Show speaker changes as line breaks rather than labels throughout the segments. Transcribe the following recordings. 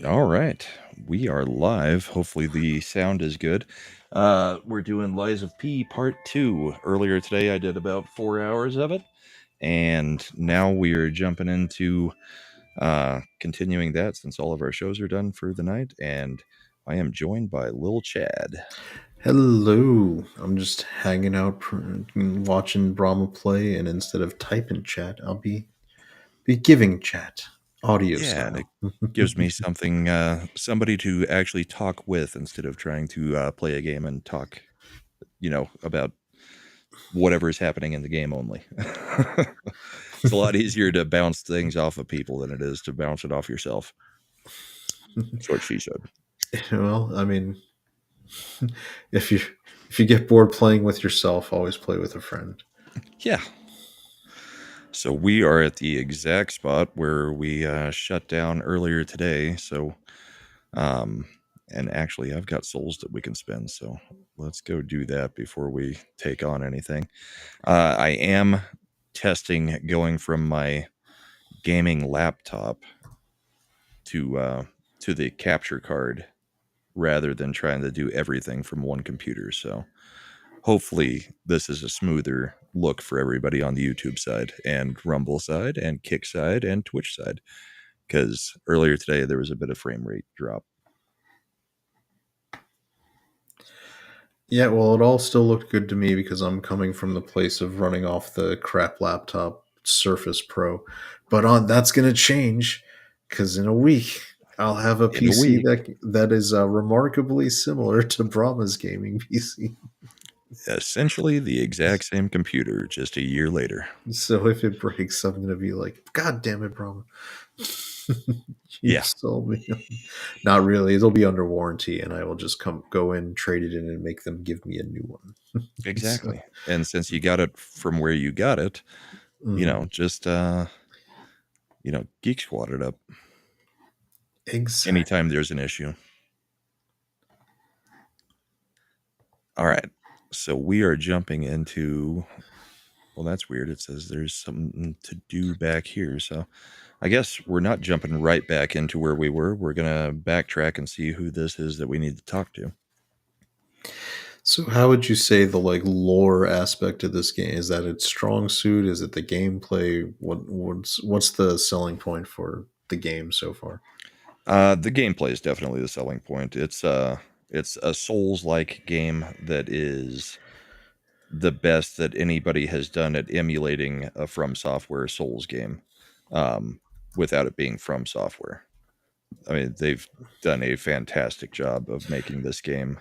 All right, we are live. Hopefully the sound is good. We're doing Lies of P Part 2. Earlier today I did about 4 hours of it, and now we are jumping into continuing that since all of our shows are done for the night, and I am joined by Lil Chad.
Hello. I'm just hanging out, watching Brahma play, and instead of typing chat, I'll be giving chat, audio
Yeah, and it
style.
gives me something, somebody to actually talk with instead of trying to play a game and talk, about whatever is happening in the game only. It's a lot easier to bounce things off of people than it is to bounce it off yourself. That's what she said.
Well, I mean, if you get bored playing with yourself, always play with a friend.
Yeah. So we are at the exact spot where we shut down earlier today. So, and actually, I've got souls that we can spend. So let's go do that before we take on anything. I am testing going from my gaming laptop to the capture card rather than trying to do everything from one computer. So hopefully this is a smoother look for everybody on the YouTube side and Rumble side and Kick side and Twitch side, because earlier today there was a bit of frame rate drop.
Yeah, well, it all still looked good to me because I'm coming from the place of running off the crap laptop Surface Pro. But that's going to change because in a week I'll have a
In a
PC
week,
that is remarkably similar to Brahma's gaming PC.
essentially the exact same computer, just a year later.
So if it breaks, I'm going to be like, God damn it, Brahma. You
Yeah,
sold me. Not really. It'll be under warranty, and I will just go in, trade it in, and make them give me a new one. So,
exactly. And since you got it from where you got it,
mhm.
just geek squat it up
Exactly.
anytime there's an issue. All right. So we are jumping into, well, that's weird. It says there's something to do back here. So I guess we're not jumping right back into where we were. We're going to backtrack and see who this is that we need to talk to.
So, how would you say the lore aspect of this game is? That its strong suit? Is it the gameplay? What's the selling point for the game so far?
The gameplay is definitely the selling point. It's a Souls-like game that is the best that anybody has done at emulating a From Software Souls game, without it being From Software. I mean, they've done a fantastic job of making this game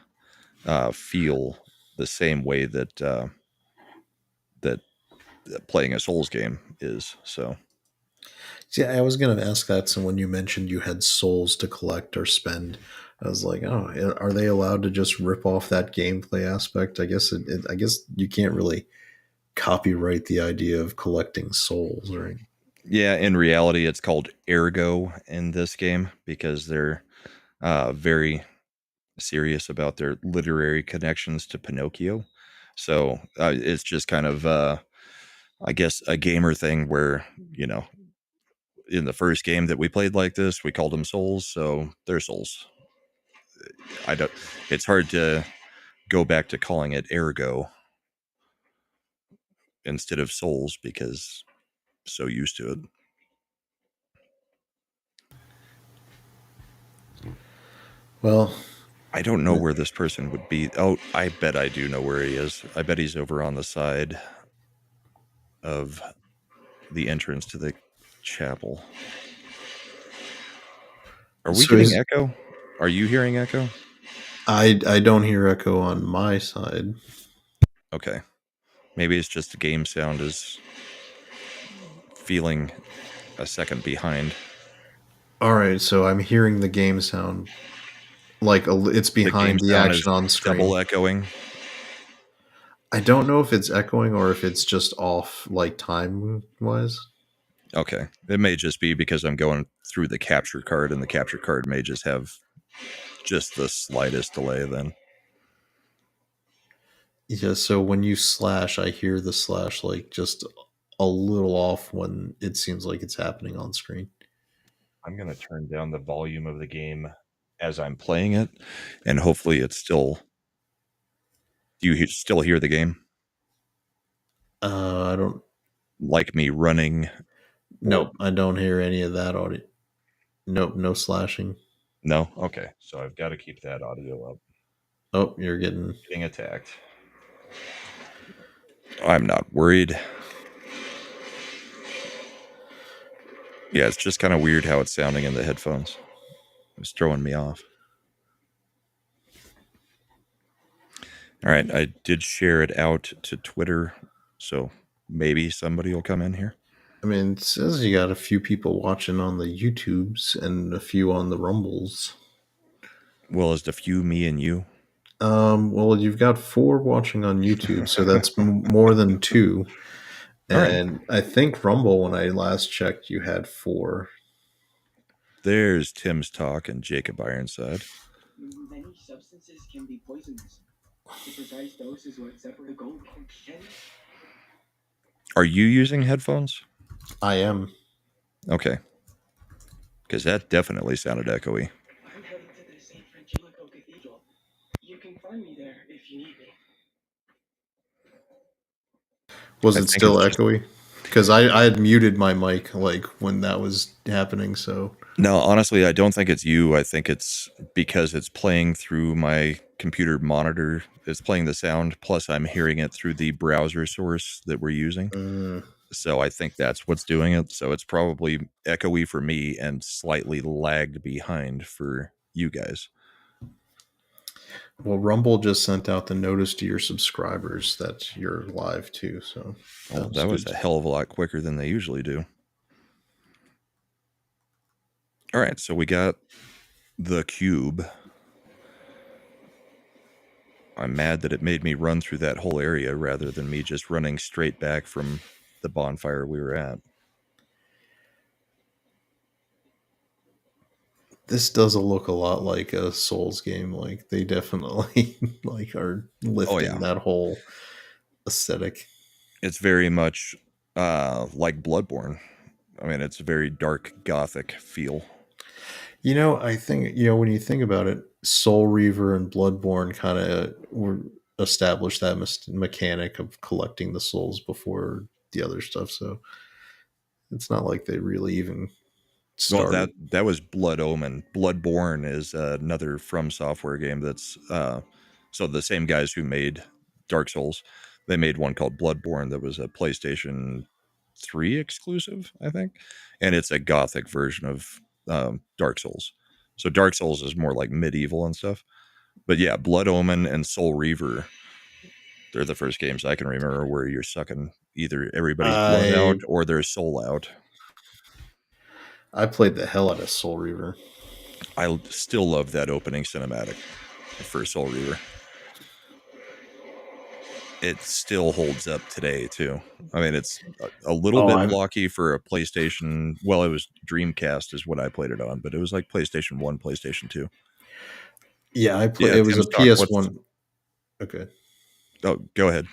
feel the same way that playing a Souls game is. So
See, I was going to ask that. So when you mentioned you had souls to collect or spend, I was like, oh, are they allowed to just rip off that gameplay aspect? I guess you can't really copyright the idea of collecting souls, right?
yeah, in reality, it's called Ergo in this game because they're very serious about their literary connections to Pinocchio. So it's just kind of, I guess, a gamer thing where, in the first game that we played like this, we called them souls, so they're souls. I don't. It's hard to go back to calling it ergo instead of souls because so used to it.
Well,
I don't know where this person would be. Oh, I bet I do know where he is. I bet he's over on the side of the entrance to the chapel. Are we
so
getting
is
echo? Are you hearing echo?
I don't hear echo on my side.
Okay. Maybe it's just the game sound is feeling a second behind.
All right, so I'm hearing the game sound it's
The game
behind the
sound is
action on
double
screen.
echoing.
I don't know if it's echoing or if it's just off time wise.
Okay. It may just be because I'm going through the capture card, and the capture card may just have just the slightest delay then.
Yeah, so when you slash, I hear the slash just a little off when it seems like it's happening on screen.
I'm gonna turn down the volume of the game as I'm playing it, and hopefully it's still. Do you still hear the game?
I don't.
Like me running or
Nope, I don't hear any of that audio. Nope, no slashing.
no? Okay, so I've got to keep that audio up.
Oh, you're getting.
Getting attacked. I'm not worried. Yeah, it's just kind of weird how it's sounding in the headphones. It's throwing me off. All right, I did share it out to Twitter, so maybe somebody will come in here.
I mean, it says you got a few people watching on the YouTubes and a few on the Rumbles.
Well, is the few me and you?
Well, you've got 4 watching on YouTube, so that's more than 2.
All right,
And I think Rumble, when I last checked, you had 4.
there's Tim's talk and Jacob Ironside.
Many substances can be poisonous. The precise dose is what separates gold from tin.
Are you using headphones?
I am.
Okay, because that definitely sounded echoey.
I'm heading to the St. Frangelico Cathedral. You can find me there if you need me.
Was
I
it
think
still
it's just
echoey? Because I had muted my mic like when that was happening. So
no. Honestly, I don't think it's you. I think it's because it's playing through my computer monitor. It's playing the sound. Plus, I'm hearing it through the browser source that we're using. So I think that's what's doing it. So it's probably echoey for me and slightly lagged behind for you guys.
well, Rumble just sent out the notice to your subscribers that you're live too. So
Oh,
that's
that was
good.
a hell of a lot quicker than they usually do. All right, so we got the cube. I'm mad that it made me run through that whole area rather than me just running straight back from the bonfire we were at.
This does look a lot like a Souls game. Like they definitely like are
Oh
lifting
yeah,
that whole aesthetic.
it's very much like Bloodborne. I mean, it's a very dark gothic feel.
I think when you think about it, Soul Reaver and Bloodborne kind of were established that mechanic of collecting the souls before the other stuff. So it's not like they really even
Well,
started.
that was Blood Omen. Bloodborne is another From Software game that's so the same guys who made Dark Souls, they made one called Bloodborne that was a PlayStation 3 exclusive, I think, and it's a gothic version of Dark Souls. So Dark Souls is more like medieval and stuff. But yeah, Blood Omen and Soul Reaver, they're the first games I can remember where you're sucking either everybody's blood out
I
or their soul out.
I played the hell out of Soul Reaver.
I still love that opening cinematic for Soul Reaver. It still holds up today too. I mean, it's a little
Oh,
bit
I'm
blocky for a PlayStation. Well, it was Dreamcast is what I played it on, but it was like PlayStation 1, PlayStation 2.
yeah, I play.
Yeah,
It was a
Tim's talk. What's
PS1. Okay,
Oh, go ahead.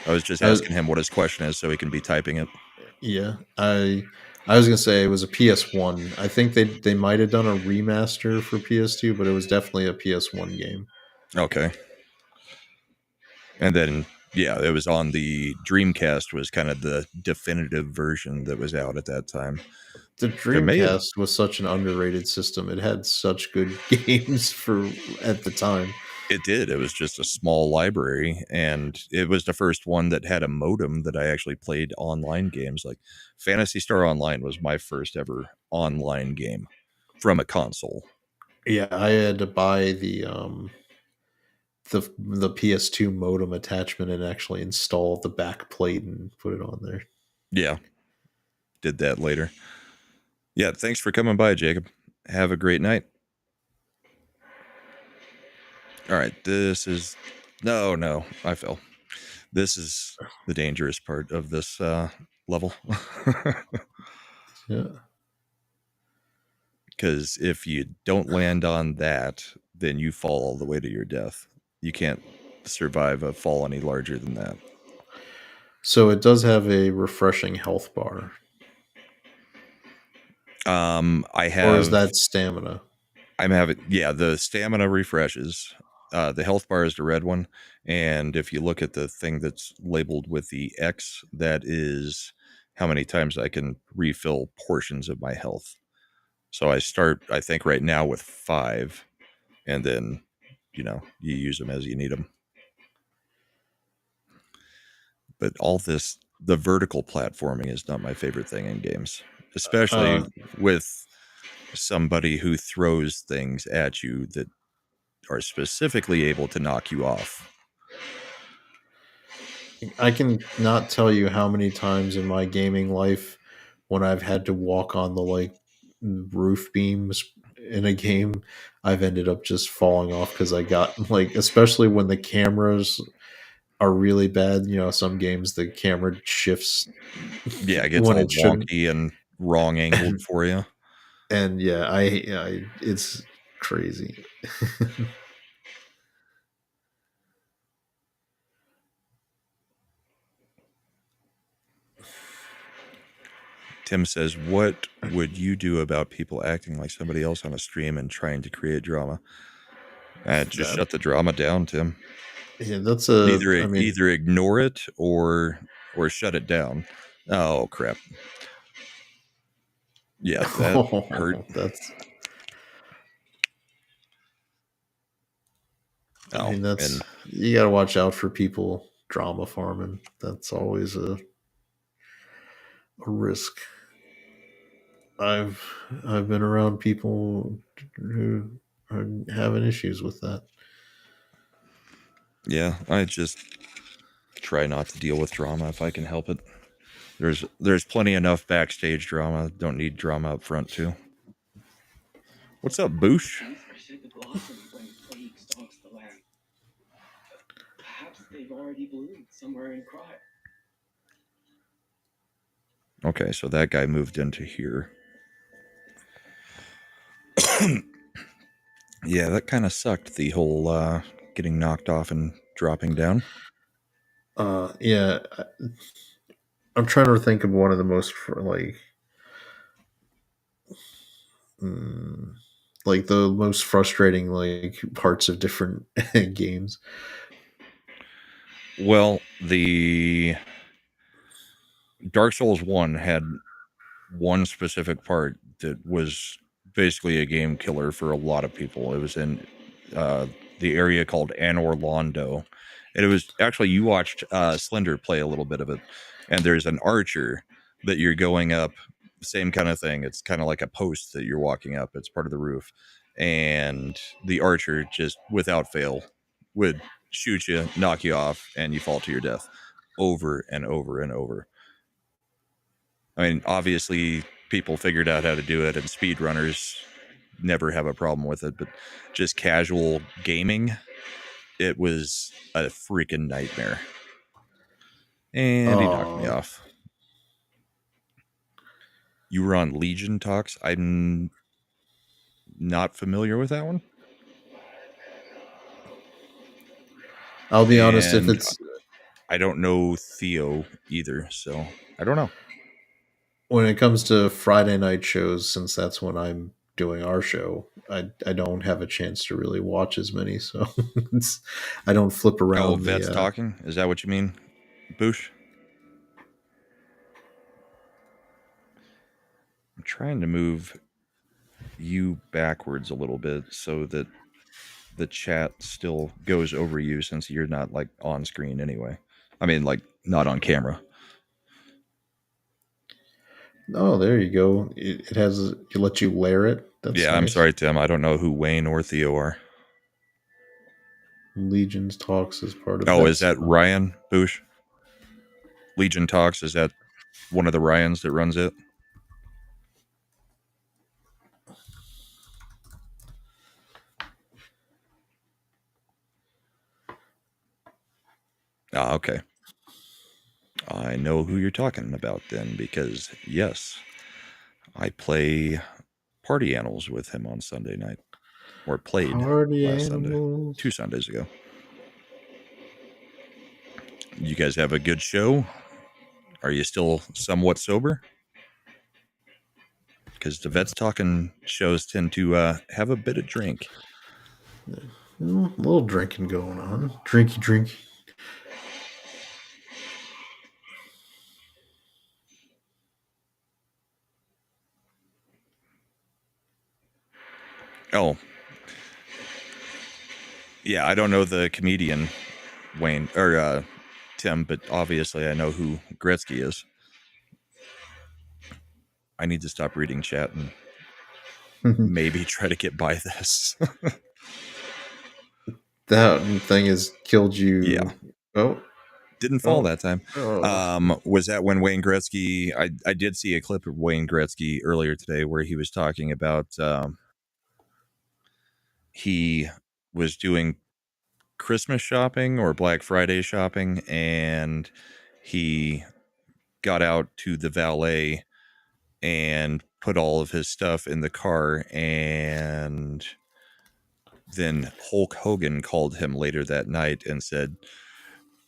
I was just
I was,
asking him what his question is so he can be typing it.
yeah, I was gonna say it was a PS1. I think they might have done a remaster for PS2, but it was definitely a PS1 game.
Okay. And then yeah, it was on the Dreamcast was kind of the definitive version that was out at that time.
The
There may have
Dreamcast was such an underrated system. It had such good games for at the time.
It did. It was just a small library, and it was the first one that had a modem that I actually played online games. Like Phantasy Star Online was my first ever online game from a console.
Yeah, I had to buy the PS2 modem attachment and actually install the back plate and put it on there.
Yeah, did that later. Yeah, thanks for coming by, Jacob. Have a great night. All right, this is no, I fell. This is the dangerous part of this level.
Yeah.
Because if you don't land on that, then you fall all the way to your death. You can't survive a fall any larger than that.
So it does have a refreshing health bar.
I
Or is
have.
that stamina?
I'm having. Yeah, the stamina refreshes. The health bar is the red one, and if you look at the thing that's labeled with the X, that is how many times I can refill portions of my health. So I start, I think, right now with 5, and then you use them as you need them. But all this, the vertical platforming is not my favorite thing in games, especially with somebody who throws things at you that are specifically able to knock you off.
I can not tell you how many times in my gaming life when I've had to walk on the roof beams in a game, I've ended up just falling off because I got especially when the cameras are really bad. Some games the camera shifts
Yeah, it gets
when
all
it shouldn't,
wonky and wrong angled for you.
and yeah, I it's crazy.
Tim says, "What would you do about people acting like somebody else on a stream and trying to create drama?" Just
That
shut the drama down, Tim.
yeah, that's I mean,
Either ignore it or shut it down. Oh crap! Yeah, that hurt.
that's I
Oh,
mean,
and
that's you got to watch out for people drama farming. That's always a risk. I've I've been around people who are having issues with that.
yeah, I just try not to deal with drama if I can help it. There's plenty enough backstage drama. Don't need drama up front too. What's up, Boosh?
Bees are said to blossom when plague stalks the land. Perhaps they've already bloomed somewhere in Cry.
Okay, so that guy moved into here. Yeah, that kind of sucked. The whole getting knocked off and dropping down.
Yeah, I'm trying to think of one of the most mm, the most frustrating parts of different games.
Well, the Dark Souls 1 had one specific part that was basically a game killer for a lot of people. It was in uh, the area called Anor Londo. And it was actually, you watched Slender play a little bit of it. And there's an archer that you're going up, same kind of thing. It's kind of like a post that you're walking up, it's part of the roof. And the archer just without fail would shoot you, knock you off, and you fall to your death over and over and over. I mean, obviously, people figured out how to do it, and speedrunners never have a problem with it. But just casual gaming, it was a freaking nightmare. And he knocked me
Oh,
off. You were on Legion Talks. I'm not familiar with that one.
I'll be honest. If
And
it's
I don't know Theo either. So I don't know.
when it comes to Friday night shows, since that's when I'm doing our show, I don't have a chance to really watch as many, so I don't flip
Oh,
around
Vets
the.
Talking? Is that what you mean, Boosh? I'm trying to move you backwards a little bit so that the chat still goes over you since you're not like on screen anyway. I mean, like not on camera.
Oh, there you go. It has it lets you layer it. That's
Yeah, I'm
nice.
sorry, Tim. I don't know who Wayne or Theo are.
Legions talks as part of
Oh, is
vets.
that Ryan Bush? Legion Talks, is that one of the Ryans that runs it? Ah, okay. I know who you're talking about then, because yes, I play Party Animals with him on Sunday night, or played
Party
last Sunday, 2
animals.
Sundays ago. You guys have a good show? Are you still somewhat sober? because the Vets Talking shows tend to have a bit of drink.
A little drinking going on. Drinky drink.
Oh, yeah, I don't know the comedian Wayne or Tim, but obviously I know who Gretzky is. I need to stop reading chat and maybe try to get by this.
That thing has killed you.
Yeah.
Oh,
Didn't fall that time.
oh.
Was that when Wayne Gretzky? I did see a clip of Wayne Gretzky earlier today where he was talking about he was doing Christmas shopping or Black Friday shopping, and he got out to the valet and put all of his stuff in the car, and then Hulk Hogan called him later that night and said,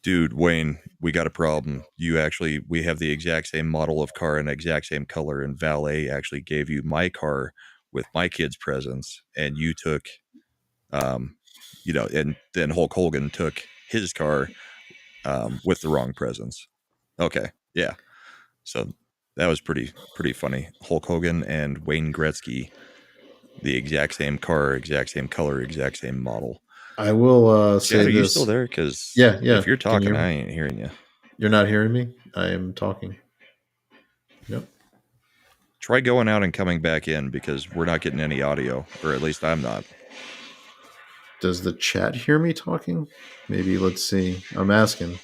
dude, Wayne, we got a problem. We have the exact same model of car and exact same color, and valet actually gave you my car with my kids' presents, and you took, and then Hulk Hogan took his car with the wrong presents. Okay, yeah. So that was pretty funny. Hulk Hogan and Wayne Gretzky, the exact same car, exact same color, exact same model.
I will say
Chad, are you
this.
still there? Because
Yeah.
if you're
Can you
talking,
hear me?
I ain't hearing you.
You're not hearing me? I am talking. Yep.
Try going out and coming back in because we're not getting any audio, or at least I'm not.
Does the chat hear me talking? Maybe let's see. I'm asking.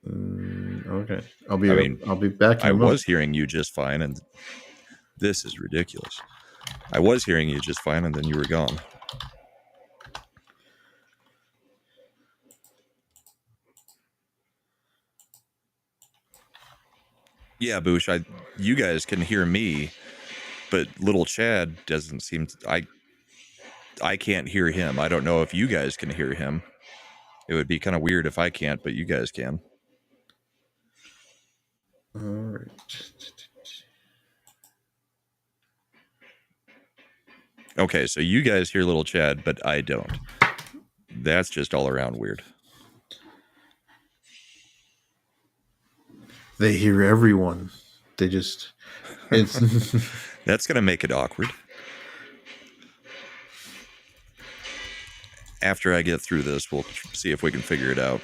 Okay. I'll be back in
I
a moment.
was hearing you just fine, and this is ridiculous. I was hearing you just fine, and then you were gone. Yeah, Boosh, you guys can hear me, but little Chad doesn't seem to, I can't hear him. I don't know if you guys can hear him. It would be kind of weird if I can't, but you guys can.
All right.
Okay, so you guys hear little Chad, but I don't. That's just all around weird.
They hear everyone. They just it's
That's going to make it awkward. After I get through this, we'll see if we can figure it out.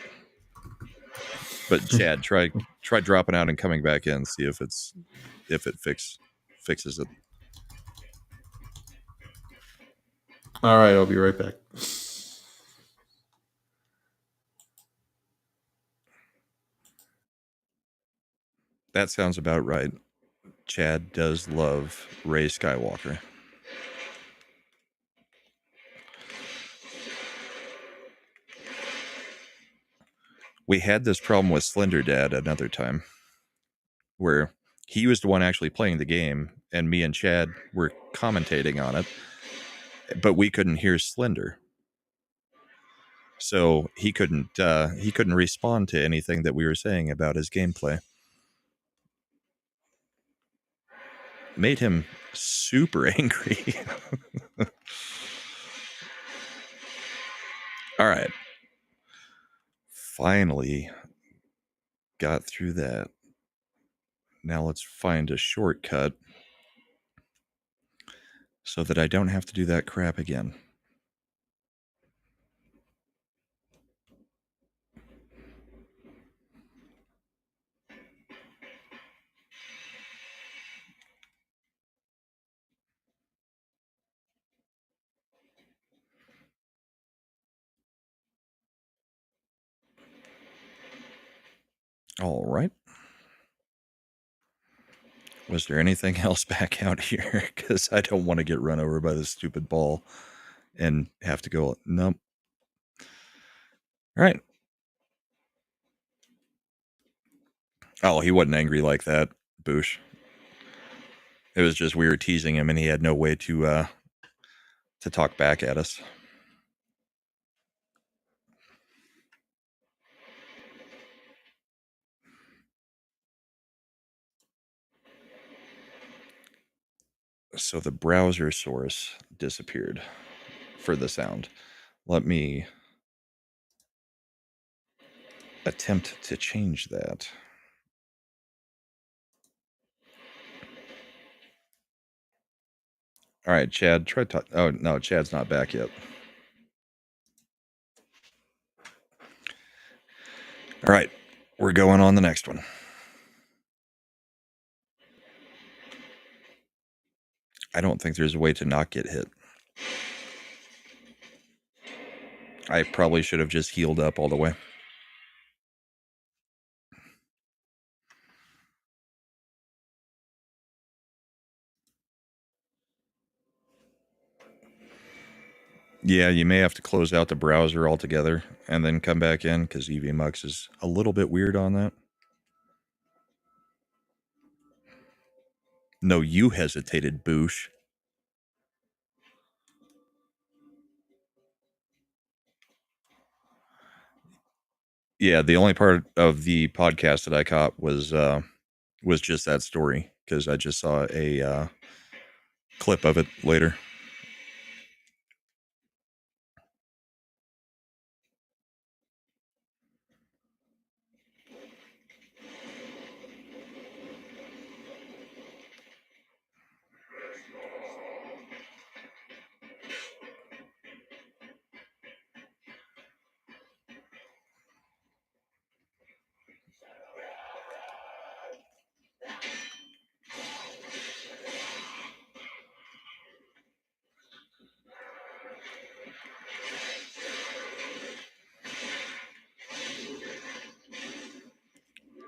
But Chad, try dropping out and coming back in, see if it fixes it.
all right. I'll be right back.
That sounds about right. Chad does love Ray Skywalker. We had this problem with Slender Dad another time, where he was the one actually playing the game, and me and Chad were commentating on it, but we couldn't hear Slender, so he couldn't respond to anything that we were saying about his gameplay. Made him super angry. All right. Finally got through that. Now let's find a shortcut so that I don't have to do that crap again. All right. Was there anything else back out here? Because I don't want to get run over by this stupid ball and have to go. Nope. All right. Oh, he wasn't angry like that, Boosh. It was just we were teasing him, and he had no way to talk back at us. So the browser source disappeared for the sound. Let me attempt to change that. All right, Chad, try to. Oh, no, Chad's not back yet. All right, we're going on the next one. I don't think there's a way to not get hit. I probably should have just healed up all the way. Yeah, you may have to close out the browser altogether and then come back in because EVMux is a little bit weird on that. No, you hesitated, Boosh. Yeah, the only part of the podcast that I caught was just that story because I just saw a clip of it later.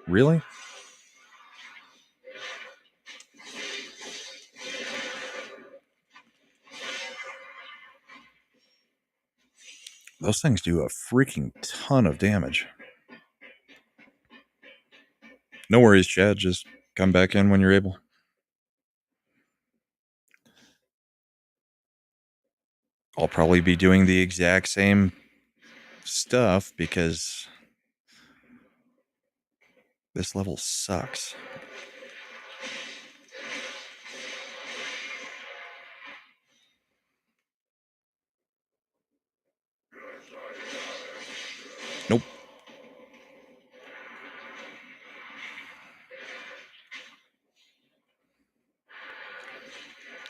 Really? Those things do a freaking ton of damage. No worries, Chad. Just come back in when you're able. I'll probably be doing the exact same stuff because this level sucks. Nope.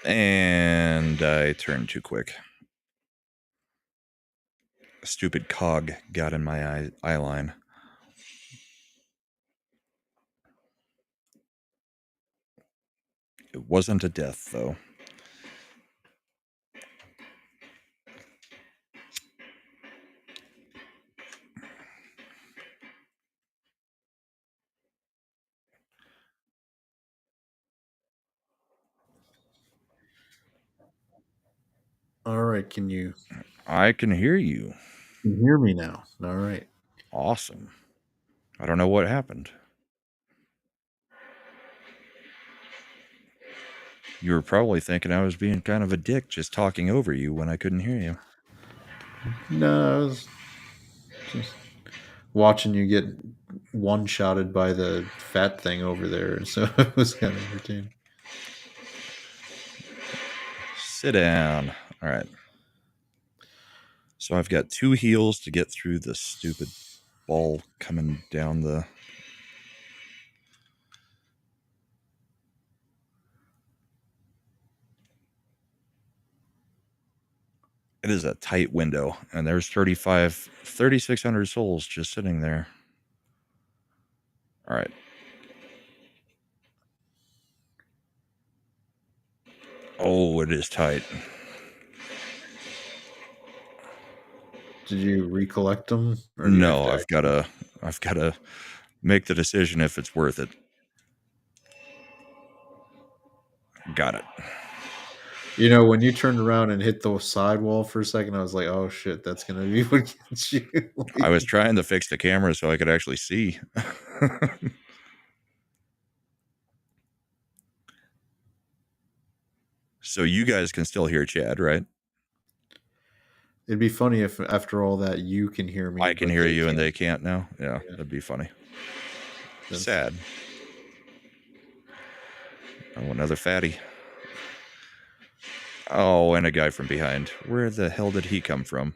And I turned too quick. A stupid cog got in my eye line. It wasn't a death, though.
All right, can you
I can hear you.
hear me now? All right.
Awesome. I don't know what happened. You were probably thinking I was being kind of a dick just talking over you when I couldn't hear you.
No, I was just watching you get one-shotted by the fat thing over there, so it was kind of entertaining.
Sit down. All right. So I've got 2 heals to get through this stupid ball coming down the... It is a tight window, and there's 3,600 souls just sitting there. All right. Oh, it is tight.
Did you recollect them? Or do you
No,
have to
I've gotta make the decision if it's worth it. Got it.
You know, when you turned around and hit the sidewall for a second, I was like, "Oh shit, that's gonna be what gets you."
I was trying to fix the camera so I could actually see. So you guys can still hear Chad, right?
It'd be funny if after all that you can hear me.
I can
but
hear
they
you and
can't.
they can't now. Yeah,
Yeah.
that'd be funny.
That's-
Sad. Oh, another fatty. Oh, and a guy from behind. Where the hell did he come from?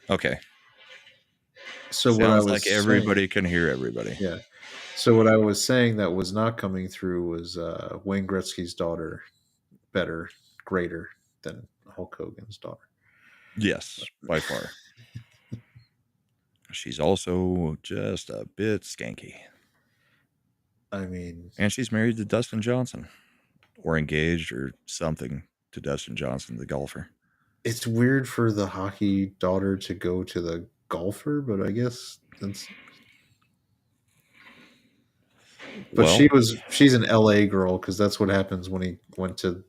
Okay.
So what I
Sounds like
was saying,
everybody can hear everybody.
yeah. So what I was saying that was not coming through was Wayne Gretzky's daughter, better, greater than Hulk Hogan's daughter.
Yes, by far. She's also just a bit skanky.
I mean,
And she's married to Dustin Johnson, or engaged, or something to Dustin Johnson, the golfer.
it's weird for the hockey daughter to go to the golfer, but I guess that's. But
Well,
she's an LA girl because that's what happens when he went to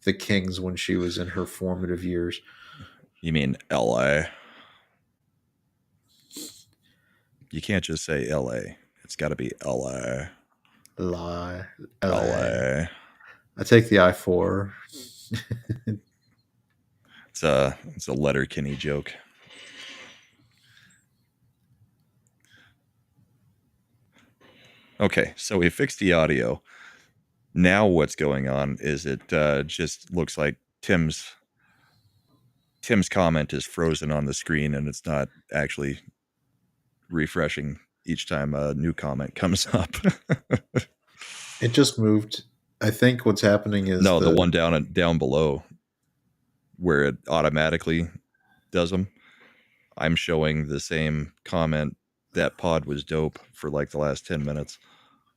the Kings when she was in her formative years.
you mean LA. You can't just say LA. It's got to be LA.
LA. LA.
LA.
I take the I-4.
It's a Letterkenny joke. Okay, so we fixed the audio. Now what's going on is it just looks like Tim's comment is frozen on the screen, and it's not actually refreshing each time a new comment comes up.
It just moved. I think what's happening is
No, the one down below where it automatically does them. I'm showing the same comment, that pod was dope, for like the last 10 minutes.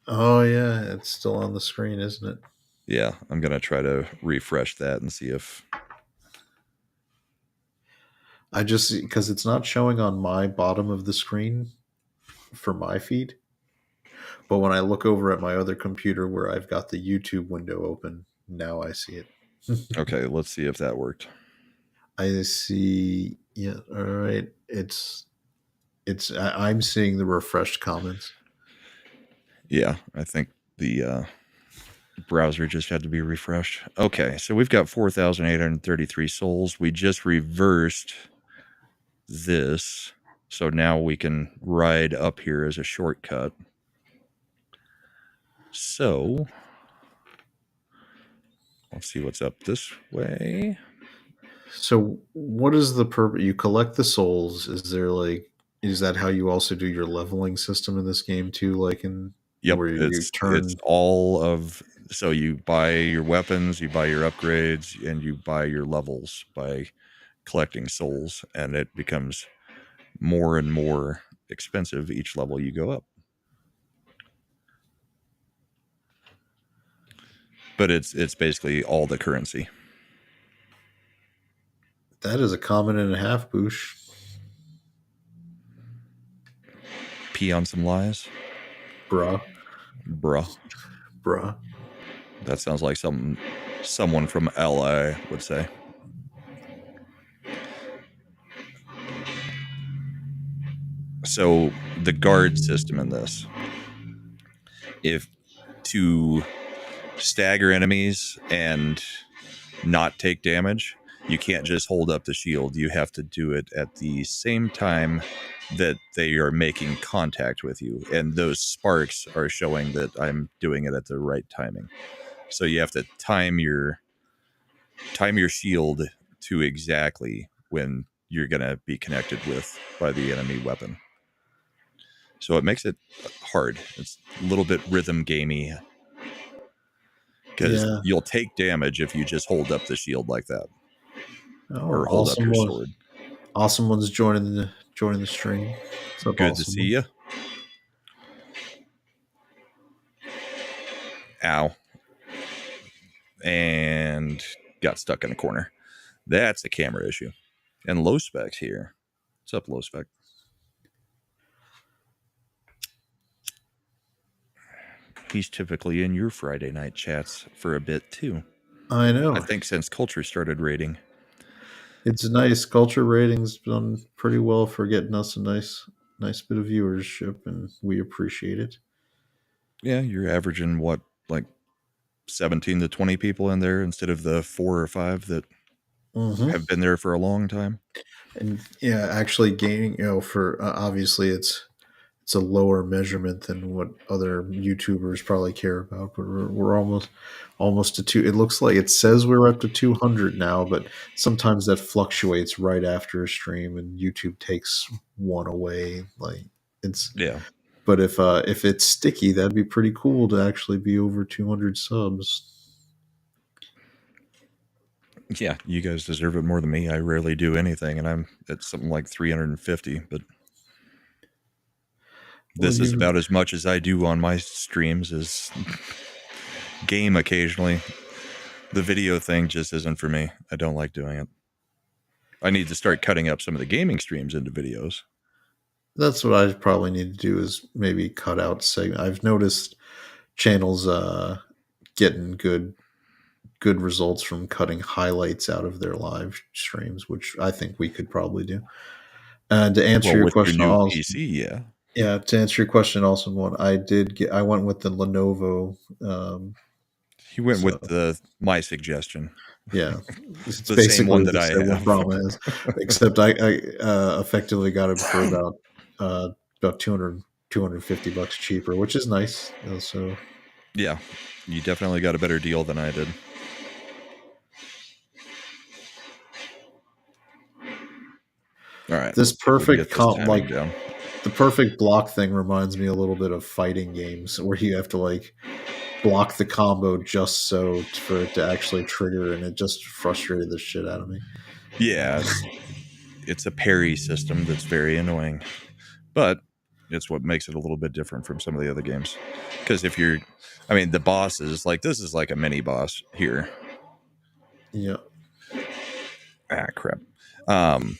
Oh yeah, it's still on the screen, isn't it?
Yeah, I'm going to try to refresh that and see if...
I just because it's not showing on my bottom of the screen for my feed. But when I look over at my other computer where I've got the YouTube window open, now I see it.
Okay, let's see if that worked.
I see. Yeah, all right. I'm seeing the refreshed comments.
Yeah, I think the browser just had to be refreshed. Okay, so we've got 4,833 souls. We just reversed this, so now we can ride up here as a shortcut. So let's see what's up this way.
So, what is the purpose? You collect the souls. Is that how you also do your leveling system in this game too? Like in
Yep,
where you
it's
turn.
all of... So you buy your weapons, you buy your upgrades, and you buy your levels by collecting souls, and it becomes more and more expensive each level you go up. But it's basically all the currency.
That is a comment and a half, Boosh.
Pee on some lies,
Bruh.
bruh.
Bruh.
That sounds like someone from LA would say. So the guard system in this, if to stagger enemies and not take damage, you can't just hold up the shield. You have to do it at the same time that they are making contact with you, and those sparks are showing that I'm doing it at the right timing. So you have to time your shield to exactly when you're going to be connected with by the enemy weapon. So it makes it hard. It's a little bit rhythm gamey, because
Yeah.
you'll take damage if you just hold up the shield like that,
Oh,
or hold up
awesome
your
one.
sword.
Awesome one's joining the stream. What's up,
Good to
awesome
see
one?
you. Ow. And got stuck in a corner. That's a camera issue. And Low Spec's here. What's up, Low Spec? He's typically in your Friday night chats for a bit too.
I know.
I think since Culture started rating.
It's nice. Culture ratings done pretty well for getting us a nice bit of viewership, and we appreciate it.
Yeah, you're averaging what, like 17 to 20 people in there instead of the 4 or 5 that
Hmm.
have been there for a long time.
And yeah, actually gaining, for obviously it's a lower measurement than what other YouTubers probably care about, but we're almost to two. It looks like it says we're up to 200 now, but sometimes that fluctuates right after a stream, and YouTube takes one away. Like it's,
Yeah.
but if it's sticky, that'd be pretty cool to actually be over 200 subs.
Yeah, you guys deserve it more than me. I rarely do anything, and I'm at something like 350. But
Well,
this is
you
about as much as I do on my streams as game occasionally. The video thing just isn't for me. I don't like doing it. I need to start cutting up some of the gaming streams into videos.
That's what I probably need to do is maybe cut out segment. I've noticed channels getting good results from cutting highlights out of their live streams, which I think we could probably do. And to answer
Well,
your
with your
question,
new
also,
PC, yeah.
yeah, to answer your question, also one I went with the Lenovo.
He went
So
with my suggestion,
yeah, it's
the same
basically
one that
the
I
same one
have.
Brahma is, except I effectively got it for uh, about 250 bucks cheaper, which is nice. So
Yeah, you definitely got a better deal than I did. All right,
this
see if we can
perfect
get this
comp,
timing
like
down.
the perfect block thing, reminds me a little bit of fighting games where you have to like block the combo just so for it to actually trigger, and it just frustrated the shit out of me.
Yeah, it's a parry system that's very annoying, but it's what makes it a little bit different from some of the other games. Because if you're, I mean, the bosses, like this is like a mini boss here.
Yeah.
Ah, crap. Um,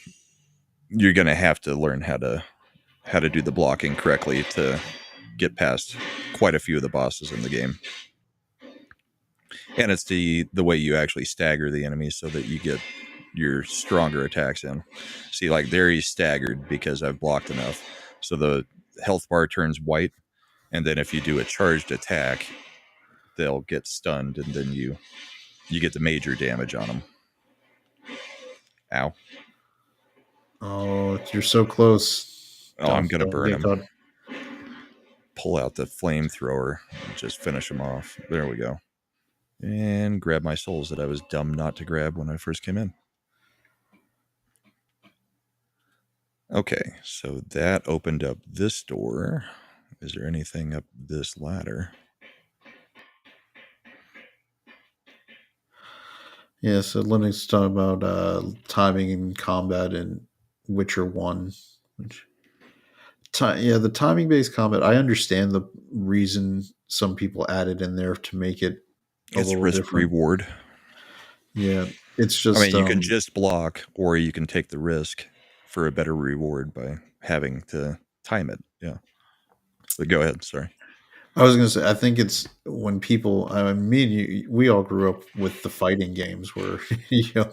you're gonna have to learn how to do the blocking correctly to get past quite a few of the bosses in the game. And it's the way you actually stagger the enemies so that you get your stronger attacks in. See, like there he's staggered because I've blocked enough, so the health bar turns white, and then if you do a charged attack, they'll get stunned, and then you get the major damage on them. Ow!
Oh, you're so close.
Oh, I'm gonna
Don't
burn
get
him.
caught.
Pull out the flamethrower and just finish him off. There we go. And grab my souls that I was dumb not to grab when I first came in. Okay, so that opened up this door. Is there anything up this ladder?
Yeah, so Linux talking about timing and combat in Witcher 1. Which, yeah, the timing based combat, I understand the reason some people added in there to make it a
It's
little
risk
different.
reward.
Yeah, it's
I
just
mean, you can just block, or you can take the risk for a better reward by having to time it. Yeah. But go ahead. Sorry.
I was gonna say, I think it's when people, I mean, me and you, we all grew up with the fighting games where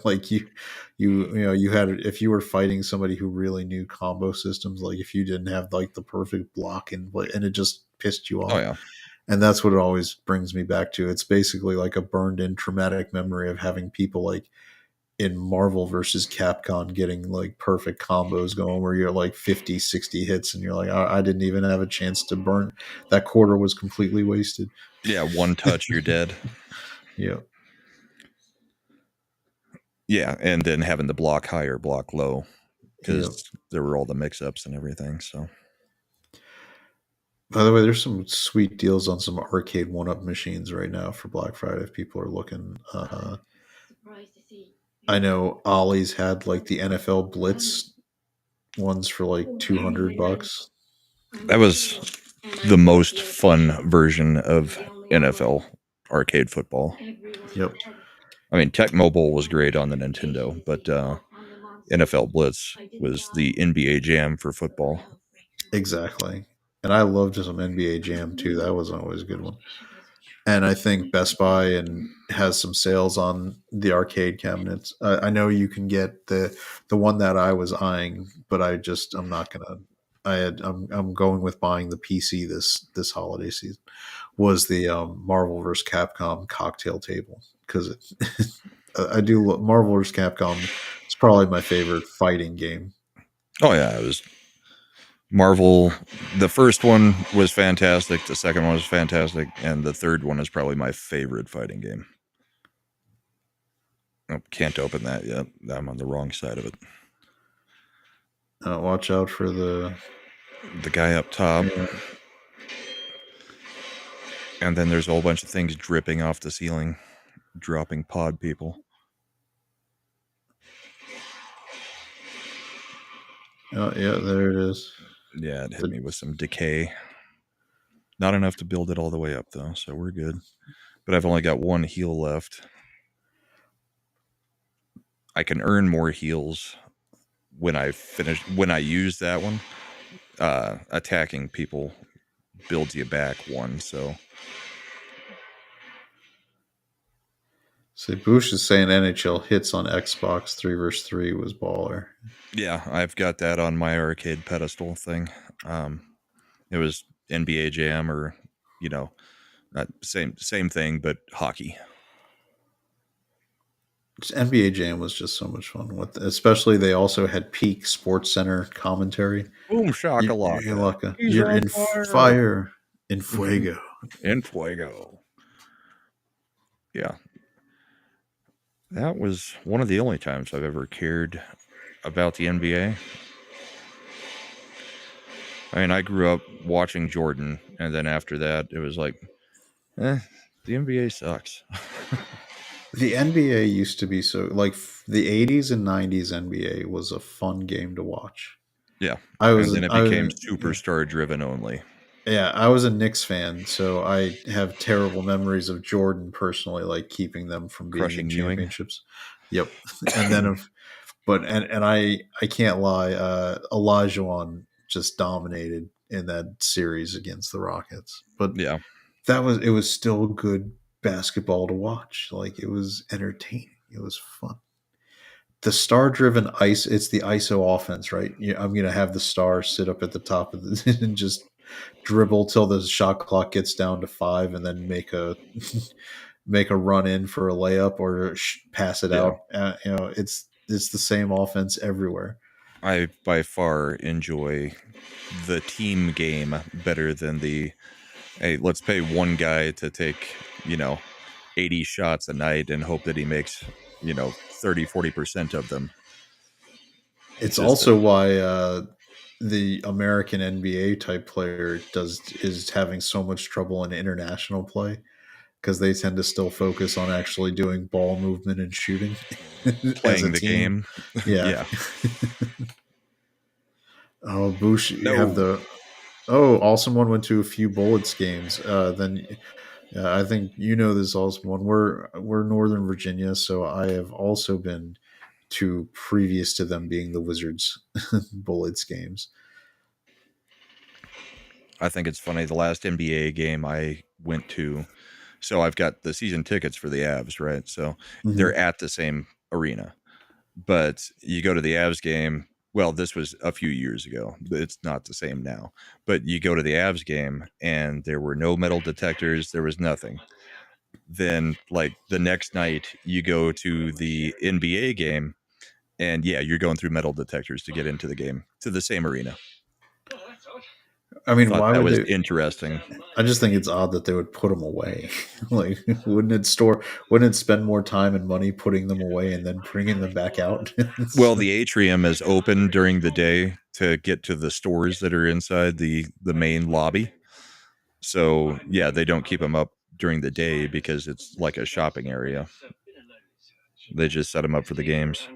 like you had, if you were fighting somebody who really knew combo systems, like if you didn't have like the perfect block and it just pissed you
Oh
off,
yeah.
and that's what it always brings me back to. It's basically like a burned in traumatic memory of having people like in Marvel versus Capcom getting like perfect combos going where you're like 50, 60 hits and you're like, I didn't even have a chance to burn. That quarter was completely wasted.
Yeah. One touch, you're dead.
Yeah.
Yeah, and then having the block high or block low
Yeah.
because there were all the mix-ups and everything. So
By the way, there's some sweet deals on some arcade one-up machines right now for Black Friday if people are looking. I know Ollie's had like the NFL Blitz ones for like 200 bucks.
that was the most fun version of NFL arcade football.
Yep.
I mean, Tech Mobile was great on the Nintendo, but NFL Blitz was the NBA Jam for football.
Exactly. And I loved some NBA Jam too. That was always a good one. And I think Best Buy and has some sales on the arcade cabinets. I know you can get the one that I was eyeing, but I'm not gonna. I'm going with buying the PC this holiday season. Was the Marvel vs. Capcom cocktail table because I do Marvel vs. Capcom. It's probably my favorite fighting game.
Oh yeah, it was Marvel. The first one was fantastic. The second one was fantastic, and the third one is probably my favorite fighting game. Oh, can't open that yet. I'm on the wrong side of it.
Watch out for the
guy up top.
Yeah.
And then there's a whole bunch of things dripping off the ceiling, dropping pod people.
Oh, yeah, there it is.
Yeah, it hit me with some decay. Not enough to build it all the way up, though, so we're good. But I've only got one heal left. I can earn more heals when I use that one. Attacking people builds you back one, so.
See, Boosh is saying NHL hits on Xbox 3 vs 3 was baller.
Yeah, I've got that on my arcade pedestal thing. It was NBA Jam or, same thing, but hockey.
NBA Jam was just so much fun. Especially they also had peak Sports Center commentary.
Boom shakalaka.
You're in fire. In fuego.
In fuego. Yeah. That was one of the only times I've ever cared about the NBA. I mean, I grew up watching Jordan, and then after that, it was like, the NBA sucks.
The NBA used to be so, like, the 80s and 90s NBA was a fun game to watch.
Yeah. And then it became superstar driven only.
Yeah, I was a Knicks fan, so I have terrible memories of Jordan personally, like keeping them from being in championships. Yep. And then I can't lie, Olajuwon just dominated in that series against the Rockets. But
yeah,
it was still good basketball to watch. Like, it was entertaining. It was fun. The star-driven it's the ISO offense, right? I'm going to have the star sit up at the top of the and just dribble till the shot clock gets down to 5, and then make a run in for a layup or pass it out. It's the same offense everywhere.
I by far enjoy the team game better than the, hey, let's pay one guy to take 80 shots a night and hope that he makes 30-40% of them.
It's also why the American NBA type player is having so much trouble in international play, because they tend to still focus on actually doing ball movement and shooting,
playing the game.
Yeah. Oh, Boosh, you have the Awesome One went to a few Bullets games. Then I think this Awesome One. We're Northern Virginia, so I have also been to, previous to them being the Wizards Bullets games.
I think it's funny. The last NBA game I went to, so I've got the season tickets for the Avs, right? So they're at the same arena, but you go to the Avs game. Well, this was a few years ago. It's not the same now. But you go to the Avs game, and there were no metal detectors. There was nothing. Then, like, the next night, you go to the NBA game, and yeah, you're going through metal detectors to get into the game, to the same arena.
I mean, why
that
would
was
they?
Interesting.
I just think it's odd that they would put them away. Like, wouldn't it spend more time and money putting them away and then bringing them back out?
Well, the atrium is open during the day to get to the stores that are inside the main lobby. So yeah, they don't keep them up during the day because it's like a shopping area. They just set them up for the games.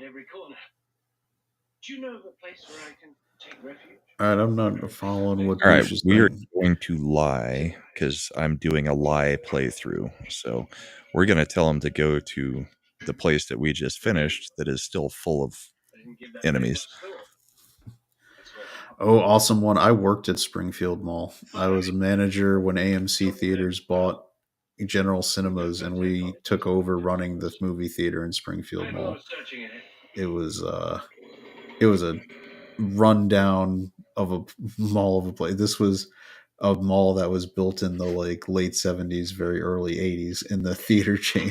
Do you know of a place where I can take refuge?
All right, I'm not following what.
All right, we are going to lie because I'm doing a lie playthrough. So we're going to tell them to go to the place that we just finished that is still full of enemies.
Oh, Awesome One. I worked at Springfield Mall. I was a manager when AMC Theaters bought General Cinemas, and we took over running the movie theater in Springfield Mall. It was a rundown of a mall of a place. This was a mall that was built in the late 70s, very early 80s in the theater chain.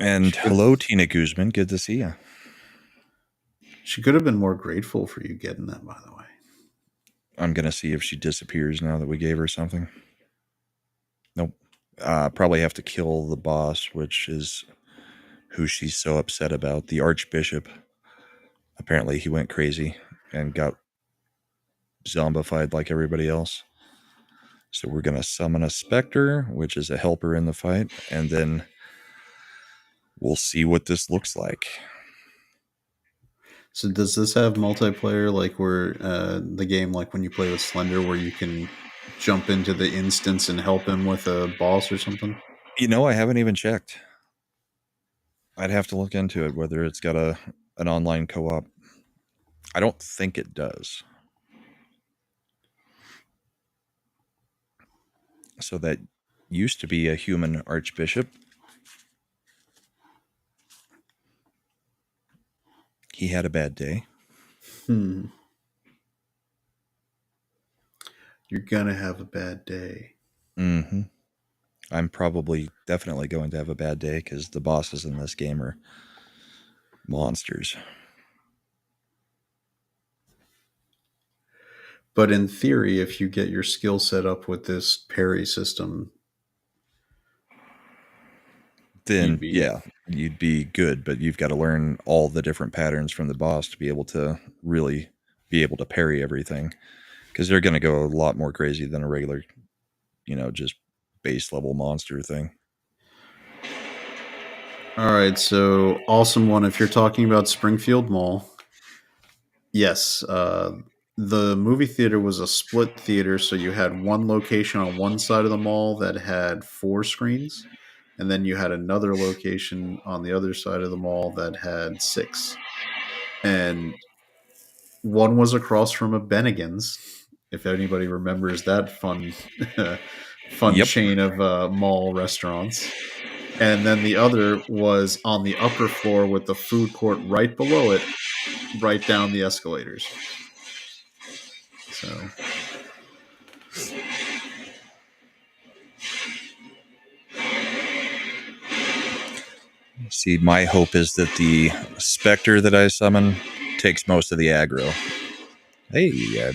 And hello, Tina Guzman. Good to see you.
She could have been more grateful for you getting that, by the way.
I'm going to see if she disappears now that we gave her something. Nope. Probably have to kill the boss, which is who she's so upset about. The Archbishop. Apparently, he went crazy and got zombified like everybody else. So we're going to summon a Spectre, which is a helper in the fight, and then we'll see what this looks like.
So does this have multiplayer like where the game like when you play with Slender where you can jump into the instance and help him with a boss or something?
You know, I haven't even checked. I'd have to look into it, whether it's got an online co-op. I don't think it does. So that used to be a human archbishop. He had a bad day.
You're gonna have a bad day.
Mm-hmm. I'm probably definitely going to have a bad day because the bosses in this game are monsters.
But in theory, if you get your skill set up with this parry system,
Then,
you'd be
yeah, you'd be good, but you've got to learn all the different patterns from the boss to be able to really be able to parry everything. Because they're going to go a lot more crazy than a regular, just base level monster thing.
all right. So awesome one. If you're talking about Springfield Mall, yes, the movie theater was a split theater, so you had one location on one side of the mall that had 4 screens, and then you had another location on the other side of the mall that had 6. And one was across from a Bennigan's, if anybody remembers that fun
Yep.
chain of mall restaurants. And then the other was on the upper floor with the food court right below it, right down the escalators. So
See, my hope is that the Spectre that I summon takes most of the aggro. Hey, I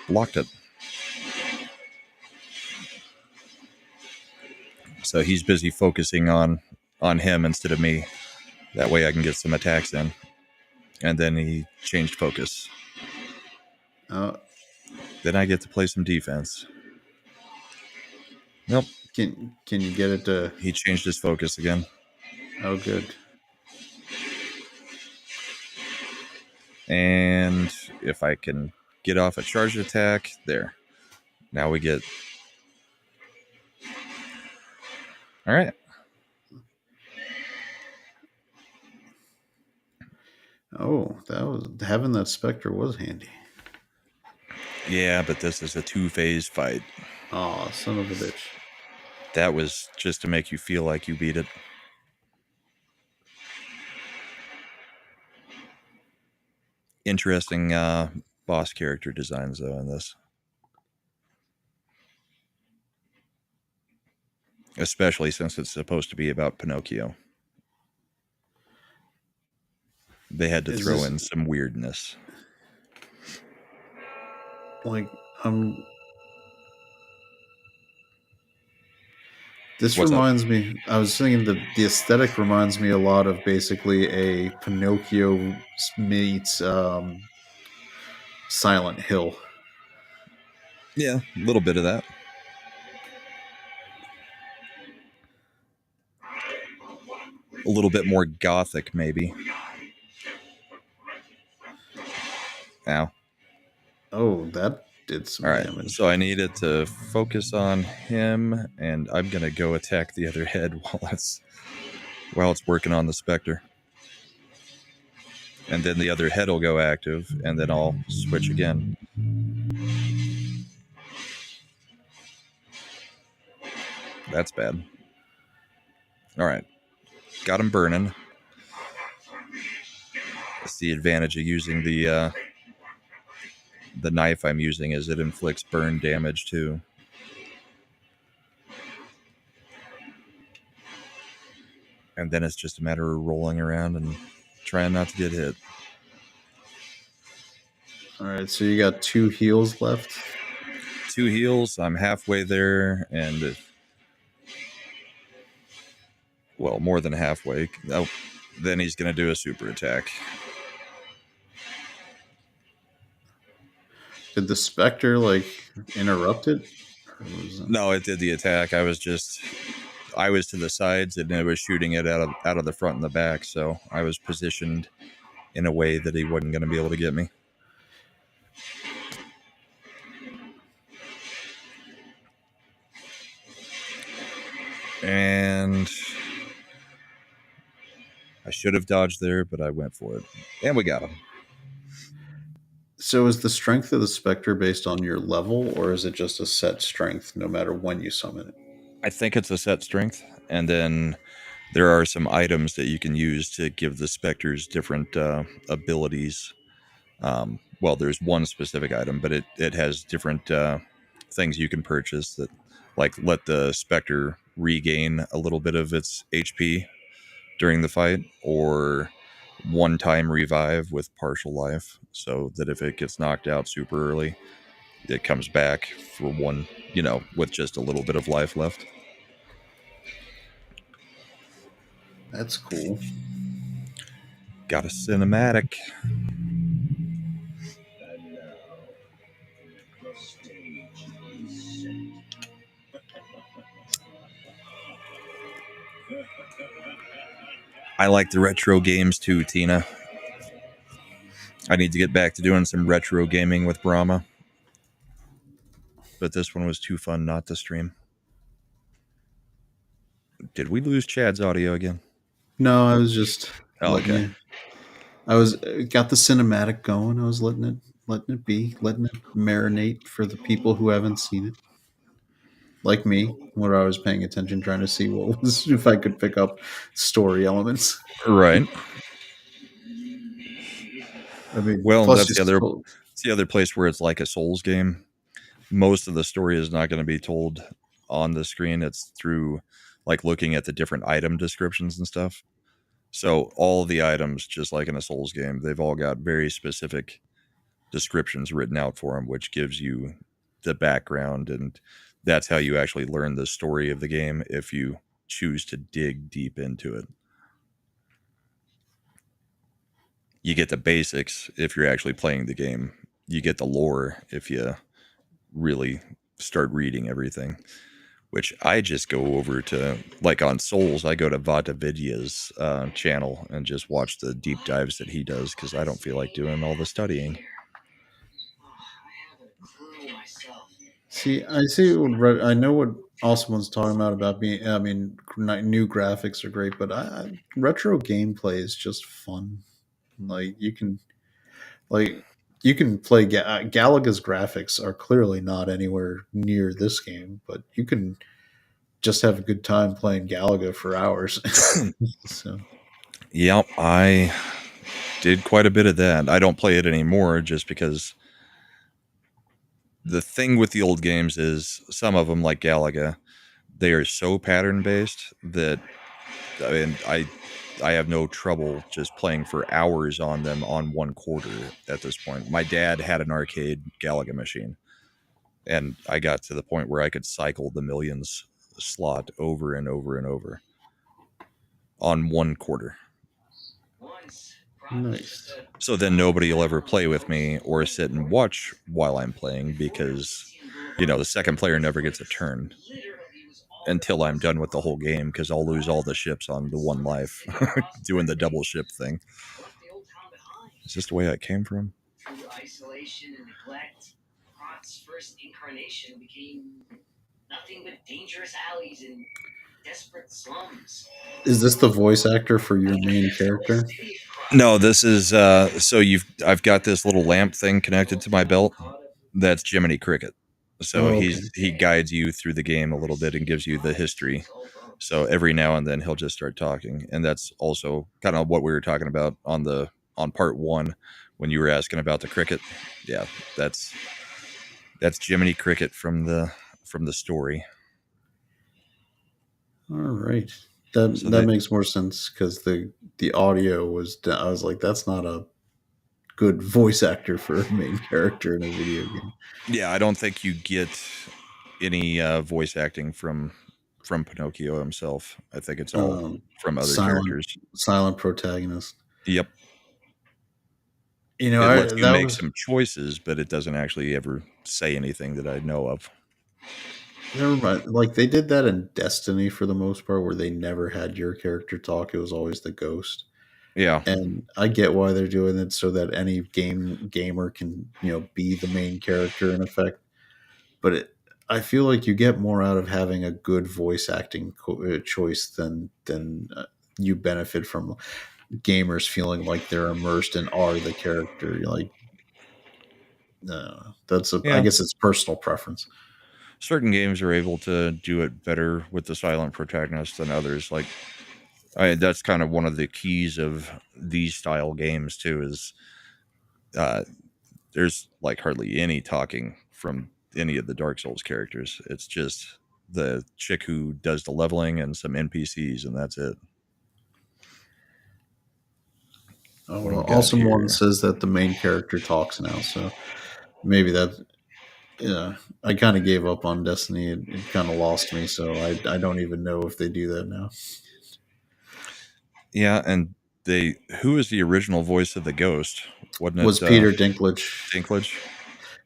blocked it. So he's busy focusing on him instead of me. That way I can get some attacks in. And then he changed focus. Then I get to play some defense. Nope.
can you get it to?
He changed his focus again.
Oh, good.
And if I can get off a charged attack, there. Now we get... All right.
Oh, that was having that Spectre was handy.
Yeah, but this is a 2-phase fight.
Oh, son of a bitch.
That was just to make you feel like you beat it. Interesting boss character designs, though, in this. Especially since it's supposed to be about Pinocchio. They had to throw in some weirdness.
Like, this
What's
reminds
up?
me. I was thinking the aesthetic reminds me a lot of basically a Pinocchio meets Silent Hill.
Yeah, a little bit of that. A little bit more gothic, maybe. Ow.
Oh, that did some
All right,
damage.
so I needed to focus on him, and I'm gonna go attack the other head while it's working on the Spectre. And then the other head will go active, and then I'll switch again. That's bad. All right, got him burning. That's the advantage of using the knife I'm using, is it inflicts burn damage too. and then it's just a matter of rolling around and trying not to get hit.
All right, so you got 2 heals left.
2 heals. I'm halfway there, and well, more than halfway. Oh, then he's going to do a super attack.
Did the Spectre like interrupt it?
No, it did the attack. I was to the sides, and it was shooting it out of the front and the back. So I was positioned in a way that he wasn't going to be able to get me. And I should have dodged there, but I went for it, and we got him.
So is the strength of the Spectre based on your level, or is it just a set strength no matter when you summon it?
I think it's a set strength, and then there are some items that you can use to give the specters different abilities. Well, there's one specific item, but it has different things you can purchase that, like, let the specter regain a little bit of its HP during the fight, or one-time revive with partial life, so that if it gets knocked out super early, it comes back for one, with just a little bit of life left.
That's cool.
Got a cinematic.
And now, the stage is set.
I like the retro games too, Tina. I need to get back to doing some retro gaming with Brahma, but this one was too fun not to stream. Did we lose Chad's audio again?
No, I was just letting
okay.
you. I was got the cinematic going. I was letting it be, letting it marinate for the people who haven't seen it. Like me, where I was paying attention, trying to see what was if I could pick up story elements.
Right.
I mean,
Well,
plus
that's the other place where it's like a Souls game. Most of the story is not going to be told on the screen. It's through, like, looking at the different item descriptions and stuff. So all the items, just like in a Souls game, they've all got very specific descriptions written out for them, which gives you the background, and that's how you actually learn the story of the game if you choose to dig deep into it. You get the basics if you're actually playing the game. You get the lore if you really start reading everything, which I just go over to, like on Souls, I go to Vatavidya's channel and just watch the deep dives that he does, because I don't feel like doing all the studying.
See, I see. I know what Osman's talking about being. I mean, new graphics are great, but retro gameplay is just fun. Like like you can play Galaga's graphics are clearly not anywhere near this game, but you can just have a good time playing Galaga for hours. So,
Yep, I did quite a bit of that. I don't play it anymore just because the thing with the old games is some of them, like Galaga, they are so pattern based that, I mean, I have no trouble just playing for hours on them on one quarter at this point. My dad had an arcade Galaga machine, and I got to the point where I could cycle the millions slot over and over and over on one quarter.
nice.
So then nobody will ever play with me or sit and watch while I'm playing, because, the second player never gets a turn until I'm done with the whole game, because I'll lose all the ships on the one life doing the double ship thing. Is this the way I came from?
Through isolation and neglect, Krot's first incarnation became nothing but dangerous alleys and desperate slums.
Is this the voice actor for your main character?
No, this is so I've got this little lamp thing connected to my belt. That's Jiminy Cricket. So he guides you through the game a little bit and gives you the history. So every now and then he'll just start talking, and that's also kind of what we were talking about on part 1 when you were asking about the cricket. Yeah, that's Jiminy Cricket from the story.
All right. That
So
that
they,
makes more sense because the audio was. I was like, that's not a good voice actor for a main character in a video game.
yeah, I don't think you get any voice acting from Pinocchio himself. I think it's all
Um,
from other
silent
characters.
silent protagonist.
Yep.
You know,
It
I
lets you
that
make
was
some choices, but it doesn't actually ever say anything that I know of.
never mind. Like they did that in Destiny for the most part, where they never had your character talk. It was always the ghost.
Yeah.
And I get why they're doing it so that any gamer can be the main character in effect. But I feel like you get more out of having a good voice acting choice than you benefit from gamers feeling like they're immersed and are the character. You're like, no, I
Yeah.
guess it's personal preference.
Certain games are able to do it better with the silent protagonist than others. Like, that's kind of one of the keys of these style games too. Is uh, there's like hardly any talking from any of the Dark Souls characters. It's just the chick who does the leveling and some NPCs, and that's it.
Oh,
What do
well,
we got
Awesome One
here?
says that the main character talks now, so maybe that. Yeah, I kind of gave up on Destiny. It kind of lost me, so I don't even know if they do that now.
Yeah, and who is the original voice of the ghost? Wasn't
Was
it
Peter Dinklage,
Dinklage?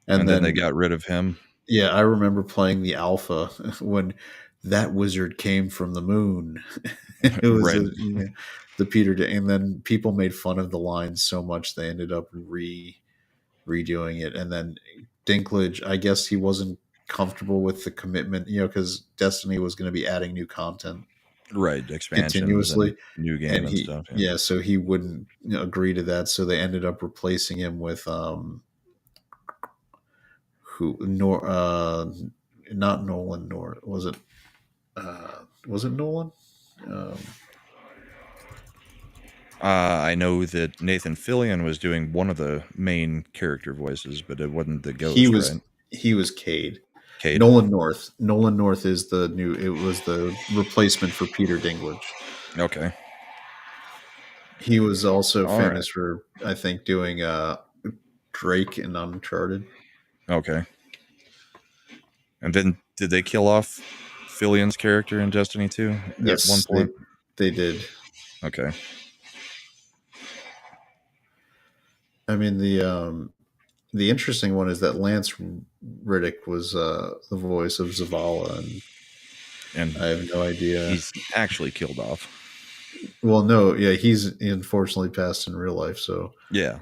and
And then they
then
got rid of him.
yeah, I remember playing the alpha when that wizard came from the moon. It was
Right.
the and then people made fun of the line so much they ended up redoing it, and then Dinklage, I guess he wasn't comfortable with the commitment, because Destiny was going to be adding new content
Right. Expansions and
continuously,
new game
and
and stuff. Yeah.
so he wouldn't agree to that, so they ended up replacing him with who nor not Nolan, nor was it Nolan? Um,
I know that Nathan Fillion was doing one of the main character voices, but it wasn't the
he
ghost, right?
was he was Cade.
Cade.
Nolan North. Nolan North is the new. It was the replacement for Peter Dinklage.
Okay.
He was also
All right.
famous for, I think, doing Drake in Uncharted.
Okay. And then did they kill off Fillion's character in Destiny 2 at one
Yes,
point?
they did.
Okay.
I mean the interesting one is that Lance Riddick was the voice of Zavala, and
And
I have no idea.
he's actually killed off.
Well, no, yeah, he's unfortunately passed in real life, so
Yeah.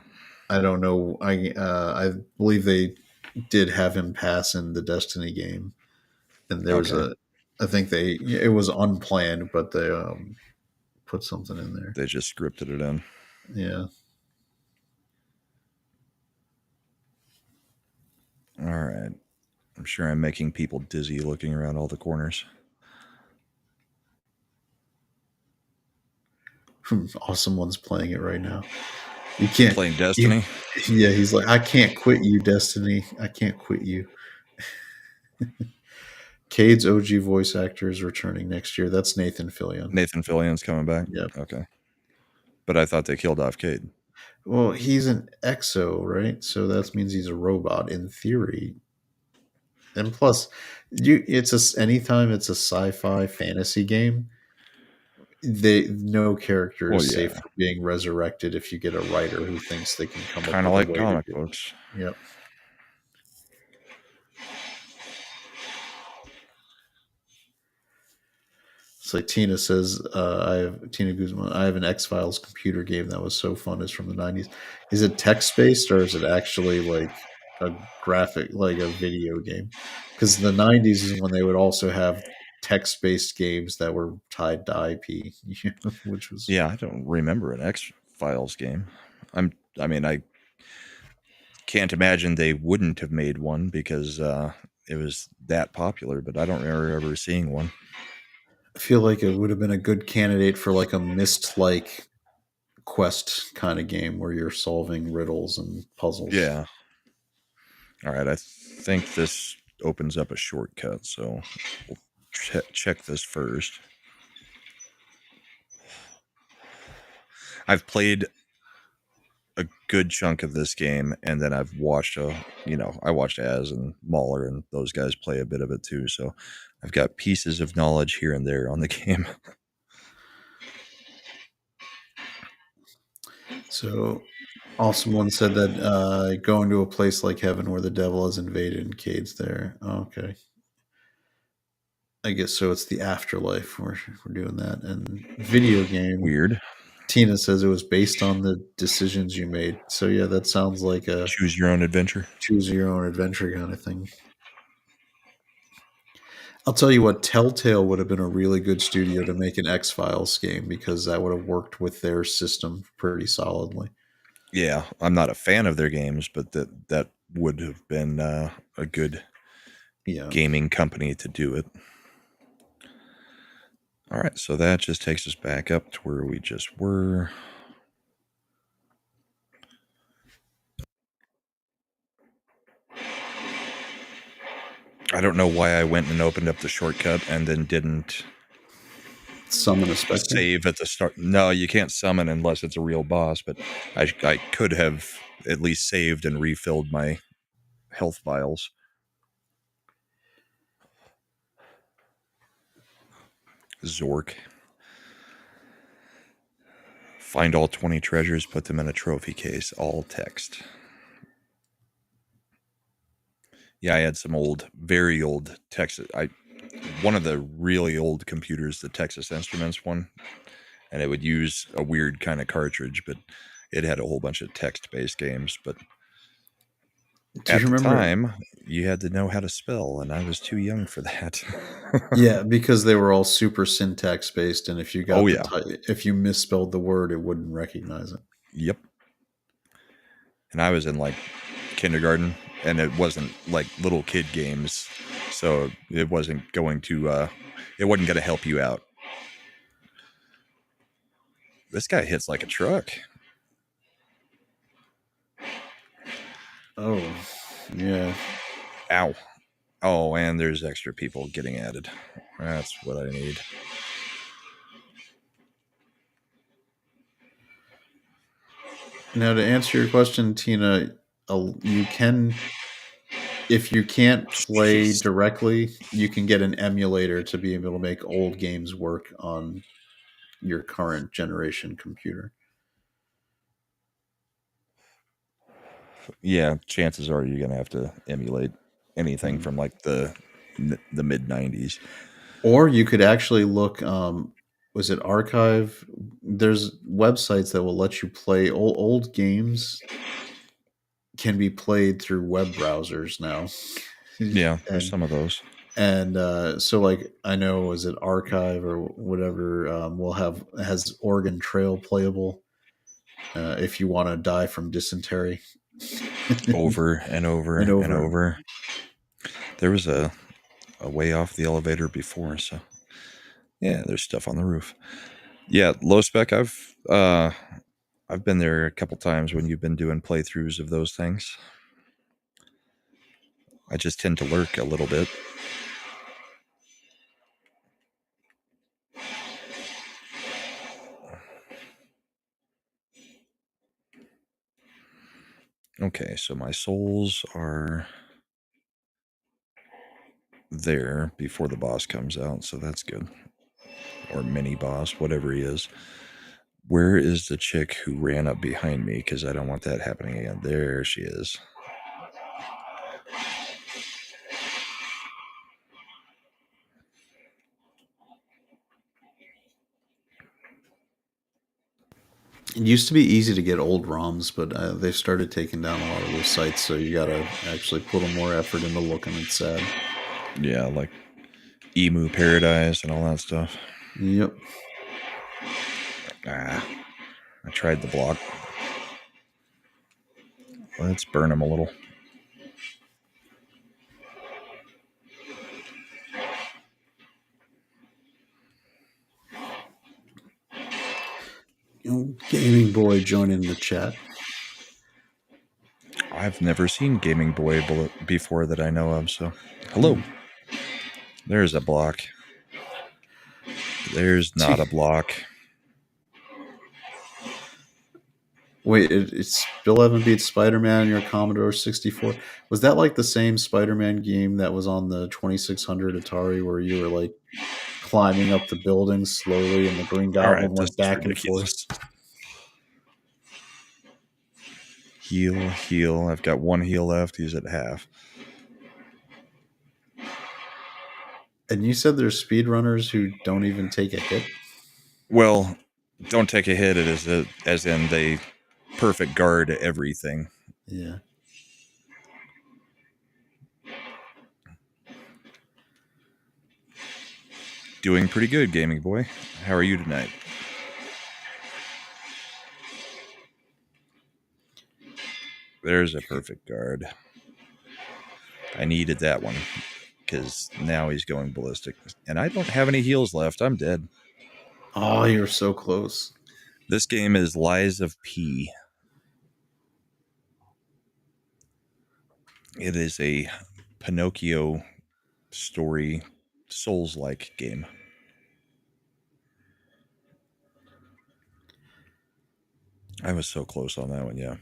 I don't know. I believe they did have him pass in the Destiny game, and there was
Okay.
I think it was unplanned, but they put something in there.
They just scripted it in.
Yeah.
All right. I'm sure I'm making people dizzy looking around all the corners.
Awesome One's playing it right now. You can't.
Playing Destiny?
Yeah, he's like, I can't quit you, Destiny. I can't quit you. Cade's OG voice actor is returning next year. That's Nathan Fillion.
Nathan Fillion's coming back?
Yep.
Okay. But I thought they killed off Cade.
Well, he's an exo, right? So that means he's a robot in theory. And plus, anytime it's a sci-fi fantasy game, no character
Well,
is safe
yeah.
from being resurrected if you get a writer who thinks they can come up
Kind of
with a
like
way to
comic
do
books.
it. Yep. It's like Tina says, Tina Guzman. I have an X Files computer game that was so fun. It's from the '90s. Is it text based or is it actually like a graphic, like a video game? Because the '90s is when they would also have text based games that were tied to IP, which was
Yeah, I don't remember an X Files game. I mean, I can't imagine they wouldn't have made one because it was that popular, but I don't remember ever seeing one.
I feel like it would have been a good candidate for like a Myst like quest kind of game where you're solving riddles and puzzles.
Yeah. All right. I think this opens up a shortcut, so we'll check this first. I've played a good chunk of this game, and then I've watched I watched Az and Mahler and those guys play a bit of it too. So I've got pieces of knowledge here and there on the game.
So, awesome one said that going to a place like heaven where the devil has invaded and Cade's there. Oh, okay. I guess so. It's the afterlife. We're doing that. And video game.
Weird.
Tina says it was based on the decisions you made. So yeah, that sounds like a
Choose your own adventure.
choose your own adventure kind of thing. I'll tell you what, Telltale would have been a really good studio to make an X-Files game because that would have worked with their system pretty solidly.
Yeah, I'm not a fan of their games, but that would have been a good gaming company to do it. All right, so that just takes us back up to where we just were. I don't know why I went and opened up the shortcut and then didn't
summon a spectre.
Save at the start. No, you can't summon unless it's a real boss, but I could have at least saved and refilled my health vials. Zork. Find all 20 treasures, put them in a trophy case, all text. Yeah, I had some old, very old Texas. One of the really old computers, the Texas Instruments one, and it would use a weird kind of cartridge, but it had a whole bunch of text-based games. But at the time, you had to know how to spell, and I was too young for that.
Yeah, because they were all super syntax based, and if you got if you misspelled the word, it wouldn't recognize it.
Yep. And I was in like kindergarten, and it wasn't like little kid games, so it wasn't going to help you out. This guy hits like a truck.
Oh, yeah.
Ow. Oh, and there's extra people getting added. That's what I need.
Now, to answer your question, Tina, you can, if you can't play directly, you can get an emulator to be able to make old games work on your current generation computer.
Yeah, chances are you're going to have to emulate anything from like the mid 90s.
Or you could actually look, was it Archive? There's websites that will let you play old games can be played through web browsers now.
Yeah, there's some of those.
And so, like, I know, was it Archive or whatever, has Oregon Trail playable if you want to die from dysentery.
Over and over and over. There was a way off the elevator before, so yeah, there's stuff on the roof. Yeah, low spec. I've been there a couple times when you've been doing playthroughs of those things. I just tend to lurk a little bit. Okay, so my souls are there before the boss comes out, so that's good. Or mini boss, whatever he is. Where is the chick who ran up behind me? Because I don't want that happening again. There she is.
It used to be easy to get old ROMs, but they've started taking down a lot of those sites, so you got to actually put a more effort into looking. It's sad.
Yeah, like Emu Paradise and all that stuff.
Yep.
I tried the block. Let's burn him a little.
Gaming Boy joining the chat.
I've never seen Gaming Boy before that I know of, so hello. There's a block. There's not a block.
Wait, it's Bill Evans beats Spider Man on your Commodore 64. Was that like the same Spider Man game that was on the 2600 Atari where you were like climbing up the building slowly and the Green
All right,
Goblin
this
went
is
back and forth?
ridiculous. Heal, heal. I've got one heal left. He's at half.
And you said there's speedrunners who don't even take a hit?
Well, don't take a hit. It is as in they perfect guard everything.
Yeah.
Doing pretty good, gaming boy. How are you tonight? There's a perfect guard. I needed that one because now he's going ballistic. And I don't have any heals left. I'm dead.
Oh, you're so close.
This game is Lies of P. It is a Pinocchio story, Souls-like game. I was so close on that one, yeah.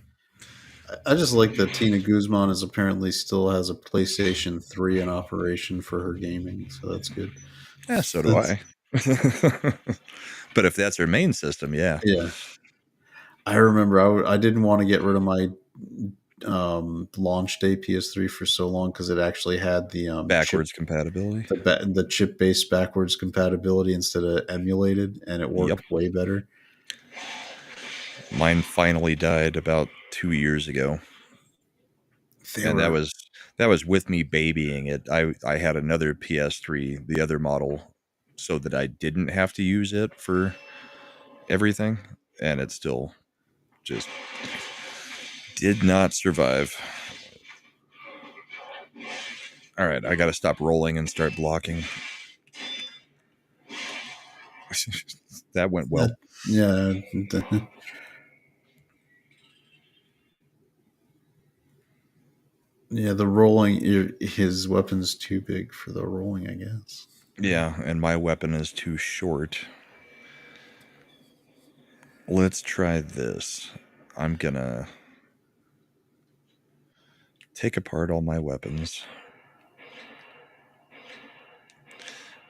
I just like that Tina Guzman is apparently still has a PlayStation 3 in operation for her gaming, so that's good.
Yeah, so do
That's,
I. But if that's her main system, yeah.
yeah. I remember I didn't want to get rid of my launch day PS3 for so long because it actually had the
Backwards compatibility.
the chip based backwards compatibility instead of emulated, and it
Yep.
worked way better.
Mine finally died about 2 years ago. That was with me babying it. I had another PS3, the other model, so that I didn't have to use it for everything, and it still just did not survive. All right, I got to stop rolling and start blocking. That went well.
Yeah. Yeah, the rolling, his weapon's too big for the rolling, I guess.
Yeah, and my weapon is too short. Let's try this. I'm gonna take apart all my weapons.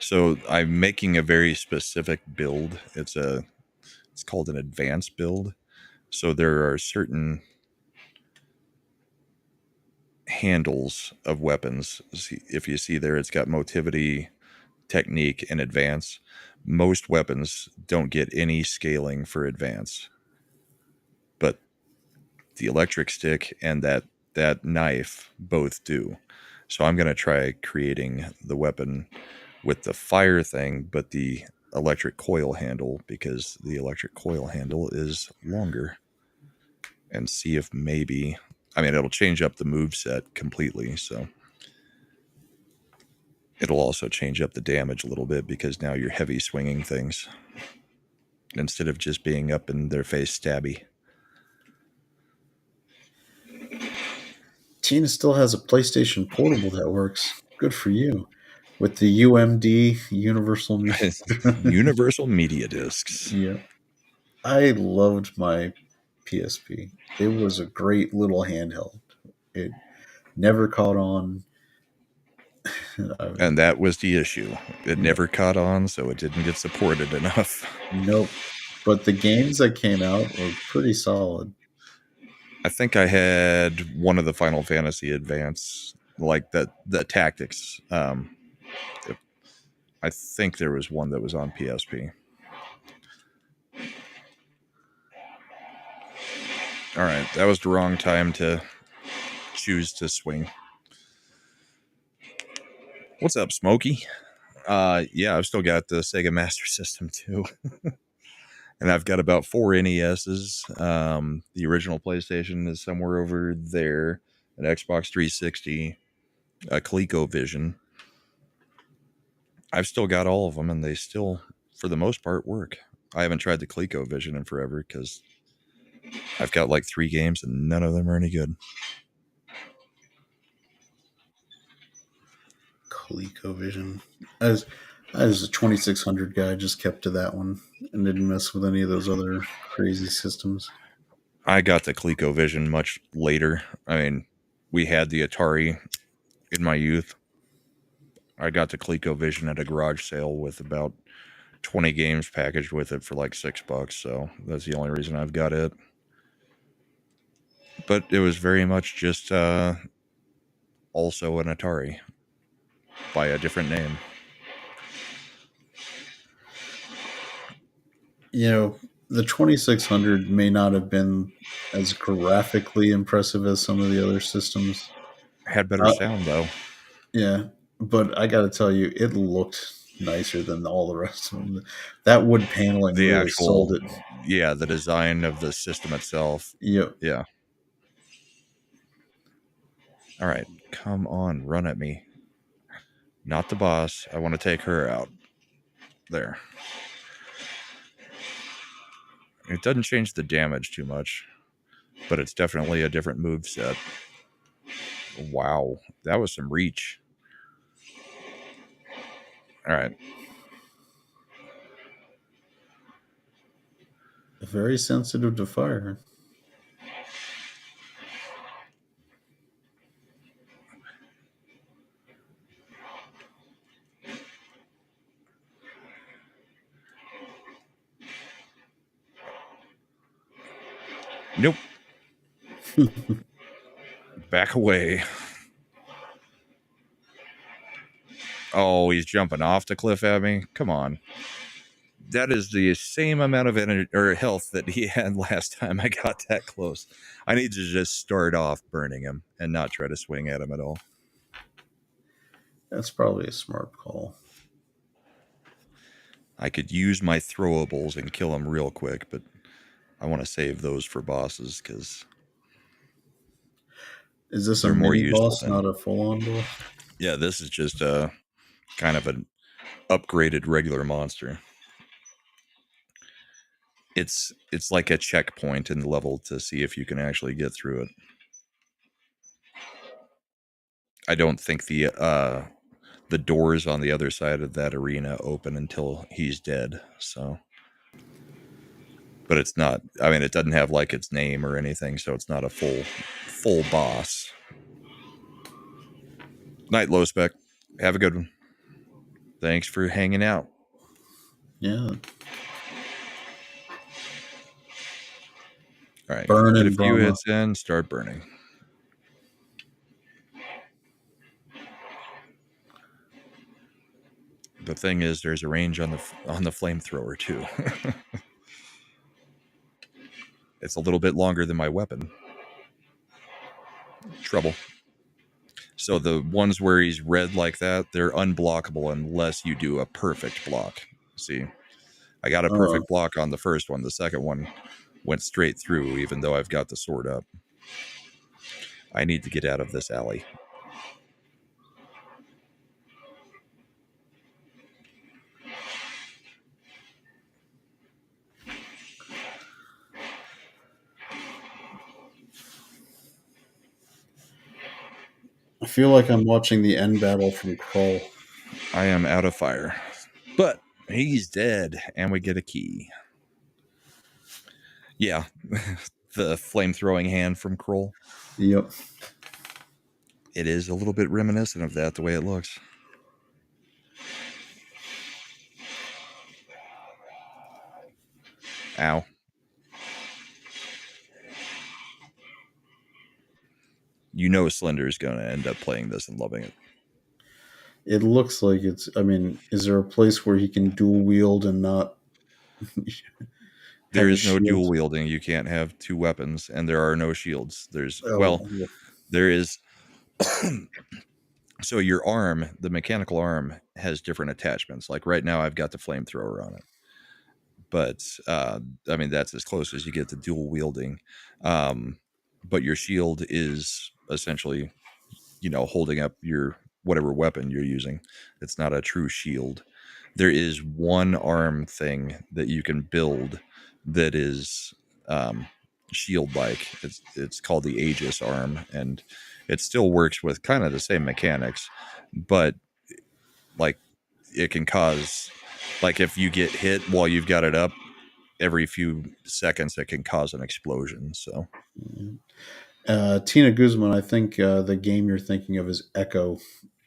So I'm making a very specific build. It's called an advanced build. So there are certain handles of weapons. If you see there, it's got motivity, technique, and advance. Most weapons don't get any scaling for advance, but the electric stick and that knife both do. So I'm going to try creating the weapon with the fire thing, but the electric coil handle, because the electric coil handle is longer, and see if maybe, I mean, it'll change up the move set completely. So it'll also change up the damage a little bit because now you're heavy swinging things instead of just being up in their face stabby.
Tina still has a PlayStation Portable that works. Good for you. With the UMD Universal.
Universal Media Discs.
Yeah. I loved my PSP. It was a great little handheld. It never caught on.
And that was the issue. It
Yeah.
never caught on, so it didn't get supported enough.
Nope. But the games that came out were pretty solid.
I think I had one of the Final Fantasy Advance, like the tactics. I think there was one that was on PSP. All right, that was the wrong time to choose to swing. What's up, Smokey? Yeah, I've still got the Sega Master System too. And I've got about 4 NESs. The original PlayStation is somewhere over there. An Xbox 360, a ColecoVision. I've still got all of them, and they still, for the most part, work. I haven't tried the ColecoVision in forever because I've got like 3 games, and none of them are any good.
ColecoVision. I was a 2600 guy. Just kept to that one and didn't mess with any of those other crazy systems.
I got the ColecoVision much later. I mean, we had the Atari in my youth. I got the ColecoVision at a garage sale with about 20 games packaged with it for like $6. So that's the only reason I've got it. But it was very much just also an Atari by a different name.
You know, the 2600 may not have been as graphically impressive as some of the other systems.
Had better
Uh,
sound though.
yeah, but I got to tell you, it looked nicer than all the rest of them. That wood paneling
The
really sold
actual,
it.
yeah, the design of the system itself.
Yep.
Yeah. All right, come on, run at me. Not the boss. I want to take her out. There. It doesn't change the damage too much, but it's definitely a different move set. Wow, that was some reach. All right.
Very sensitive to fire.
Nope. Back away. Oh, he's jumping off the cliff at me. Come on. That is the same amount of energy or health that he had last time I got that close. I need to just start off burning him and not try to swing at him at all.
That's probably a smart call.
I could use my throwables and kill him real quick, but I want to save those for bosses because
Is this a
they're more
mini
useful
boss,
than.
not a full-on boss?
Yeah, this is just a kind of an upgraded regular monster. It's like a checkpoint in the level to see if you can actually get through it. I don't think the doors on the other side of that arena open until he's dead. So, but it's not. I mean, it doesn't have like its name or anything, so it's not a full boss. Night, low spec. Have a good one. Thanks for hanging out.
Yeah.
All right, get a
Burning
few
Brahma.
hits in, start burning. The thing is, there's a range on the flamethrower too. It's a little bit longer than my weapon. Trouble. So the ones where he's red like that, they're unblockable unless you do a perfect block. See, I got a perfect block on the first one. The second one went straight through, even though I've got the sword up. I need to get out of this alley.
I feel like I'm watching the end battle from Krull.
I am out of fire. But he's dead, and we get a key. Yeah, the flame-throwing hand from Kroll.
Yep.
It is a little bit reminiscent of that, the way it looks. Ow. You know Slender's going to end up playing this and loving it.
It looks like it's. I mean, is there a place where he can dual wield and not?
There
have
is
his
no dual
shields?
wielding. You can't have two weapons, and there are no shields.
Oh,
There is. So your arm, the mechanical arm, has different attachments. Like right now, I've got the flamethrower on it, but I mean that's as close as you get to dual wielding. But your shield is essentially, holding up your whatever weapon you're using. It's not a true shield. There is one arm thing that you can build that is shield like. It's called the Aegis arm, and it still works with kind of the same mechanics, but like it can cause, like if you get hit while you've got it up, every few seconds it can cause an explosion. So
Tina Guzman, I think the game you're thinking of is Echo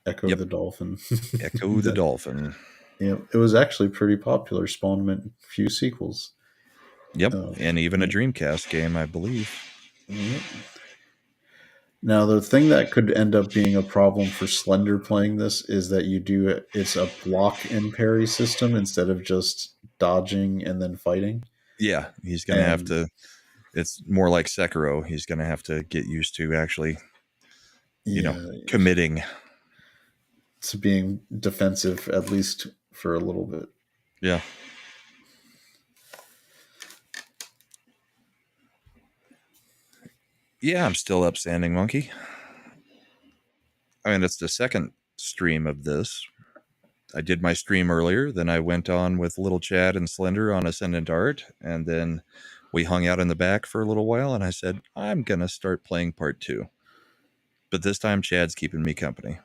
yep,
the Dolphin.
Echo the Dolphin.
Yeah, it was actually pretty popular. Spawned a few sequels.
Yep, and even a
yeah.
Dreamcast game, I believe.
Yep. Now, the thing that could end up being a problem for Slender playing this is that it's a block and parry system instead of just dodging and then fighting.
Yeah, he's going to have
And
to. It's more like Sekiro. He's going to have to get used to actually, committing.
to being defensive, at least for a little bit.
Yeah. Yeah, I'm still upstanding, Monkey. I mean, it's the second stream of this. I did my stream earlier, then I went on with Little Chad and Slender on Ascendant Art, and then we hung out in the back for a little while, and I said, I'm going to start playing part 2. But this time, Chad's keeping me company,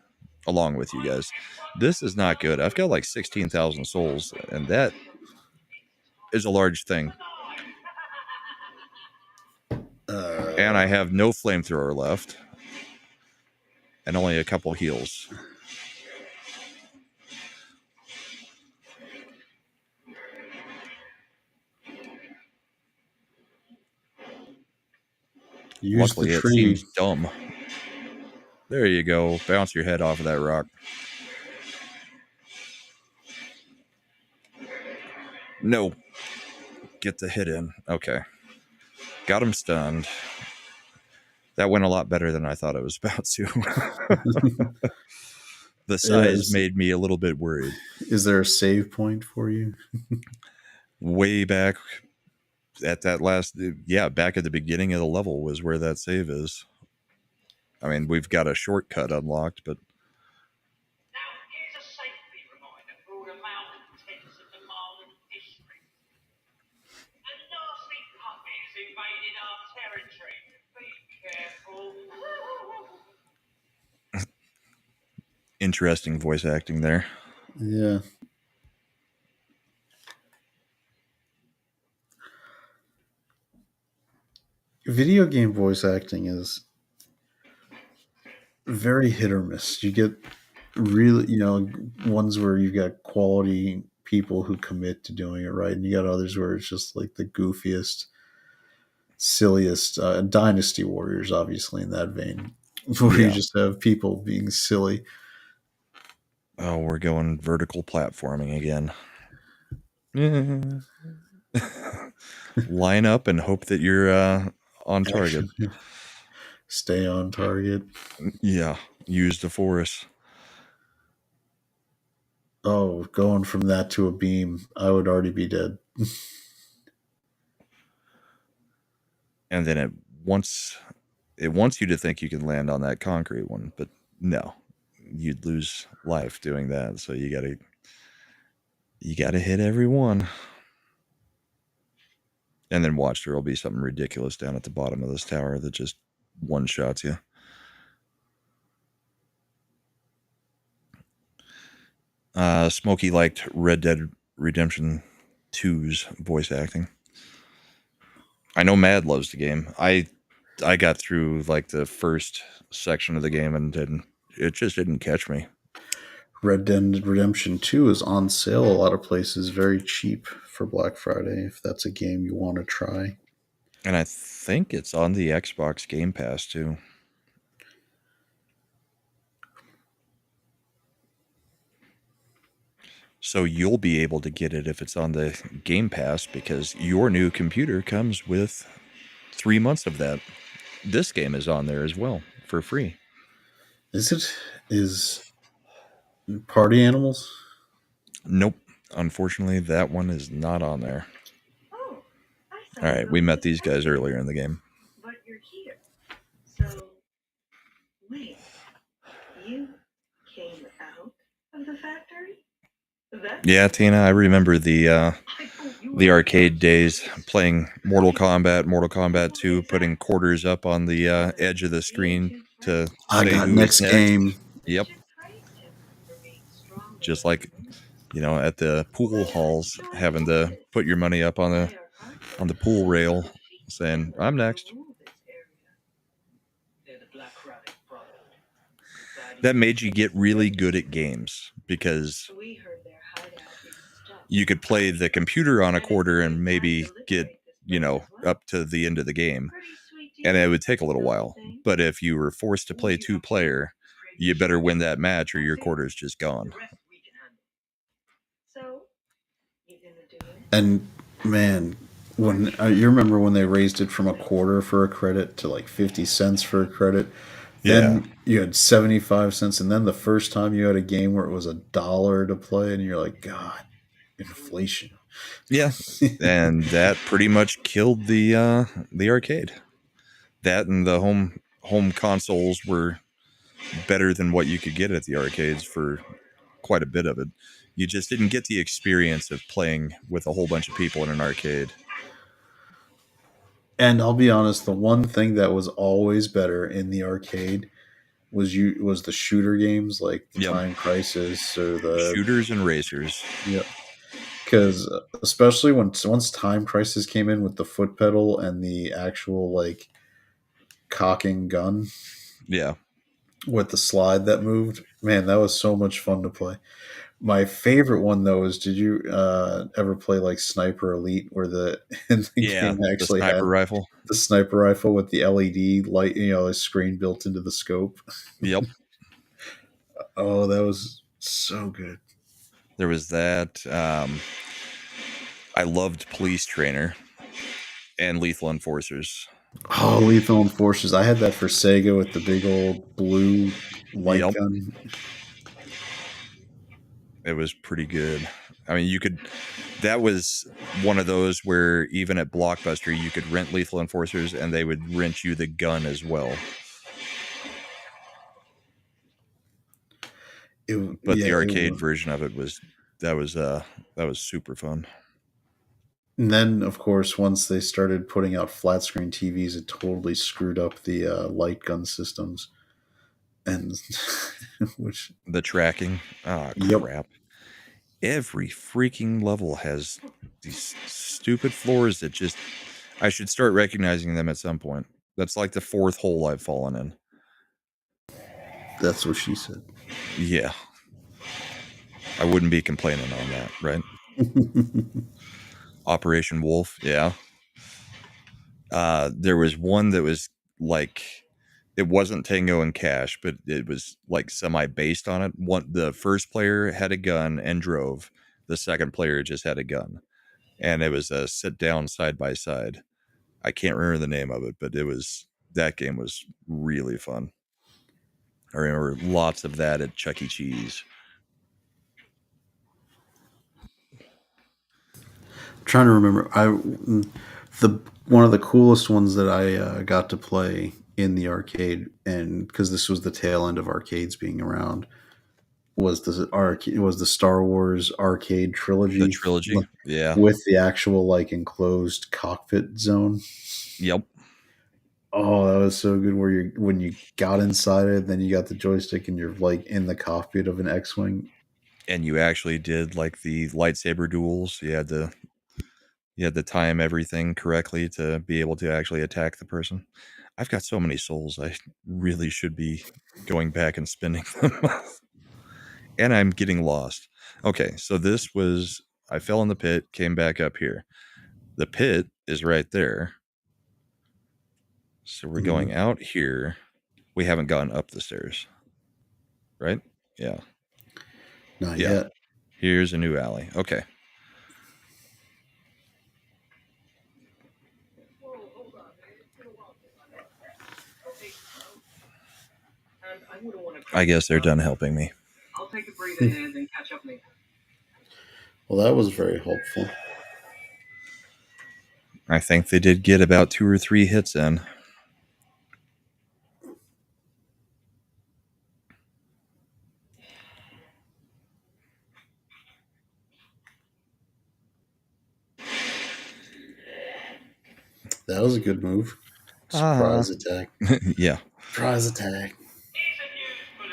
along with you guys. This is not good. I've got like 16,000 souls, and that is a large thing. And I have no flamethrower left, and only a couple heals. Luckily, it seems dumb. There you go. Bounce your head off of that rock. No. Get the hit in. Okay. Got him stunned. That went a lot better than I thought it was about to. The size made me a little bit worried.
Is there a save point for you?
Way back at that back at the beginning of the level was where that save is. I mean, we've got a shortcut unlocked, but
now here's a safety reminder for all the malcontents of the Marlin district. A nasty puppy's invaded our territory. Be careful.
interesting voice acting there.
Yeah. Video game voice acting is very hit or miss. You get really, ones where you got quality people who commit to doing it right, and you got others where it's just like the goofiest, silliest. Dynasty Warriors, obviously, in that vein, where you just have people being silly.
Oh, we're going vertical platforming again. Line up and hope that you're on target.
Stay on target.
Yeah, use the force.
Oh, going from that to a beam, I would already be dead.
And then it wants you to think you can land on that concrete one, but no, you'd lose life doing that. So you gotta hit every one. And then watch, there will be something ridiculous down at the bottom of this tower that just one-shots you. Smokey liked Red Dead Redemption 2's voice acting. I know Mad loves the game. I got through like the first section of the game and it just didn't catch me.
Red Dead Redemption 2 is on sale a lot of places, very cheap for Black Friday, if that's a game you want to try.
And I think it's on the Xbox Game Pass too. So you'll be able to get it if it's on the Game Pass because your new computer comes with 3 months of that. This game is on there as well for free.
Is Party Animals?
Nope. Unfortunately, that one is not on there. All right, we met these guys earlier in the game.
But you're here. So, wait. You came out of the factory?
Yeah, Tina, I remember the arcade days playing Mortal Kombat 2, putting quarters up on the edge of the screen to
say who's next game.
Yep. Just like, at the pool halls, having to put your money up on on the pool rail saying, "I'm next." That made you get really good at games because you could play the computer on a quarter and maybe get, up to the end of the game. And it would take a little while. But if you were forced to play 2-player, you better win that match or your quarter's just gone.
And man, when you remember when they raised it from a quarter for a credit to like 50 cents for a credit, then you had 75 cents, and then the first time you had a game where it was $1 to play, and you're like, God, inflation.
Yeah. And that pretty much killed the arcade. That and the home consoles were better than what you could get at the arcades for quite a bit of it. You just didn't get the experience of playing with a whole bunch of people in an arcade.
And I'll be honest, the one thing that was always better in the arcade was the shooter games like the
Yep.
Time Crisis or the
Shooters and racers.
Yep. Because especially once Time Crisis came in with the foot pedal and the actual like cocking gun
Yeah.
with the slide that moved, man, that was so much fun to play. My favorite one though is, did you ever play like Sniper Elite, where the in the game
The
actually
sniper
had
rifle.
the sniper rifle with the LED light, a screen built into the scope?
Yep.
Oh, that was so good.
There was that. I loved Police Trainer and Lethal Enforcers.
Oh, Lethal Enforcers! I had that for Sega with the big old blue light
Yep.
gun.
It was pretty good. I mean, that was one of those where even at Blockbuster, you could rent Lethal Enforcers and they would rent you the gun as well. But the arcade version of it was super fun.
And then, of course, once they started putting out flat screen TVs, it totally screwed up the light gun systems. And which
the tracking,
yep.
Crap! Every freaking level has these stupid floors that just I should start recognizing them at some point. That's like the 4th hole I've fallen in.
That's what she said.
Yeah. I wouldn't be complaining on that, right? Operation Wolf, yeah. There was one that was like, it wasn't Tango and Cash, but it was like semi-based on it. The first player had a gun and drove. The second player just had a gun. And it was a sit-down side-by-side. I can't remember the name of it, but that game was really fun. I remember lots of that at Chuck E. Cheese.
I'm trying to remember. One of the coolest ones that I got to play in the arcade, and because this was the tail end of arcades being around, was the Star Wars arcade trilogy.
The trilogy, yeah,
with the actual like enclosed cockpit zone.
Yep.
Oh, that was so good. When you got inside it, then you got the joystick and you're like in the cockpit of an X-wing.
And you actually did like the lightsaber duels. You had to time everything correctly to be able to actually attack the person. I've got so many souls. I really should be going back and spinning them. And I'm getting lost. Okay, so I fell in the pit, came back up here. The pit is right there. So we're going out here. We haven't gone up the stairs. Right? Yeah.
Not yet.
Here's a new alley. Okay. I guess they're done helping me.
I'll take a breather and catch up later.
Well, that was very helpful.
I think they did get about 2 or 3 hits in.
That was a good move. Surprise attack.
Yeah.
Surprise attack.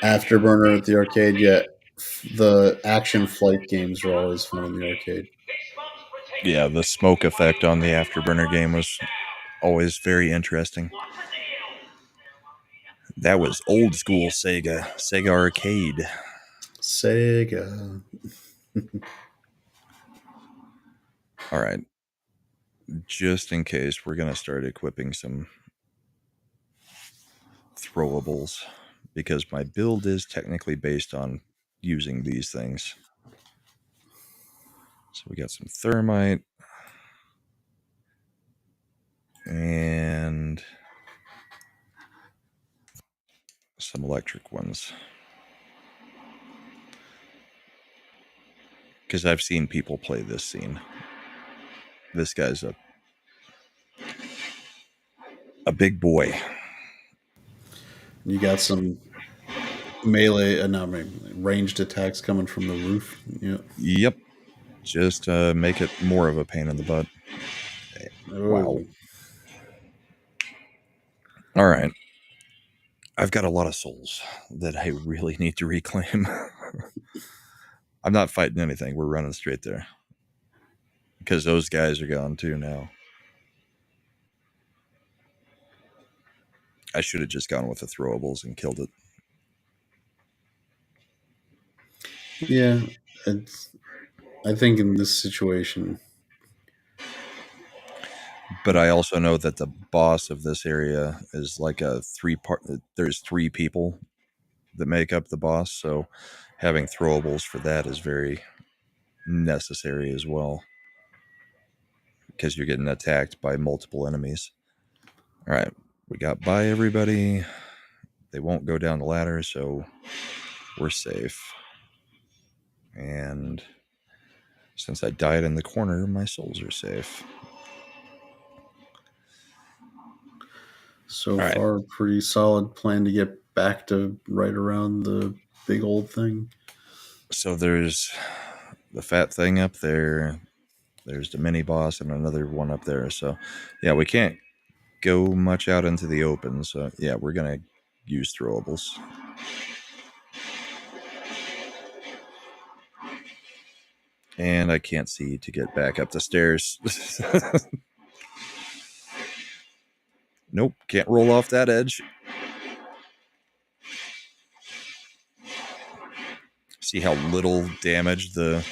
Afterburner at the arcade, yet the action flight games are always fun in the arcade.
This month's
Yeah, the smoke effect on the Afterburner game was always very interesting.
What's the deal?
That was old school Sega Arcade.
Sega.
All right, just in case, we're going to start equipping some throwables because my build is technically based on using these things. So we got some thermite and some electric ones. Because I've seen people play this scene. This guy's a big boy.
You got some melee, not melee, ranged attacks coming from the roof. Yeah.
Yep. Just make it more of a pain in the butt. Wow.
Oh,
All right. I've got a lot of souls that I really need to reclaim. I'm not fighting anything. We're running straight there. Because those guys are gone too now. I should have just gone with the throwables and killed it.
yeah. It's. I think in this situation,
But I also know that the boss of this area is like a three-part. There's 3 people that make up the boss, so having throwables for that is very necessary as well. Because you're getting attacked by multiple enemies. All right, we got by everybody. They won't go down the ladder, so we're safe. And since I died in the corner, my souls are safe.
so
All right.
far, pretty solid plan to get back to right around the big old thing.
So there's the fat thing up there. There's the mini boss and another one up there. So, yeah, we can't go much out into the open. So, yeah, we're going to use throwables. And I can't see to get back up the stairs. Nope, can't roll off that edge. See how little damage the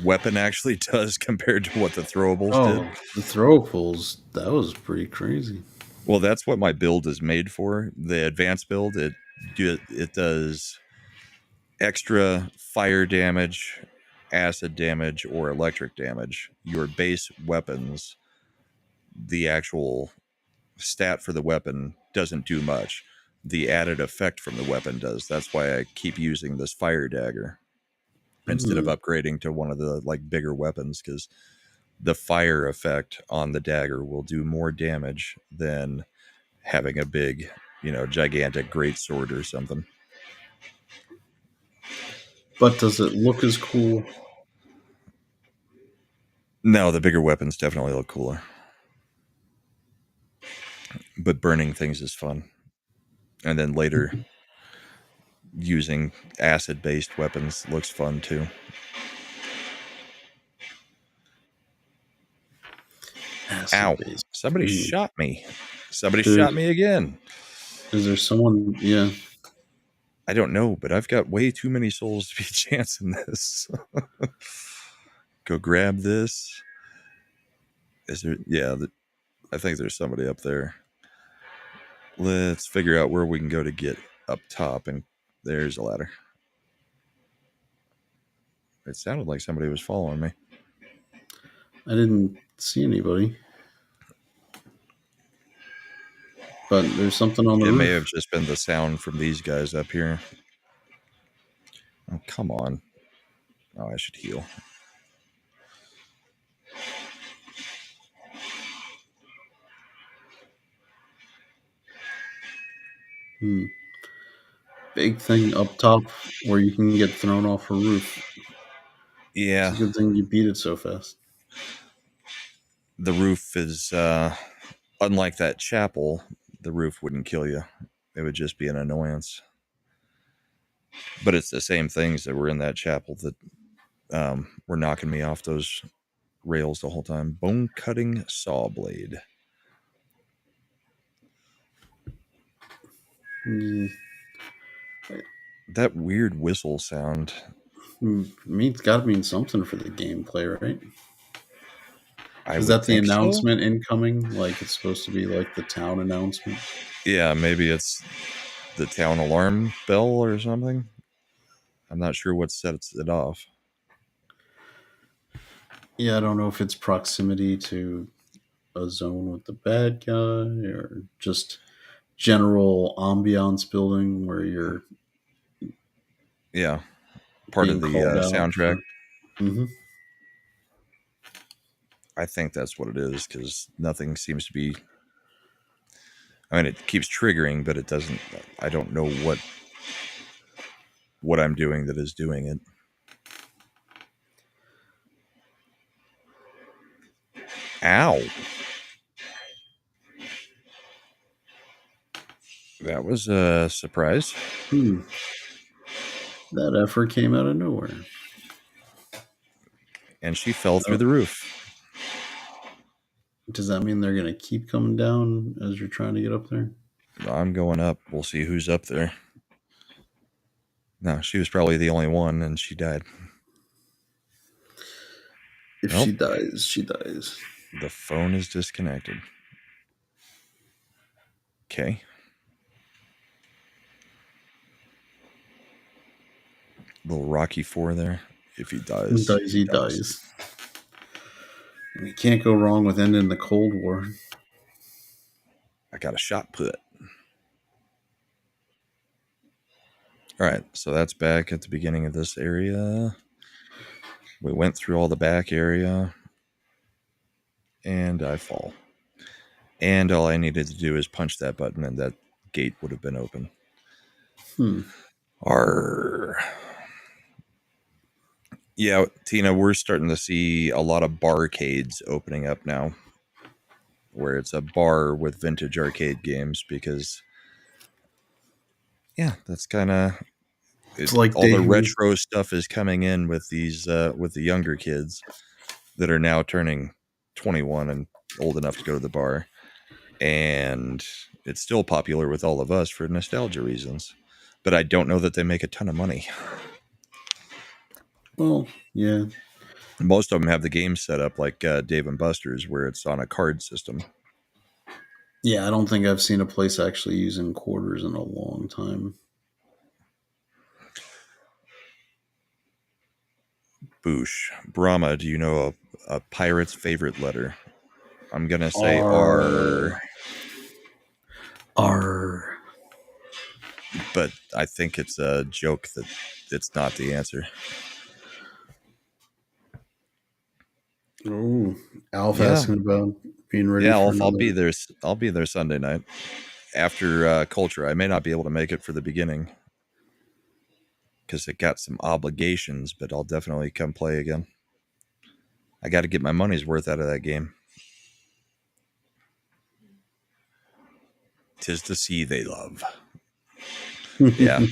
weapon actually does compared to what the throwables did?
Oh, the throw pulls, that was pretty crazy.
Well, that's what my build is made for. The advanced build, it does extra fire damage, acid damage, or electric damage. Your base weapons, the actual stat for the weapon doesn't do much. The added effect from the weapon does. That's why I keep using this fire dagger instead of
Hmm.
upgrading to one of the like bigger weapons, because the fire effect on the dagger will do more damage than having a big, gigantic great sword or something.
But does it look as cool?
No, the bigger weapons definitely look cooler. But burning things is fun. And then later using acid based weapons looks fun too.
Acid
Ow.
based.
Somebody
Hmm.
shot me. Somebody
There's,
shot me again.
is there someone? Yeah.
I don't know, but I've got way too many souls to be chancing this. Go grab this. Is there? Yeah, I think there's somebody up there. Let's figure out where we can go to get up top. And there's a ladder. It sounded like somebody was following me.
I didn't see anybody. But there's something on the
It may have
roof.
just been the sound from these guys up here. Oh, come on. Oh, I should heal.
Hmm. Big thing up top where you can get thrown off a roof. It's
Yeah,
a good thing you beat it so fast.
the roof is, unlike that chapel, the roof wouldn't kill you. It would just be an annoyance. But it's the same things that were in that chapel that were knocking me off those rails the whole time. Bone cutting saw blade.
Mm,
That weird whistle sound.
it's got to mean something for the gameplay, right?
I
Is
would
that the
think so.
announcement incoming? Like it's supposed to be like the town announcement?
Yeah, maybe it's the town alarm bell or something. I'm not sure what sets it off.
Yeah, I don't know if it's proximity to a zone with the bad guy or just general ambiance building where you're
Yeah, part of
being
the
called out
soundtrack.
for. Hmm.
I think that's what it is because nothing seems to be. I mean, it keeps triggering, but it doesn't. I don't know what I'm doing that is doing it. Ow! That was a surprise.
That effort came out of nowhere.
And she fell through
Oh,
the roof.
does that mean they're going to keep coming down as you're trying to get up there?
I'm going up. We'll see who's up there. No, she was probably the only one, and she died.
If
Nope.
she dies, she dies.
The phone is disconnected. Okay. Little Rocky 4 there. If he dies,
Dies,
he
he
dies.
dies. We can't go wrong with ending the Cold War.
I got a shot put. All right, so that's back at the beginning of this area. We went through all the back area, and I fall. And all I needed to do is punch that button, and that gate would have been open. Arr. Yeah, Tina, we're starting to see a lot of barcades opening up now, where it's a bar with vintage arcade games because, yeah, that's kind of
It's like
all the
they
retro stuff is coming in with these with the younger kids that are now turning 21 and old enough to go to the bar, and it's still popular with all of us for nostalgia reasons. But I don't know that they make a ton of money.
Well, yeah.
Most of them have the game set up like Dave and Buster's, where it's on a card system.
Yeah, I don't think I've seen a place actually using quarters in a long time.
Boosh. Brahma, do you know a pirate's favorite letter? I'm going to say
R.
R,
R.
but I think it's a joke that it's not the answer.
Oh, Alf
Yeah.
asking about being ready
Yeah,
for
I'll
another.
be there. I'll be there Sunday night after Culture. I may not be able to make it for the beginning because it got some obligations, but I'll definitely come play again. I got to get my money's worth out of that game. 'Tis the sea they love. Yeah,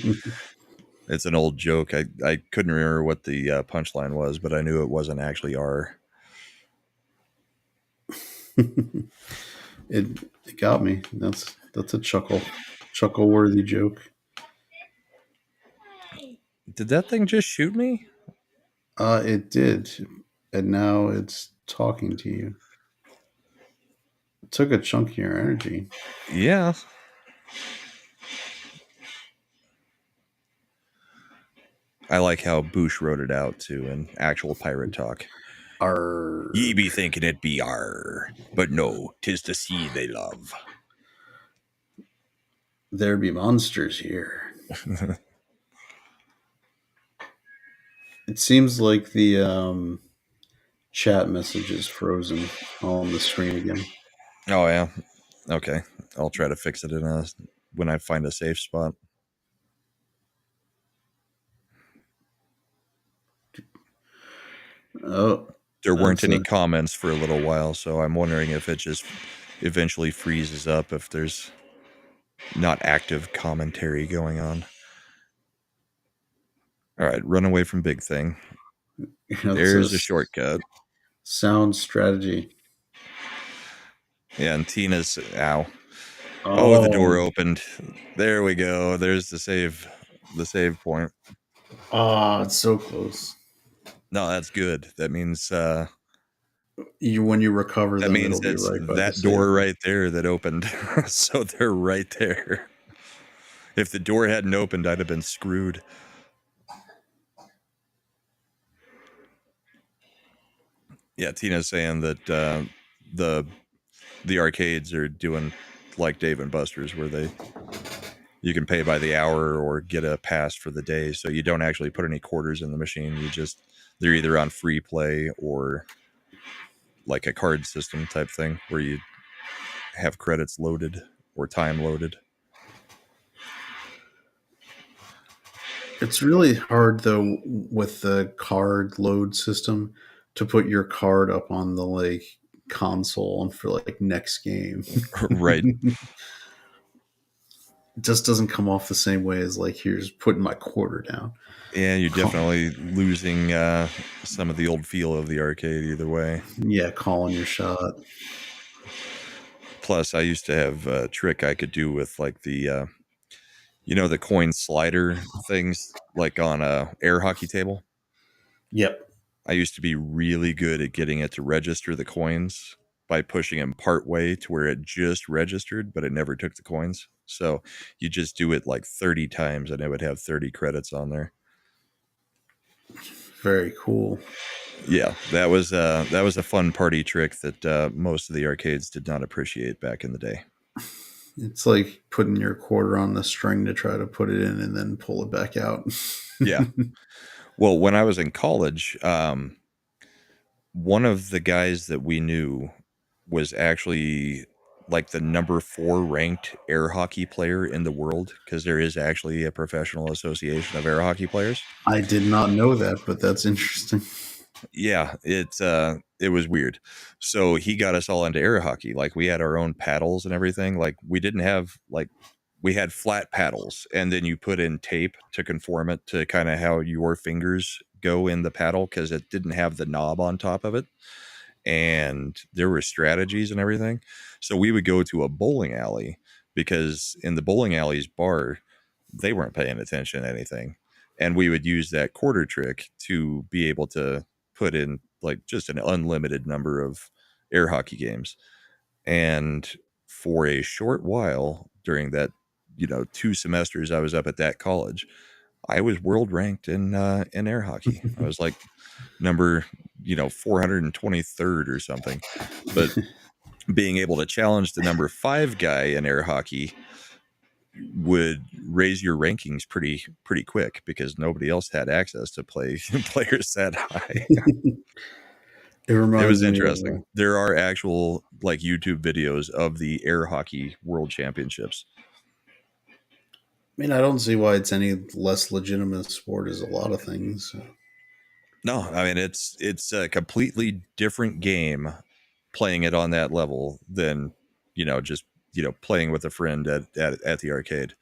it's an old joke. I couldn't remember what the punchline was, but I knew it wasn't actually R.
It got me. That's a chuckle worthy joke.
Did that thing just shoot me?
It did, and now it's talking to you. It took a chunk of your energy.
Yeah. I like how Boosh wrote it out too in actual pirate talk.
R.
Ye be thinking it be R, but no, 'tis the sea they love.
There be monsters here. It seems like the chat message is frozen on the screen again.
Oh yeah. Okay. I'll try to fix it when I find a safe spot.
Oh,
There weren't
that's
any comments for a little while, so I'm wondering if it just eventually freezes up if there's not active commentary going on. All right, run away from Big Thing.
that's
There's a shortcut.
Sound strategy.
Yeah, and Tina's ow. Oh, the door
Oh,
opened. There we go. There's the save point.
it's so close.
No, that's good. That means
When you recover them, it'll be
it's
right by the
that
save.
door right there that opened. So they're right there. If the door hadn't opened, I'd have been screwed. Yeah, Tina's saying that the arcades are doing like Dave and Buster's, where you can pay by the hour or get a pass for the day, so you don't actually put any quarters in the machine. They're either on free play or like a card system type thing where you have credits loaded or time loaded.
It's really hard though with the card load system to put your card up on the like console and for like next game.
Right.
It just doesn't come off the same way as like here's putting my quarter down.
Yeah, you're definitely losing some of the old feel of the arcade either way.
Yeah, calling your shot.
Plus, I used to have a trick I could do with like the the coin slider things, like on a air hockey table.
Yep.
I used to be really good at getting it to register the coins by pushing them part way to where it just registered, but it never took the coins. So you just do it like 30 times and it would have 30 credits on there.
Very cool.
Yeah, that was a fun party trick that most of the arcades did not appreciate back in the day.
It's like putting your quarter on the string to try to put it in and then pull it back out.
Yeah. Well, when I was in college, one of the guys that we knew was actually like the number 4 ranked air hockey player in the world, because there is actually a professional association of air hockey players.
I did not know that, but that's interesting.
Yeah, it was weird. So he got us all into air hockey. Like we had our own paddles and everything. Like we didn't have like we had flat paddles, and then you put in tape to conform it to kind of how your fingers go in the paddle, because it didn't have the knob on top of it. And there were strategies and everything. So we would go to a bowling alley, because in the bowling alley's bar, they weren't paying attention to anything. And we would use that quarter trick to be able to put in like just an unlimited number of air hockey games. And for a short while during that, 2 semesters I was up at that college, I was world ranked in air hockey. I was like number 423rd or something. But being able to challenge the number 5 guy in air hockey would raise your rankings pretty quick, because nobody else had access to play players that high.
It
It was
reminds me of.
interesting. There are actual like YouTube videos of the air hockey world championships.
I mean, I don't see why it's any less legitimate sport as a lot of things.
No, I mean it's a completely different game playing it on that level than just playing with a friend at the arcade.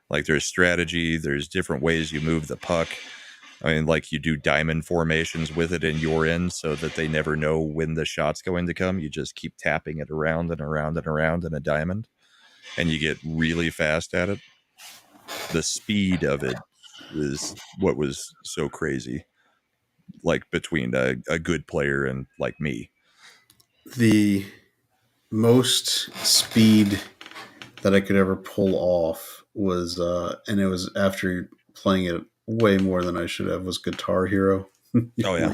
Like there's strategy, there's different ways you move the puck. I mean, like you do diamond formations with it in your end so that they never know when the shot's going to come. You just keep tapping it around and around and around in a diamond, and you get really fast at it. The speed of it is what was so crazy, like between a good player and like me.
The most speed that I could ever pull off was, and it was after playing it way more than I should have, was Guitar Hero.
Oh yeah.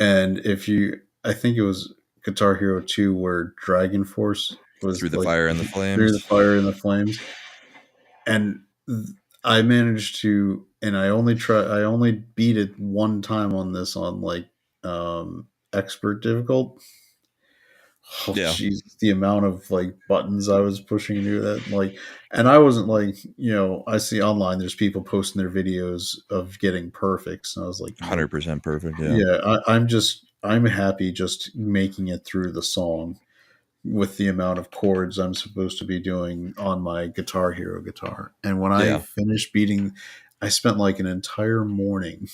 And I think it was Guitar Hero 2 where Dragon Force was
Through the
like
fire and the
through the
flames.
fire and the flames. And I managed to, and I only beat it one time on this on like expert difficult. Oh
Yeah,
jeez, the amount of like buttons I was pushing into that, like, and I wasn't like, I see online there's people posting their videos of getting perfects, and I was like, nope.
100% perfect. Yeah.
Yeah, I'm happy just making it through the song with the amount of chords I'm supposed to be doing on my Guitar Hero guitar. And when I
Yeah.
finished beating, I spent like an entire morning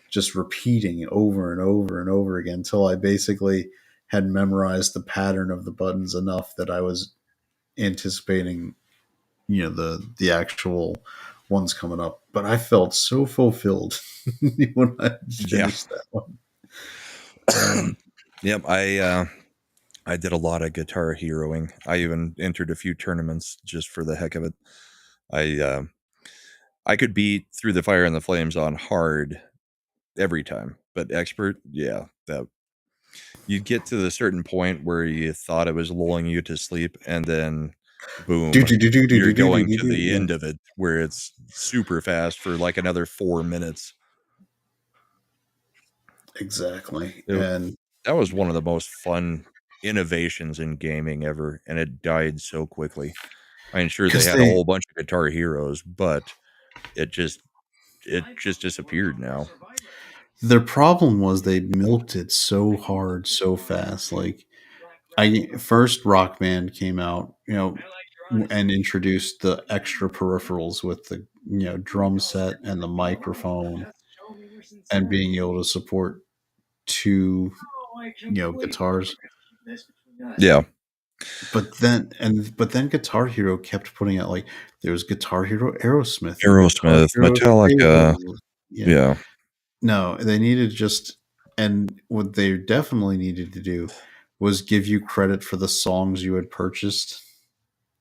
just repeating over and over and over again until I basically had memorized the pattern of the buttons enough that I was anticipating, the actual ones coming up. But I felt so fulfilled when I
Yeah.
finished that one.
Yep. I did a lot of Guitar Heroing. I even entered a few tournaments just for the heck of it. I could beat Through the Fire and the Flames on hard every time, but expert, yeah, that you'd get to the certain point where you thought it was lulling you to sleep, and then
Do
boom,
do do do do
you're
do do do
going
do
to
do.
the
Yeah,
end of it where it's super fast for like another 4 minutes.
exactly.
It,
And
that was one of the most fun innovations in gaming ever, and it died so quickly. I mean, sure they
because
had a
they
whole bunch of Guitar Heroes, but it just disappeared now.
their problem was they milked it so hard so fast. Like I first Rock Band came out, and introduced the extra peripherals with the drum set and the microphone and being able to support two guitars.
Yeah,
But then Guitar Hero kept putting out, like, there was Guitar Hero Aerosmith and Guitar
Aerosmith,
Hero
Metallica,
Stable. Yeah.
yeah,
No, they needed just and what they definitely needed to do was give you credit for the songs you had purchased,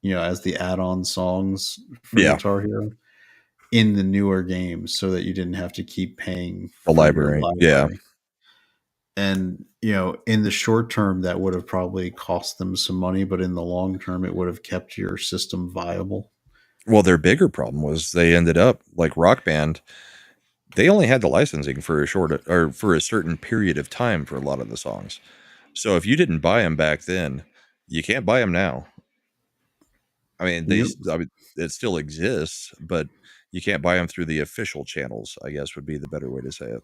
as the add-on songs for
yeah,
Guitar Hero in the newer games so that you didn't have to keep paying
the
for your
library, yeah.
library. And, in the short term, that would have probably cost them some money, but in the long term, it would have kept your system viable.
Well, their bigger problem was they ended up like Rock Band. They only had the licensing for a short or for a certain period of time for a lot of the songs. So if you didn't buy them back then, you can't buy them now. I mean,
Yep.
it still exists, but you can't buy them through the official channels, I guess would be the better way to say it.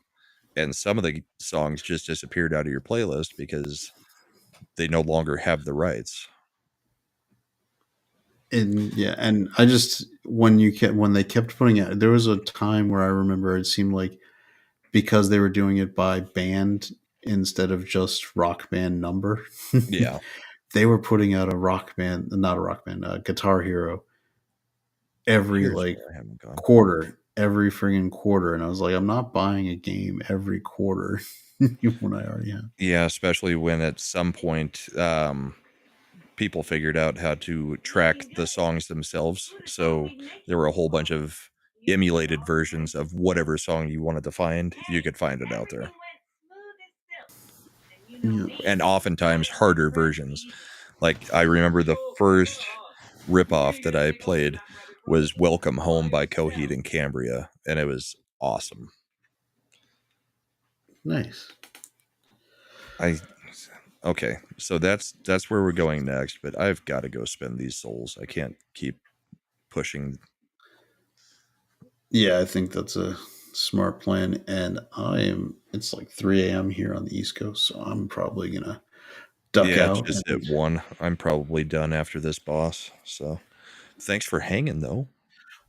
And some of the songs just disappeared out of your playlist because they no longer have the rights.
And yeah, and I just when they kept putting it, there was a time where I remember it seemed like because they were doing it by band instead of just rock band number,
Yeah.
they were putting out a rock band, not a rock band, a Guitar Hero every
Here's
like
where I haven't gone.
quarter, every friggin' quarter, and I was like, I'm not buying a game every quarter when I already have.
Yeah, especially when at some point people figured out how to track the songs themselves. So there were a whole bunch of emulated versions of whatever song you wanted to find. You could find it out there.
Yeah.
And oftentimes harder versions. Like I remember the first ripoff that I played was Welcome Home by Coheed and Cambria, and it was awesome.
Nice.
I okay, so that's where we're going next, but I've got to go spend these souls. I can't keep pushing.
Yeah, I think that's a smart plan. And it's like 3 a.m. here on the East Coast, so I'm probably going to duck
Yeah, it's
out.
just
And
at 1. I'm probably done after this boss. So, thanks for hanging though.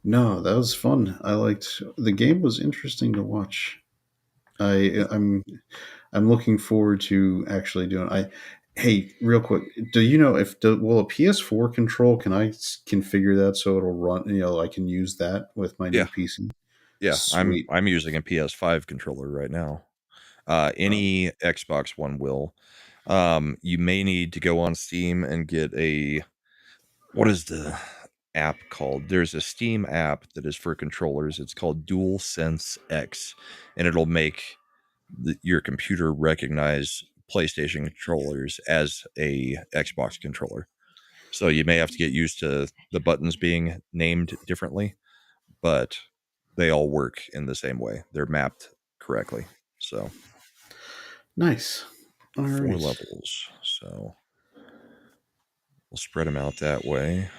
no, that was fun. I liked the game, was interesting to watch. I'm looking forward to actually doing. Hey, real quick, do you know will a PS4 control, can I configure that so it'll run? I can use that with my new
Yeah.
PC.
Yeah,
Sweet.
I'm using a PS5 controller right now.
Uh,
Any Xbox One will. You may need to go on Steam and get a what is the app called? There's a Steam app that is for controllers. It's called DualSense X, and it'll make your computer recognize PlayStation controllers as a Xbox controller. So you may have to get used to the buttons being named differently, but they all work in the same way. They're mapped correctly. So
nice. All
4
right.
levels. So we'll spread them out that way.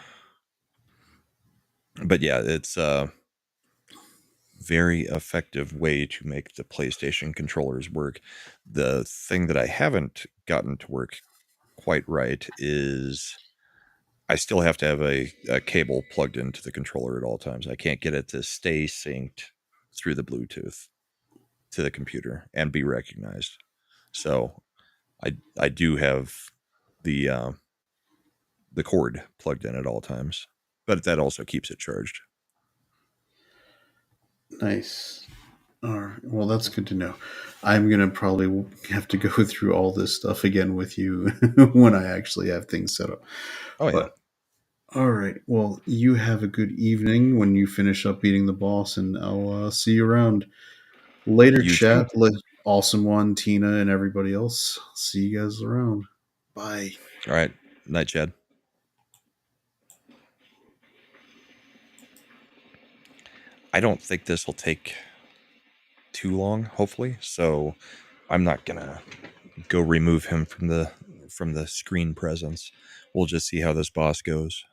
But yeah, it's a very effective way to make the PlayStation controllers work. The thing that I haven't gotten to work quite right is I still have to have a cable plugged into the controller at all times. I can't get it to stay synced through the Bluetooth to the computer and be recognized. So I do have the cord plugged in at all times, but that also keeps it charged.
Nice. All right. Well, that's good to know. I'm gonna probably have to go through all this stuff again with you when I actually have things set up.
Oh yeah.
But all right. Well, you have a good evening when you finish up beating the boss, and I'll see you around later.
You too.
Chat, awesome one, Tina, and everybody else. See you guys around. Bye.
All right. Night, Chad. I don't think this will take too long, hopefully. So I'm not gonna go remove him from the screen presence. We'll just see how this boss goes.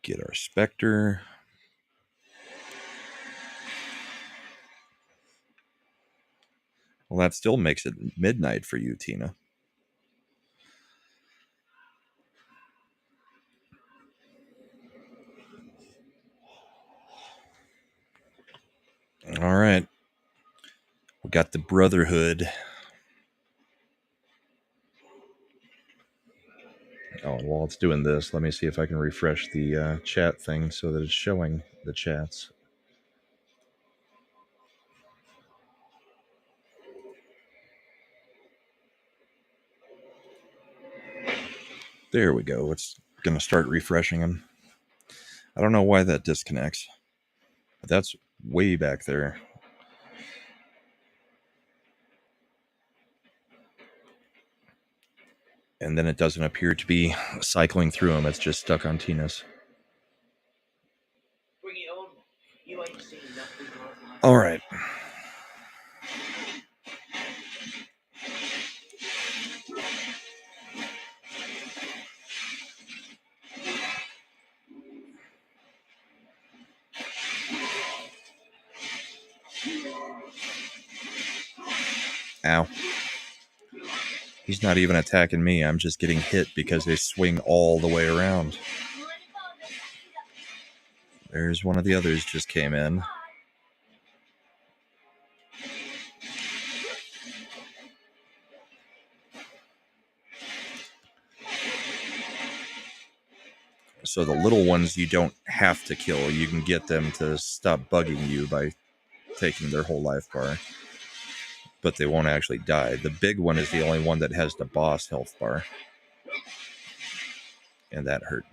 Get our Spectre. Well, that still makes it midnight for you, Tina. All right. We got the Brotherhood. Oh, while it's doing this, let me see if I can refresh the chat thing so that it's showing the chats. There we go. It's going to start refreshing them. I don't know why that disconnects. But that's way back there. And then it doesn't appear to be cycling through them. It's just stuck on Tina's.
Bring it on. You ain't seen nothing like that.
All right. Ow. He's not even attacking me. I'm just getting hit because they swing all the way around. There's one of the others just came in. So the little ones you don't have to kill. You can get them to stop bugging you by taking their whole life bar. But they won't actually die. The big one is the only one that has the boss health bar. And that hurt.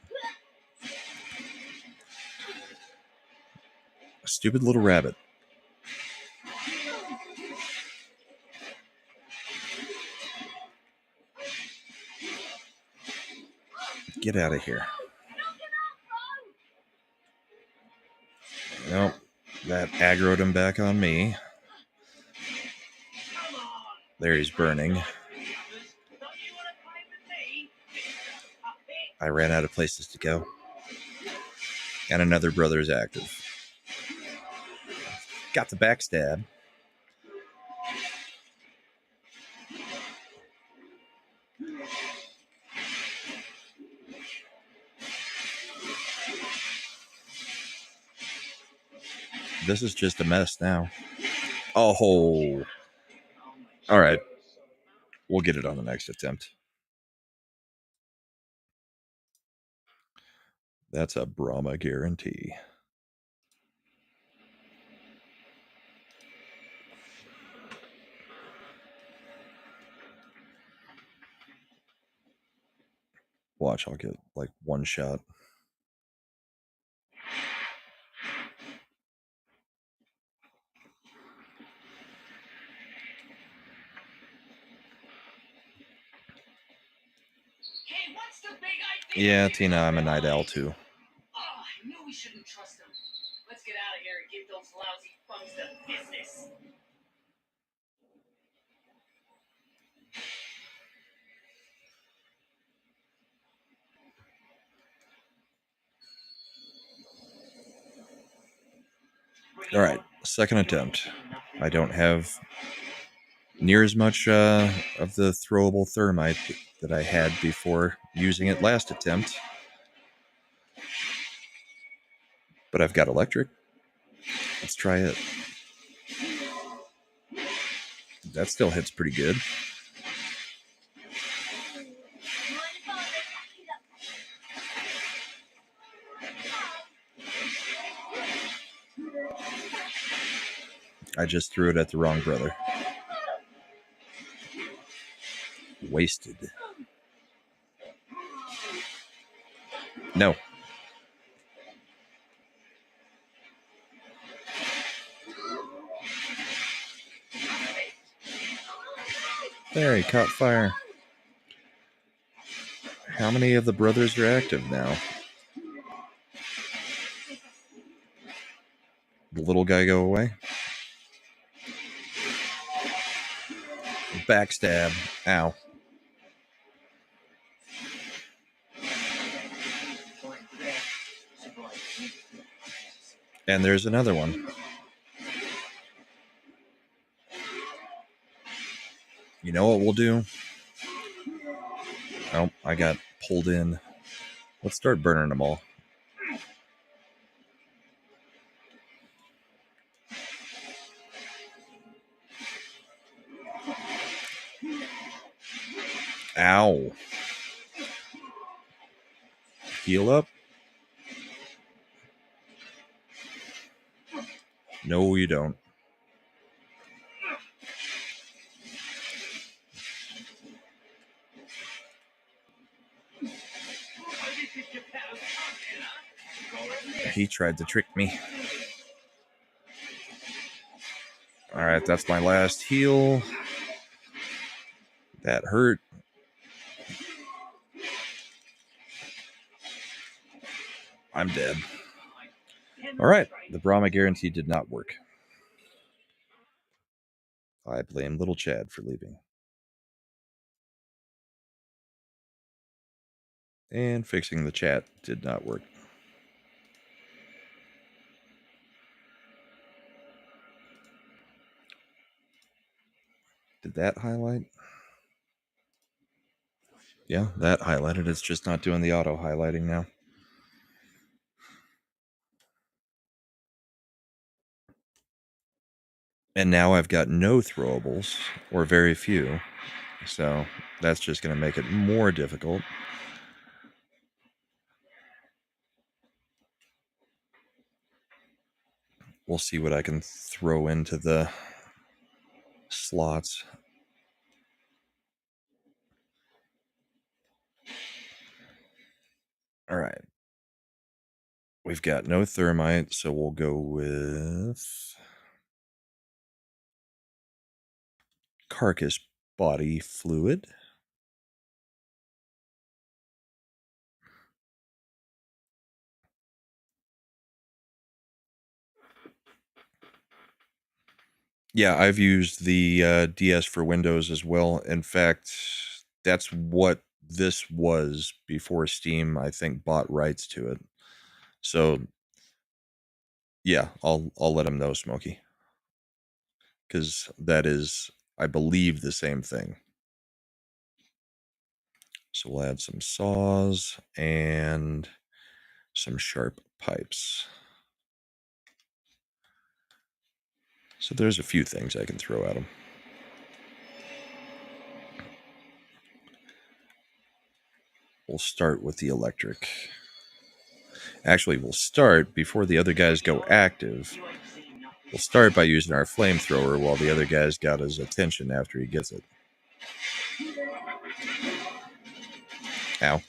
A stupid little rabbit. Get out of here. Nope. That aggroed him back on me. There he's burning. I ran out of places to go. And another brother is active. Got the backstab. This is just a mess now. Oh. All right. We'll get it on the next attempt. That's a Brahma guarantee. Watch, I'll get like one shot.
Hey, what's the big idea?
Yeah, Tina, I'm a night owl too.
Oh, I knew we shouldn't trust them. Let's get out of here and give those lousy thumbs to business.
All right, second attempt. I don't have near as much of the throwable thermite that I had before using it last attempt. But I've got electric. Let's try it. That still hits pretty good. I just threw it at the wrong brother. Wasted. No. There, he caught fire. How many of the brothers are active now? The little guy go away? Backstab. Ow. And there's another one. You know what we'll do? Oh, I got pulled in. Let's start burning them all. Ow. Heal up. No, you don't. He tried to trick me. Alright, that's my last heal. That hurt. I'm dead. Alright, the Brahma guarantee did not work. I blame little Chad for leaving. And fixing the chat did not work. Did that highlight? Yeah, that highlighted. It's just not doing the auto highlighting now. And now I've got no throwables, or very few. So that's just going to make it more difficult. We'll see what I can throw into the slots. All right. We've got no thermite, so we'll go with carcass body fluid. Yeah, I've used the DS for Windows as well. In fact, that's what this was before Steam, I think, bought rights to it. So, yeah, I'll let them know, Smokey, because that is, I believe, the same thing. So we'll add some saws and some sharp pipes. So there's a few things I can throw at them. We'll start with the electric. Actually, we'll start before the other guys go active. We'll start by using our flamethrower while the other guy's got his attention after he gets it. Ow.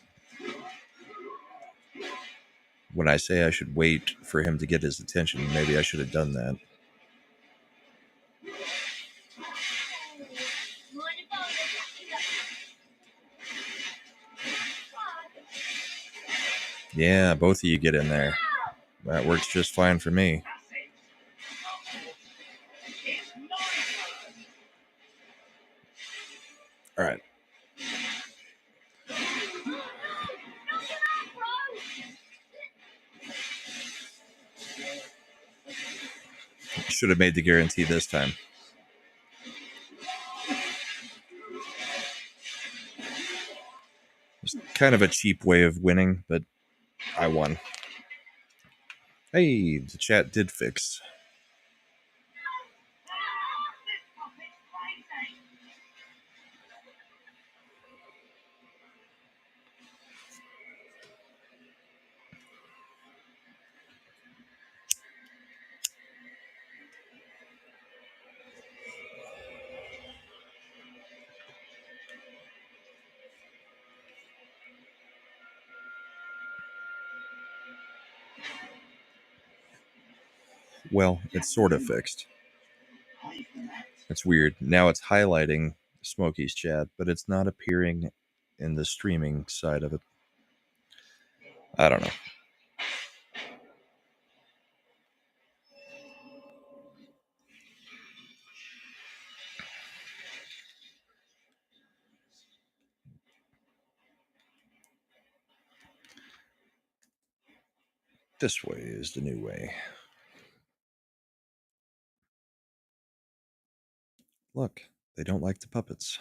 When I say I should wait for him to get his attention, maybe I should have done that. Yeah, both of you get in there. That works just fine for me. All right. Should have made the guarantee this time. It's kind of a cheap way of winning, but I won. Hey, the chat did fix. Well, it's sort of fixed. It's weird. Now it's highlighting Smokey's chat, but it's not appearing in the streaming side of it. I don't know. This way is the new way. Look, they don't like the puppets.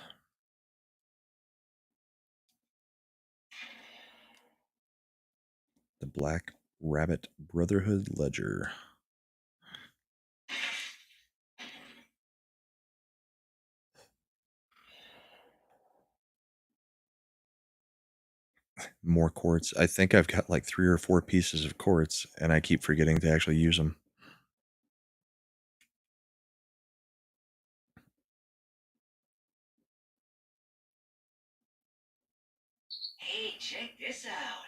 The Black Rabbit Brotherhood Ledger. More quartz. I think I've got like 3 or 4 pieces of quartz, and I keep forgetting to actually use them.
Hey, check this out.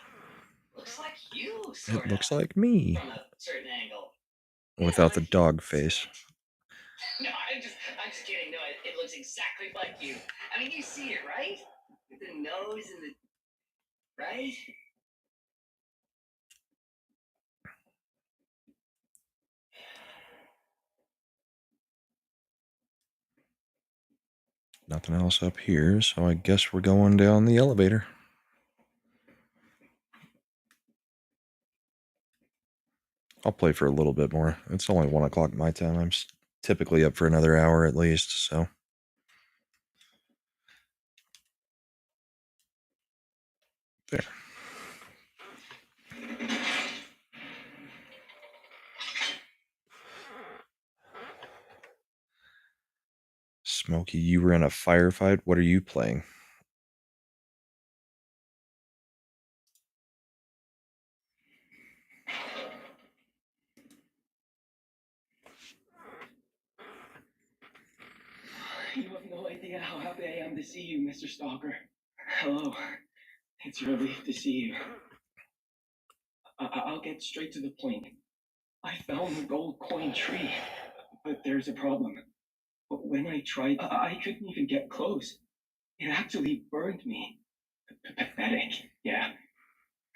Looks like you,
It
sort
looks
of.
like me.
From a certain angle.
Without
Yeah,
the dog face.
No, I'm just kidding. No, it looks exactly like you. I mean, you see it, right? With the nose and the, right?
Nothing else up here, so I guess we're going down the elevator. I'll play for a little bit more. It's only 1 o'clock my time. I'm typically up for another hour at least, so. There. Smokey, you were in a firefight. What are you playing?
You have no idea how happy I am to see you, Mr. Stalker. Hello. It's a relief to see you. I'll get straight to the point. I found the gold coin tree, but there's a problem. When I tried, I couldn't even get close. It actually burned me. Pathetic, yeah.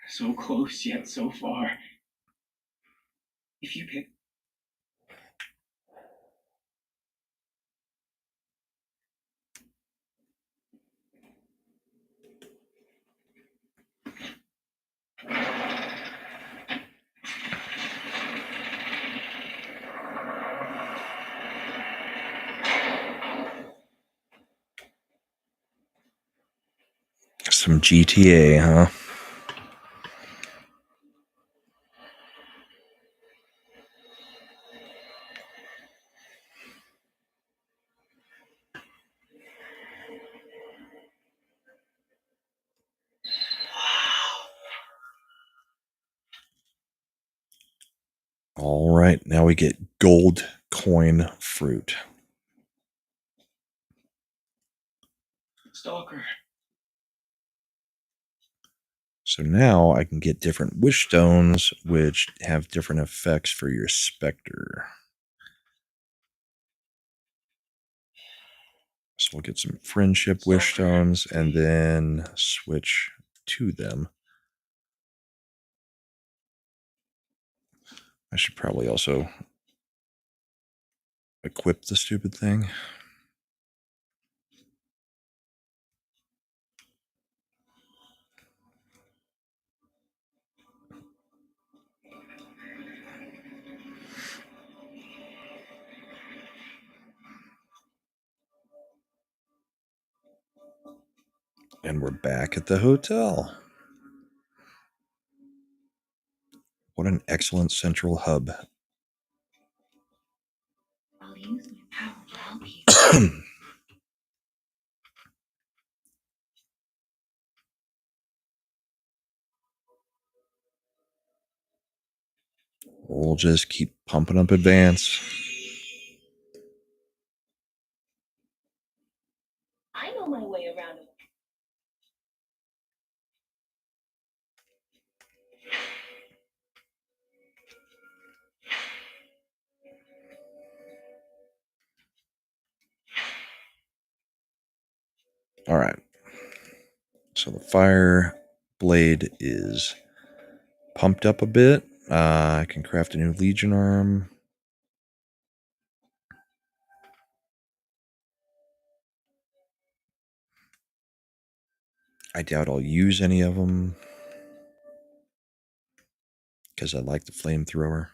So close yet so far. If you pick
Some GTA, huh? All right, now we get gold coin fruit.
Stalker.
So now I can get different wish stones, which have different effects for your specter. So we'll get some friendship wish stones and then switch to them. I should probably also equip the stupid thing. And we're back at the hotel. What What an excellent central hub.
I'll use my power to help you.
We'll just keep pumping up advance.
I know my way around it.
All right. So the fire blade is pumped up a bit. I can craft a new Legion arm. I doubt I'll use any of them because I like the flamethrower.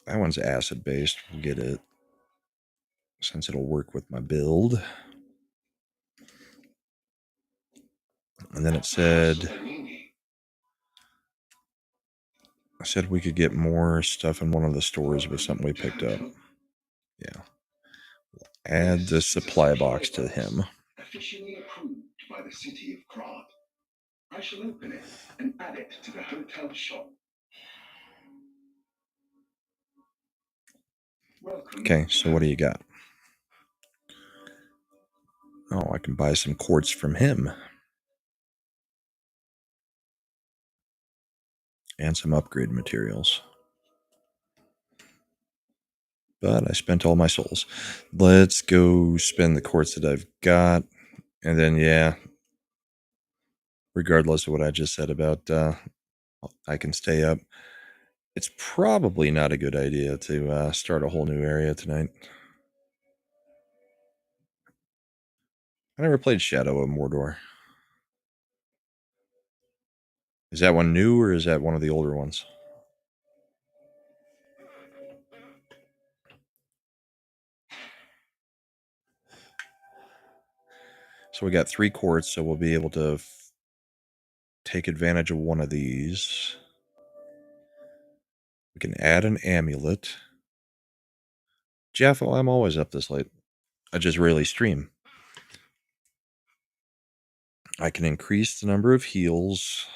That one's acid based. We'll get it since it'll work with my build. And then it said we could get more stuff in one of the stores with something we picked up. Yeah. Add the supply box to him.
Officially approved by the city of Krog. I shall open it and add it to the hotel shop. Welcome.
Okay, so what do you got? Oh, I can buy some quartz from him. And some upgrade materials. But I spent all my souls. Let's go spend the quartz that I've got. And then, yeah, regardless of what I just said about I can stay up, it's probably not a good idea to start a whole new area tonight. I never played Shadow of Mordor. Is that one new or is that one of the older ones? So we got 3 quartz, so we'll be able to take advantage of one of these. We can add an amulet. Jaffo, I'm always up this late. I just rarely stream. I can increase the number of heals.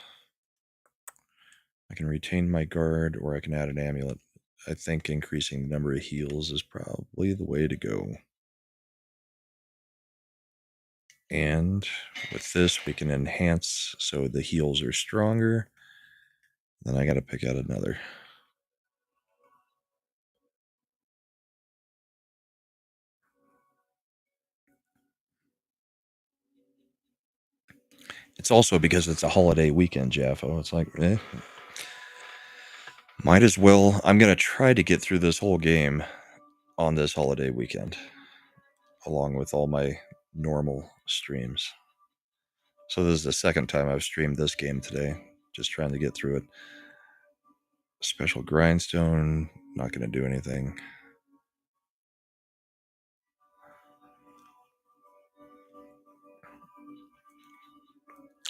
I can retain my guard, or I can add an amulet. I think increasing the number of heals is probably the way to go. And with this, we can enhance so the heals are stronger. Then I got to pick out another. It's also because it's a holiday weekend, Jaffo. It's like, might as well. I'm going to try to get through this whole game on this holiday weekend, along with all my normal streams. So this is the second time I've streamed this game today, just trying to get through it. Special grindstone, not going to do anything.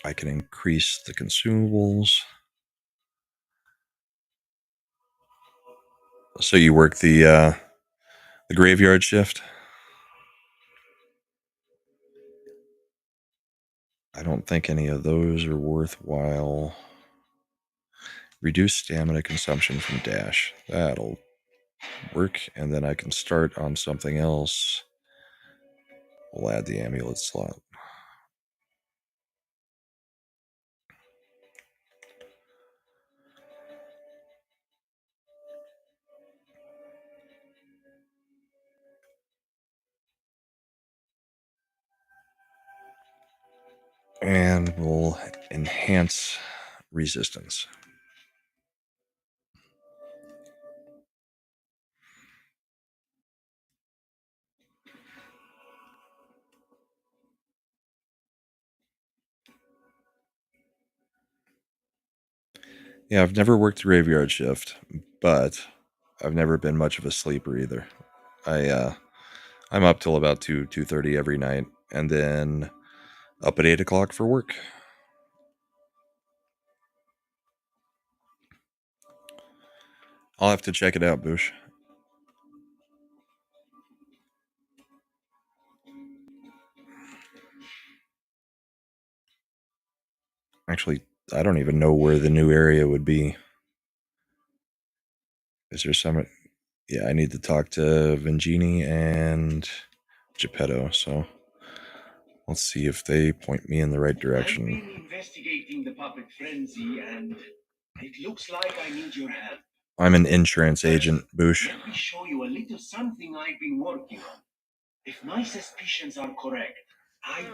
I can increase the consumables. So you work the graveyard shift? I don't think any of those are worthwhile. Reduce stamina consumption from dash. That'll work, and then I can start on something else. We'll add the amulet slot. And we'll enhance resistance. Yeah, I've never worked the graveyard shift, but I've never been much of a sleeper either. I'm up till about 2:30 every night, and then up at 8 o'clock for work. I'll have to check it out, Boosh. Actually, I don't even know where the new area would be. Is there some? Yeah, I need to talk to Vingini and Geppetto, so let's see if they point me in the right
I've
direction.
been investigating the puppet frenzy, and it looks like I need your help.
I'm an insurance agent, Boosh.
Let me show you a little something I've been working on. If my suspicions are correct, I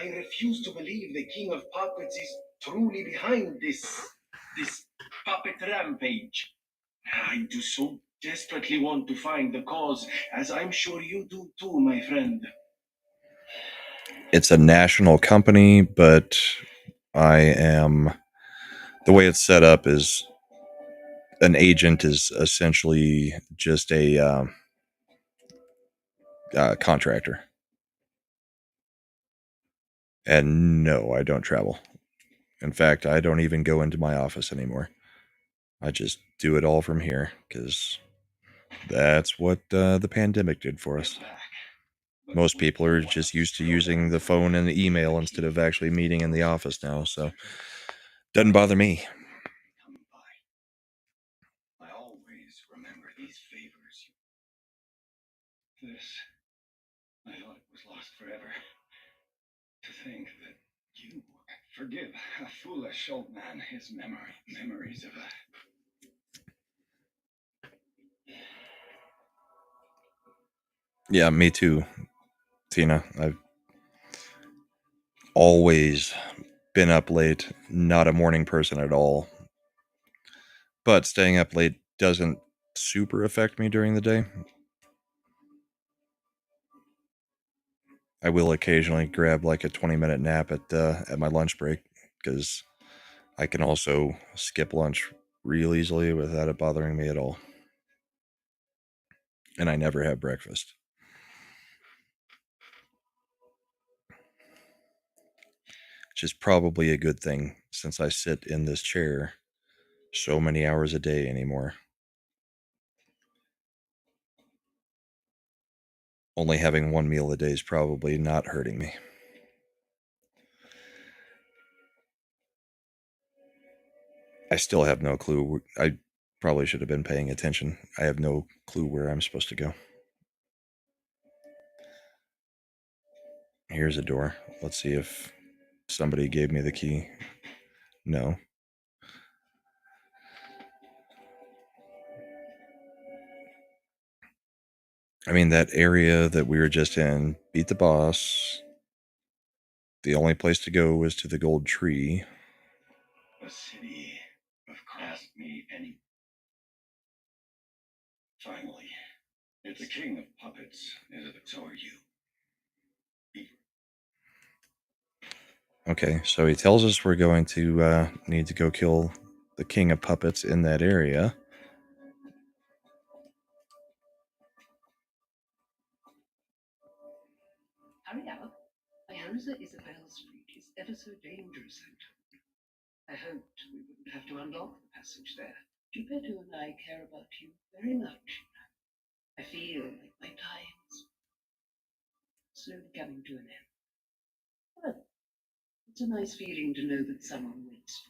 refuse to believe the King of Puppets is truly behind this puppet rampage. I do so desperately want to find the cause, as I'm sure you do too, my friend.
It's a national company, but I am. The way it's set up is an agent is essentially just a contractor. And no, I don't travel. In fact, I don't even go into my office anymore. I just do it all from here because that's what the pandemic did for us. Most people are just used to using the phone and the email instead of actually meeting in the office now, so doesn't bother me.
I always remember these favors. This, I thought it was lost forever. To think that you forgive a foolish old man his memories of a.
Yeah, me too, Tina. I've always been up late, not a morning person at all. But staying up late doesn't super affect me during the day. I will occasionally grab like a 20-minute nap at my lunch break because I can also skip lunch real easily without it bothering me at all. And I never have breakfast. Which is probably a good thing since I sit in this chair so many hours a day anymore. Only having one meal a day is probably not hurting me. I still have no clue. I probably should have been paying attention. I have no clue where I'm supposed to go. Here's a door. Let's see if somebody gave me the key. No. I mean, that area that we were just in, beat the boss. The only place to go was to the gold tree.
A city of asked me any. Finally, it's the king of puppets. So are you.
Okay, so he tells us we're going to need to go kill the king of puppets in that area.
Hurry up. Diana Isabel Street is ever so dangerous out. I hoped we wouldn't have to unlock the passage there. Geppetto and I care about you very much. I feel like my time's slowly coming to an end. Well, it's a nice feeling to know that someone waits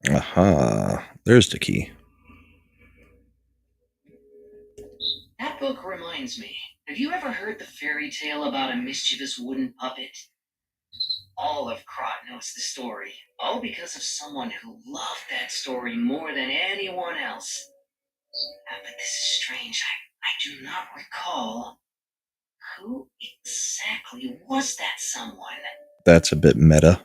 for me.
Aha, there's the key.
That book reminds me. Have you ever heard the fairy tale about a mischievous wooden puppet? All of Krot knows the story, all because of someone who loved that story more than anyone else. But this is strange. I do not recall. Who exactly was that someone?
That's a bit meta.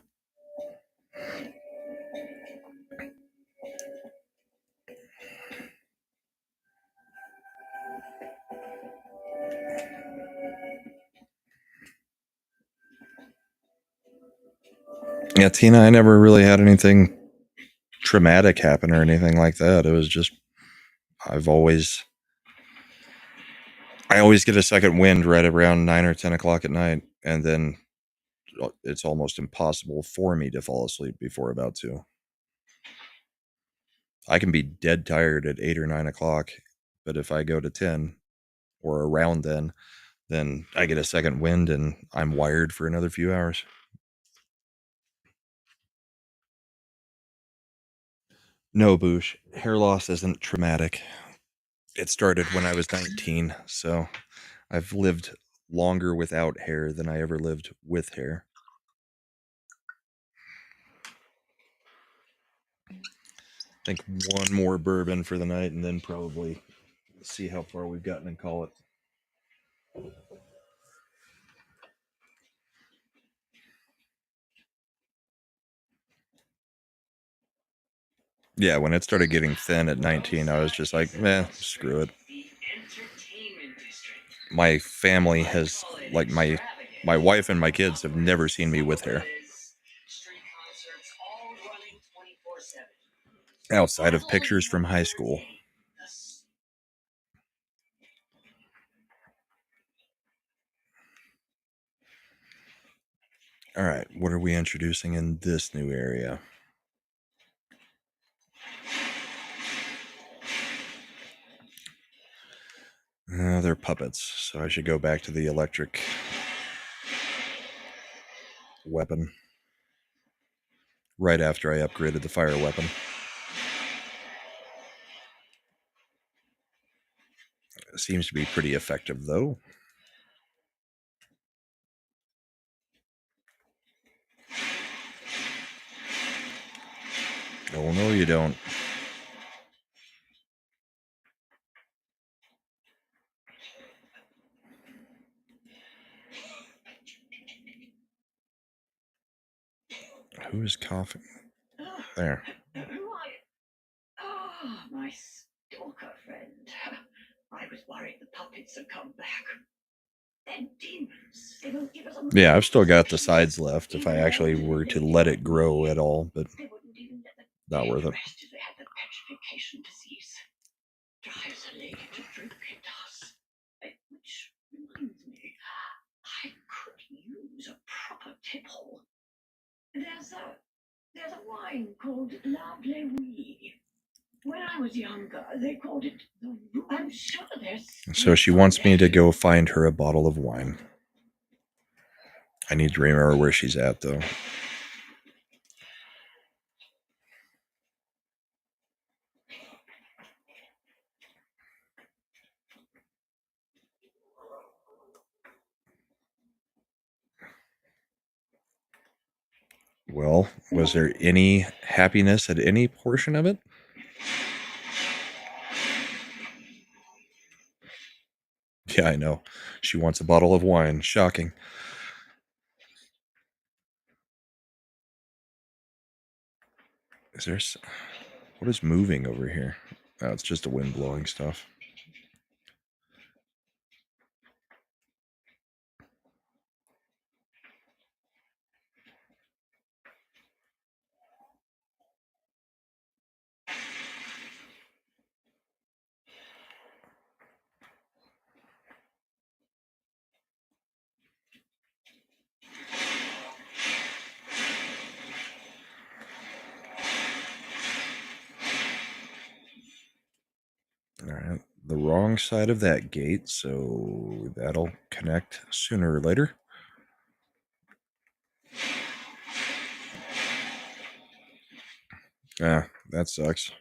Yeah, Tina, I never really had anything traumatic happen or anything like that. It was just I always get a second wind right around 9 or 10 o'clock at night, and then it's almost impossible for me to fall asleep before about 2. I can be dead tired at 8 or 9 o'clock, but if I go to 10 or around then I get a second wind and I'm wired for another few hours. No, Boosh, hair loss isn't traumatic. It started when I was 19, so I've lived longer without hair than I ever lived with hair. I think one more bourbon for the night and then probably see how far we've gotten and call it. Yeah, when it started getting thin at 19, I was just like, meh, screw it. My family has, like, my wife and my kids have never seen me with hair. Outside of pictures from high school. All right, what are we introducing in this new area? They're puppets, so I should go back to the electric weapon right after I upgraded the fire weapon. It seems to be pretty effective, though. Oh, no, you don't. Who is coughing? There.
My stalker friend. I was worried the puppets had come back. They're demons. They won't give us a
Yeah, I've still got the sides left if I actually were to let it grow at all, but
They wouldn't even let the
not worth it.
rest if they had the petrification disease. Drives a lady to drink it does. Which reminds me, I could use a proper tip hole. There's a wine called La Bleuie. When I was younger, they called it the. I'm sure there's.
So she wants me to go find her a bottle of wine. I need to remember where she's at, though. Well, was there any happiness at any portion of it? Yeah, I know. She wants a bottle of wine. Shocking. Is there... What is moving over here? Oh, it's just a wind blowing stuff. All right, the wrong side of that gate, so that'll connect sooner or later. Ah, that sucks.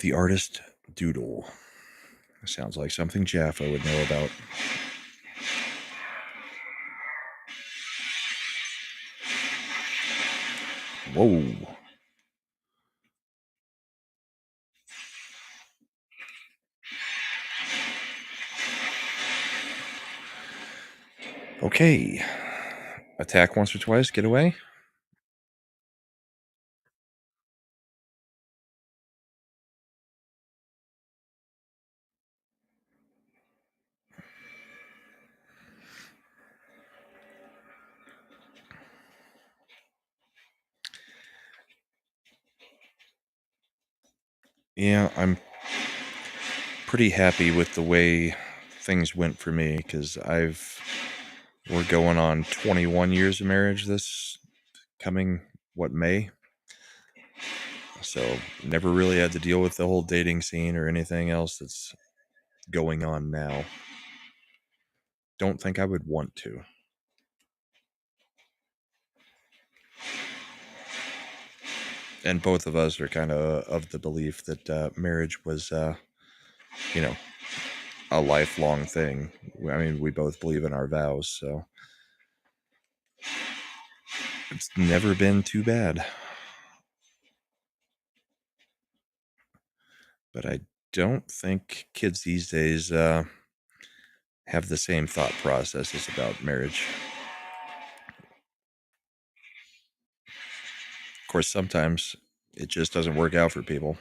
The artist doodle. Sounds like something Jaffa would know about. Whoa. Okay. Attack once or twice, get away. Yeah, I'm pretty happy with the way things went for me because I've We're going on 21 years of marriage this coming, May? So never really had to deal with the whole dating scene or anything else that's going on now. Don't think I would want to. And both of us are kind of the belief that marriage was, you know, a lifelong thing. I mean, we both believe in our vows, so it's never been too bad. But I don't think kids these days have the same thought processes about marriage. Of course, sometimes it just doesn't work out for people.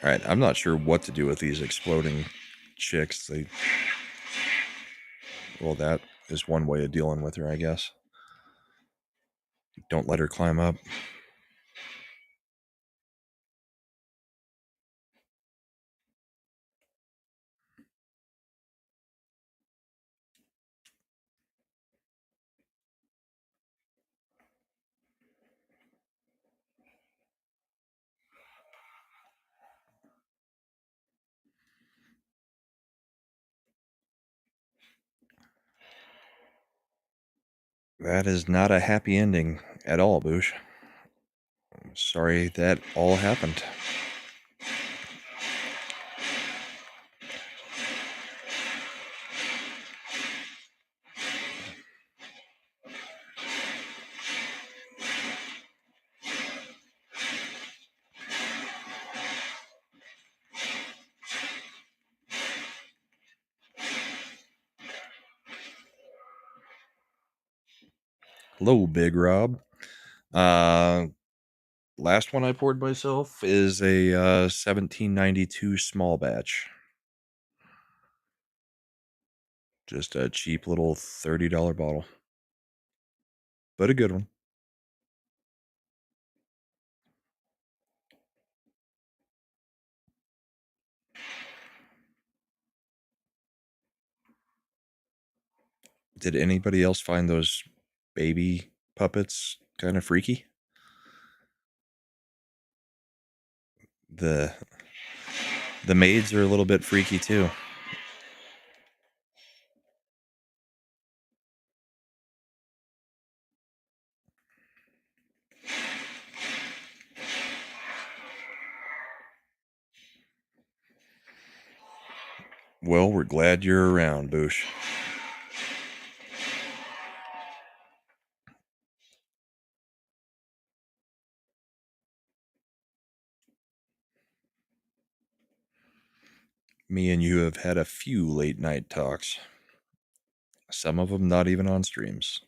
All right, I'm not sure what to do with these exploding chicks. Well, that is one way of dealing with her, I guess. Don't let her climb up. That is not a happy ending at all, Boosh. Sorry that all happened. Hello, Big Rob. Last one I poured myself is a 1792 small batch. Just a cheap little $30 bottle. But a good one. Did anybody else find those baby puppets kind of freaky? The maids are a little bit freaky too. Well, we're glad you're around, Boosh. Me and you have had a few late night talks. Some of them not even on streams.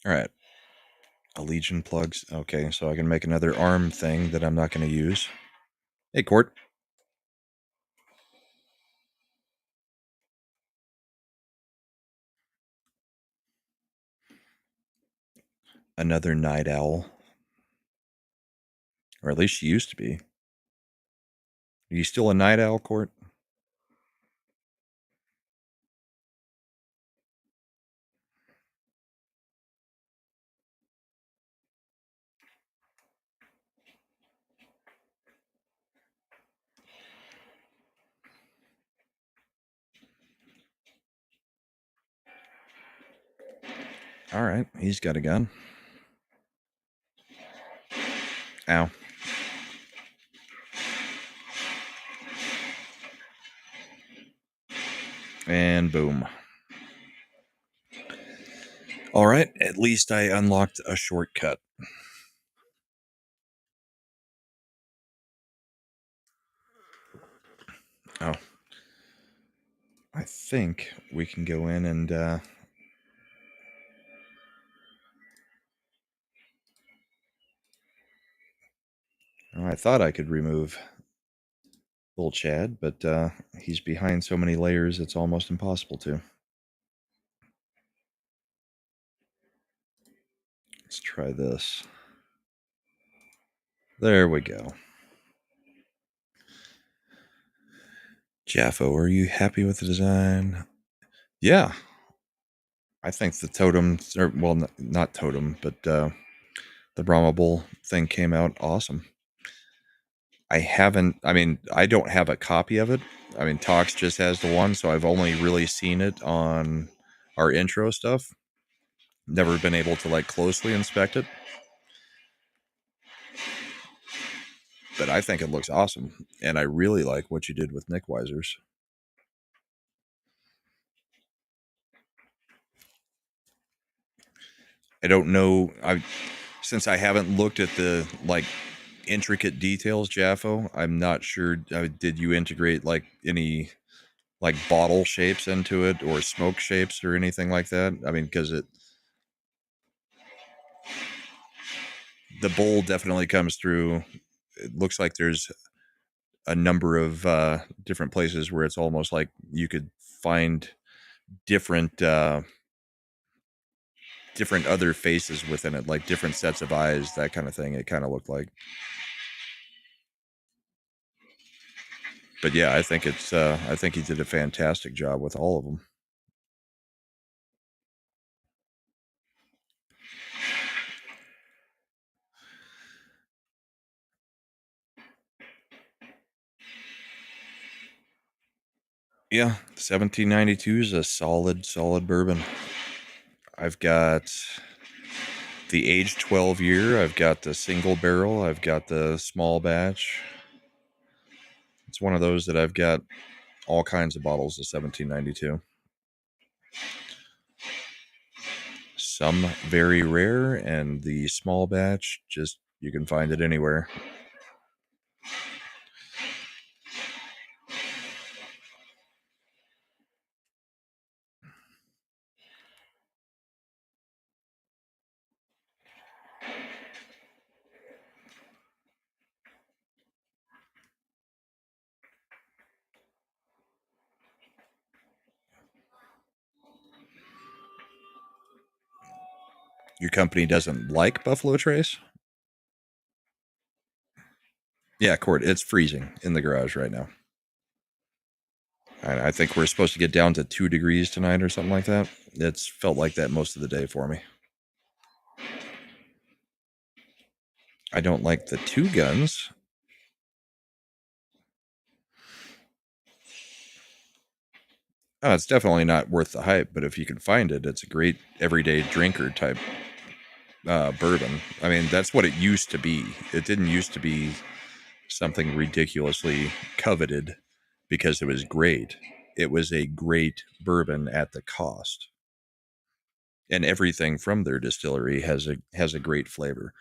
All right. Legion plugs. Okay, so I can make another arm thing that I'm not going to use. Hey, Court. Another night owl. Or at least she used to be. Are you still a night owl, Court? All right, he's got a gun. Ow. And boom. All right, at least I unlocked a shortcut. Oh. I think we can go in and I thought I could remove little Chad, but he's behind so many layers it's almost impossible to. Let's try this. There we go. Jaffo, are you happy with the design? Yeah. I think the totem, or well, not totem, but the Brahma Bull thing came out awesome. I don't have a copy of it. I mean, Tox just has the one, so I've only really seen it on our intro stuff. Never been able to like closely inspect it. But I think it looks awesome, and I really like what you did with Nick Weisers. I don't know. Since I haven't looked at the like intricate details, Jaffo, I'm not sure. Did you integrate like any like bottle shapes into it or smoke shapes or anything like that? I mean, because the bowl definitely comes through. It looks like there's a number of different places where it's almost like you could find different different other faces within it, like different sets of eyes, that kind of thing. It kind of looked like. But yeah, I think I think he did a fantastic job with all of them. Yeah, 1792 is a solid bourbon. I've got the aged 12 year, I've got the single barrel, I've got the small batch. It's one of those that I've got all kinds of bottles of 1792. Some very rare, and the small batch, just you can find it anywhere. Your company doesn't like Buffalo Trace? Yeah, Court, it's freezing in the garage right now. I think we're supposed to get down to 2 degrees tonight or something like that. It's felt like that most of the day for me. I don't like the 2 guns. Oh, it's definitely not worth the hype, but if you can find it, it's a great everyday drinker type bourbon. I mean, that's what it used to be. It didn't used to be something ridiculously coveted because it was great. It was a great bourbon at the cost. And everything from their distillery has a great flavor.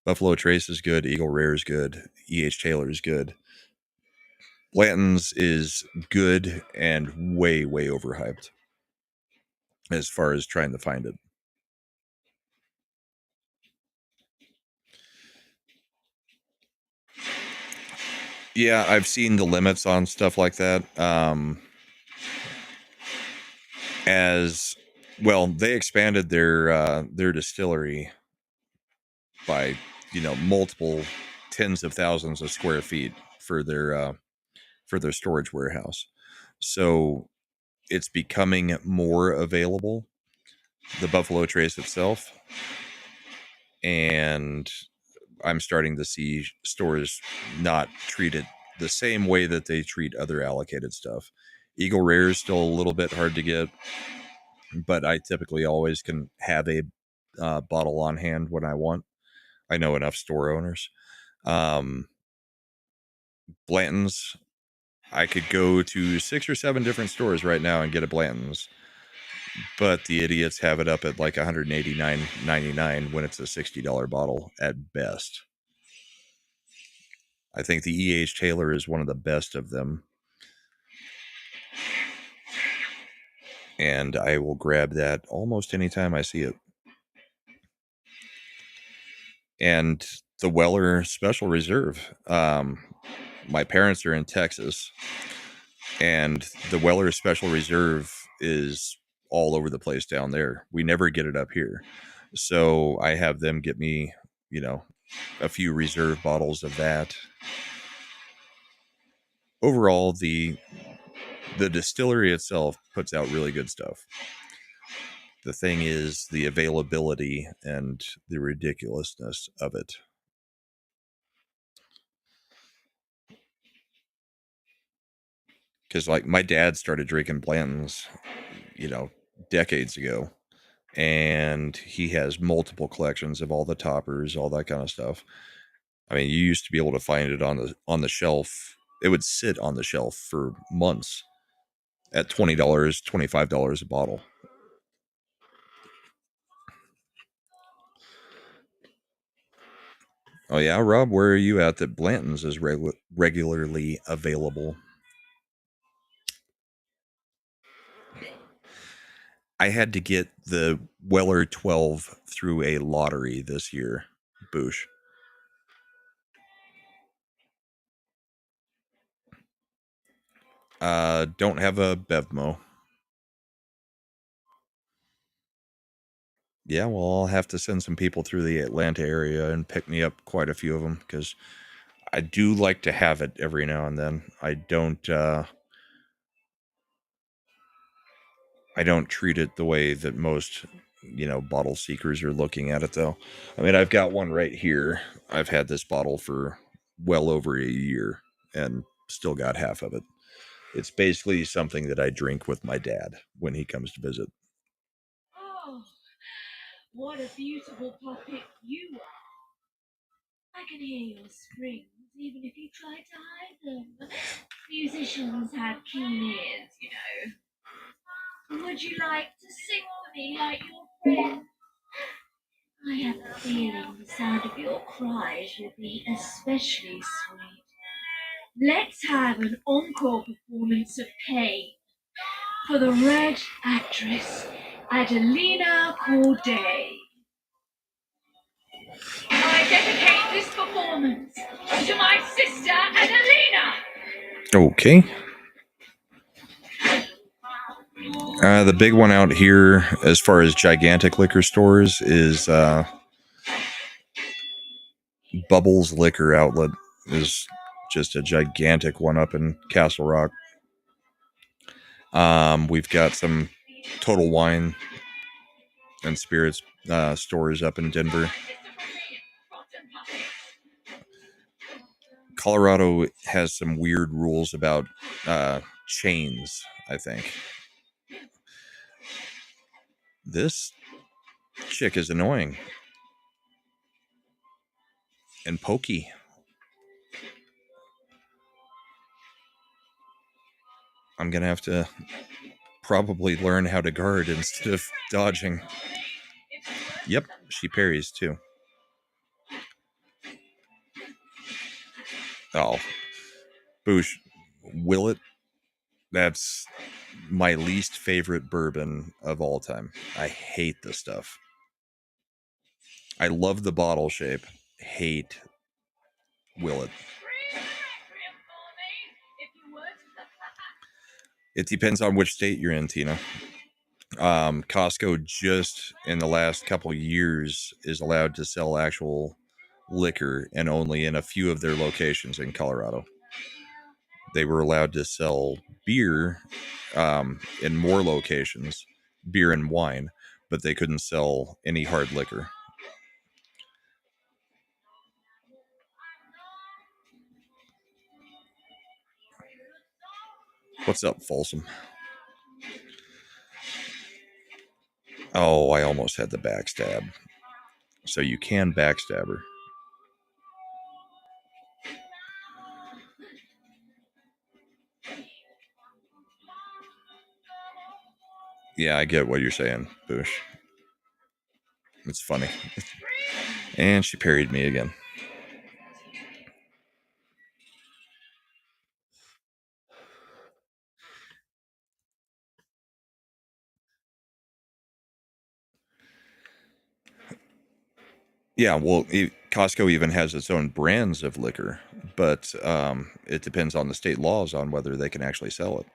Buffalo Trace is good, Eagle Rare is good, E.H. Taylor is good. Blanton's is good and way overhyped as far as trying to find it. Yeah, I've seen the limits on stuff like that. As well, they expanded their distillery by multiple tens of thousands of square feet for their storage warehouse. So it's becoming more available, the Buffalo Trace itself, and I'm starting to see stores not treat it the same way that they treat other allocated stuff. Eagle Rare is still a little bit hard to get, but I typically always can have a bottle on hand when I want. I know enough store owners. Blanton's, I could go to 6 or 7 different stores right now and get a Blanton's, but the idiots have it up at like $189.99 when it's a $60 bottle at best. I think the E.H. Taylor is one of the best of them, and I will grab that almost anytime I see it. And the Weller Special Reserve. My parents are in Texas, and the Weller Special Reserve is all over the place down there. We never get it up here. So I have them get me, you know, a few reserve bottles of that. Overall, the distillery itself puts out really good stuff. The thing is the availability and the ridiculousness of it. Because like my dad started drinking Blanton's, decades ago, and he has multiple collections of all the toppers, all that kind of stuff. I mean, you used to be able to find it on the shelf. It would sit on the shelf for months at $20, $25 a bottle. Oh yeah, Rob, where are you at that Blanton's is regularly available? I had to get the Weller 12 through a lottery this year, Boosh. Don't have a Bevmo. Yeah, well, I'll have to send some people through the Atlanta area and pick me up quite a few of them because I do like to have it every now and then. I don't treat it the way that most, bottle seekers are looking at it though. I mean, I've got one right here. I've had this bottle for well over a year and still got half of it. It's basically something that I drink with my dad when he comes to visit.
Oh, what a beautiful puppet you are. I can hear your springs, even if you try to hide them. Musicians have keen ears, you know. Would you like to sing for me like your friend? I have a feeling the sound of your cries will be especially sweet. Let's have an encore performance of Pain for the Red actress, Adelina Corday. I dedicate this performance to my sister, Adelina.
Okay. The big one out here, as far as gigantic liquor stores, is Bubbles Liquor Outlet. Is just a gigantic one up in Castle Rock. We've got some Total Wine and Spirits stores up in Denver. Colorado has some weird rules about chains, I think. This chick is annoying and pokey. I'm going to have to probably learn how to guard instead of dodging. Yep, she parries too. Oh, Boosh, Willet, that's my least favorite bourbon of all time. I hate this stuff. I love the bottle shape. Hate Willet. It depends on which state you're in, Tina. Costco just in the last couple years is allowed to sell actual liquor, and only in a few of their locations in Colorado. They were allowed to sell beer in more locations, beer and wine, but they couldn't sell any hard liquor. What's up, Folsom? Oh, I almost had the backstab. So you can backstab her. Yeah, I get what you're saying, Bush. It's funny. And she parried me again. Yeah, well, Costco even has its own brands of liquor, but it depends on the state laws on whether they can actually sell it.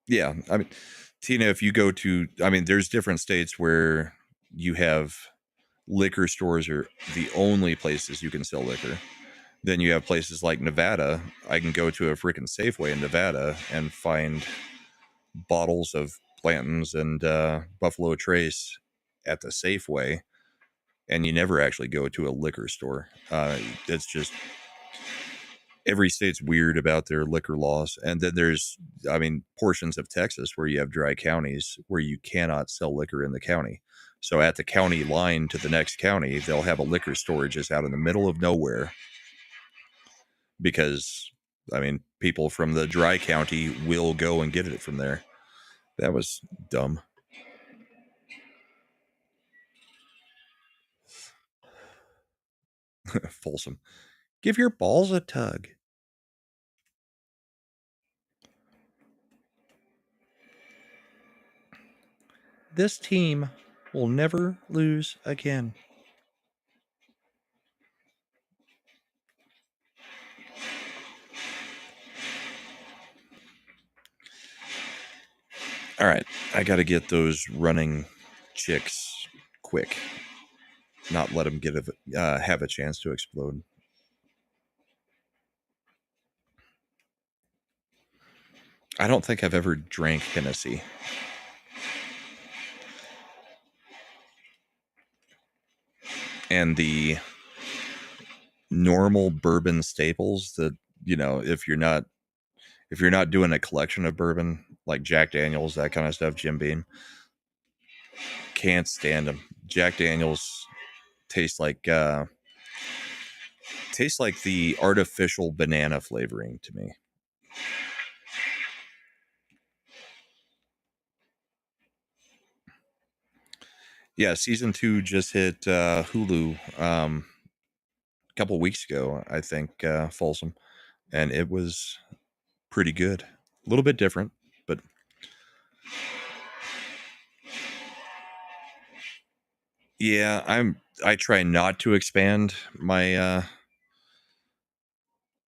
Yeah, I mean, Tina, if you go to, I mean, there's different states where you have liquor stores are the only places you can sell liquor. Then you have places like Nevada. I can go to a freaking Safeway in Nevada and find bottles of Blanton's and Buffalo Trace at the Safeway, and you never actually go to a liquor store. It's just every state's weird about their liquor laws. And then there's, I mean, portions of Texas where you have dry counties where you cannot sell liquor in the county. So at the county line to the next county, they'll have a liquor store just out in the middle of nowhere because, I mean, people from the dry county will go and get it from there. That was dumb. Folsom. Give your balls a tug. This team will never lose again. All right, I got to get those running chicks quick. Not let them have a chance to explode. I don't think I've ever drank Hennessy. And the normal bourbon staples that, you know, if you're not doing a collection of bourbon like Jack Daniels, that kind of stuff, Jim Beam, can't stand them. Jack Daniels tastes like the artificial banana flavoring to me. Yeah, season 2 just hit Hulu a couple weeks ago, I think, Folsom, and it was pretty good. A little bit different, but yeah, I try not to expand my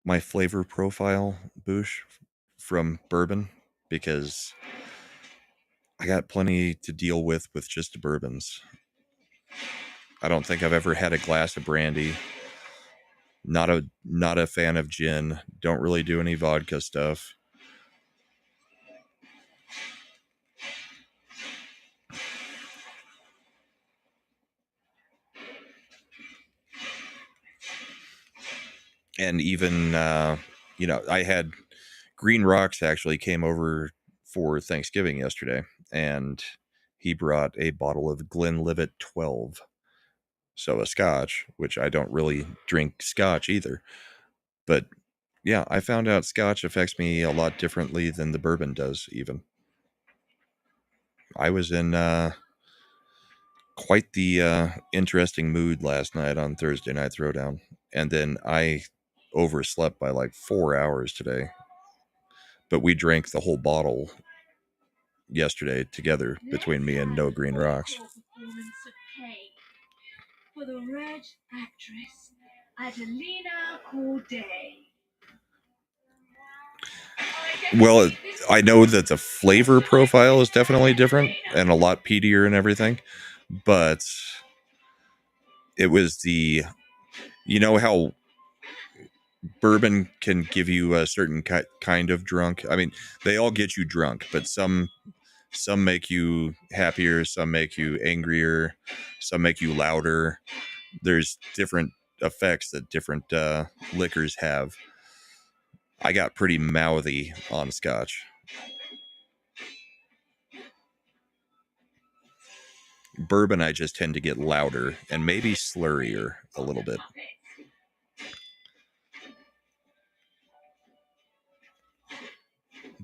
my flavor profile, Boosh, from bourbon because I got plenty to deal with just bourbons. I don't think I've ever had a glass of brandy. Not a fan of gin. Don't really do any vodka stuff. And even I had Green Rocks actually came over for Thanksgiving yesterday, and he brought a bottle of Glenlivet 12. So a scotch, which I don't really drink scotch either. But yeah, I found out scotch affects me a lot differently than the bourbon does, even. I was in quite the interesting mood last night on Thursday Night Throwdown. And then I overslept by like 4 hours today. But we drank the whole bottle yesterday together between me and No Green Rocks.
For the Red actress, Adelina Corday.
Well, I know that the flavor profile is definitely different and a lot peatier and everything, but it was you know how bourbon can give you a certain kind of drunk. I mean, they all get you drunk, but some make you happier, some make you angrier, some make you louder. There's different effects that different liquors have. I got pretty mouthy on scotch. Bourbon, I just tend to get louder and maybe slurrier a little bit.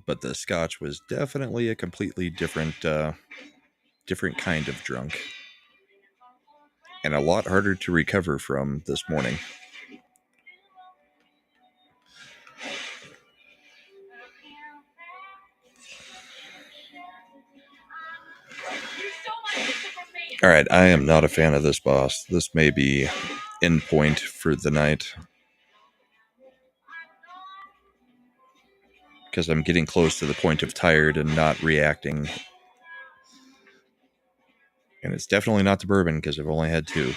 But the scotch was definitely a completely different kind of drunk. And a lot harder to recover from this morning. All right, I am not a fan of this boss. This may be endpoint for the night. because I'm getting close to the point of tired and not reacting. And it's definitely not the bourbon because I've only had 2.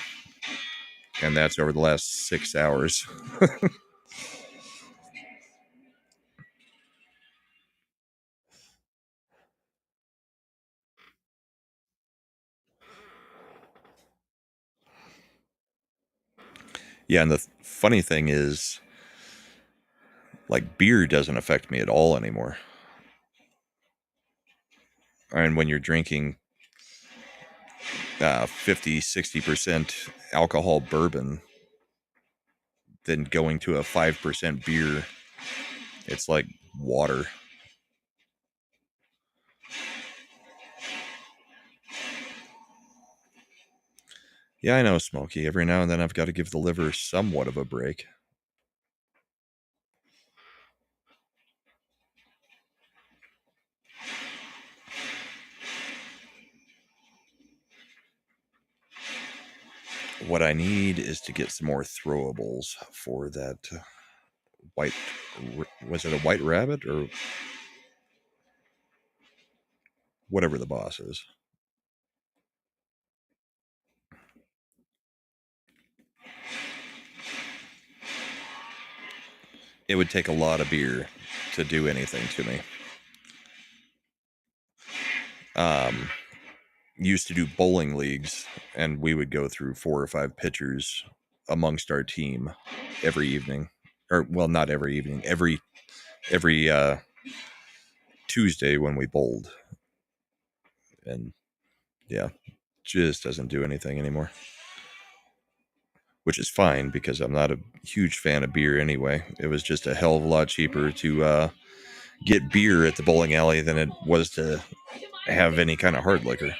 And that's over the last 6 hours. Yeah, and the funny thing is, like, beer doesn't affect me at all anymore. And when you're drinking 50, 60% alcohol bourbon, then going to a 5% beer, it's like water. Yeah, I know, Smokey. Every now and then I've got to give the liver somewhat of a break. What I need is to get some more throwables for that white... Was it a white rabbit or whatever the boss is? It would take a lot of beer to do anything to me. Used to do bowling leagues, and we would go through 4 or 5 pitchers amongst our team every evening. Or, well, not every evening. Every Tuesday when we bowled. And, yeah, just doesn't do anything anymore. Which is fine, because I'm not a huge fan of beer anyway. It was just a hell of a lot cheaper to get beer at the bowling alley than it was to have any kind of hard liquor.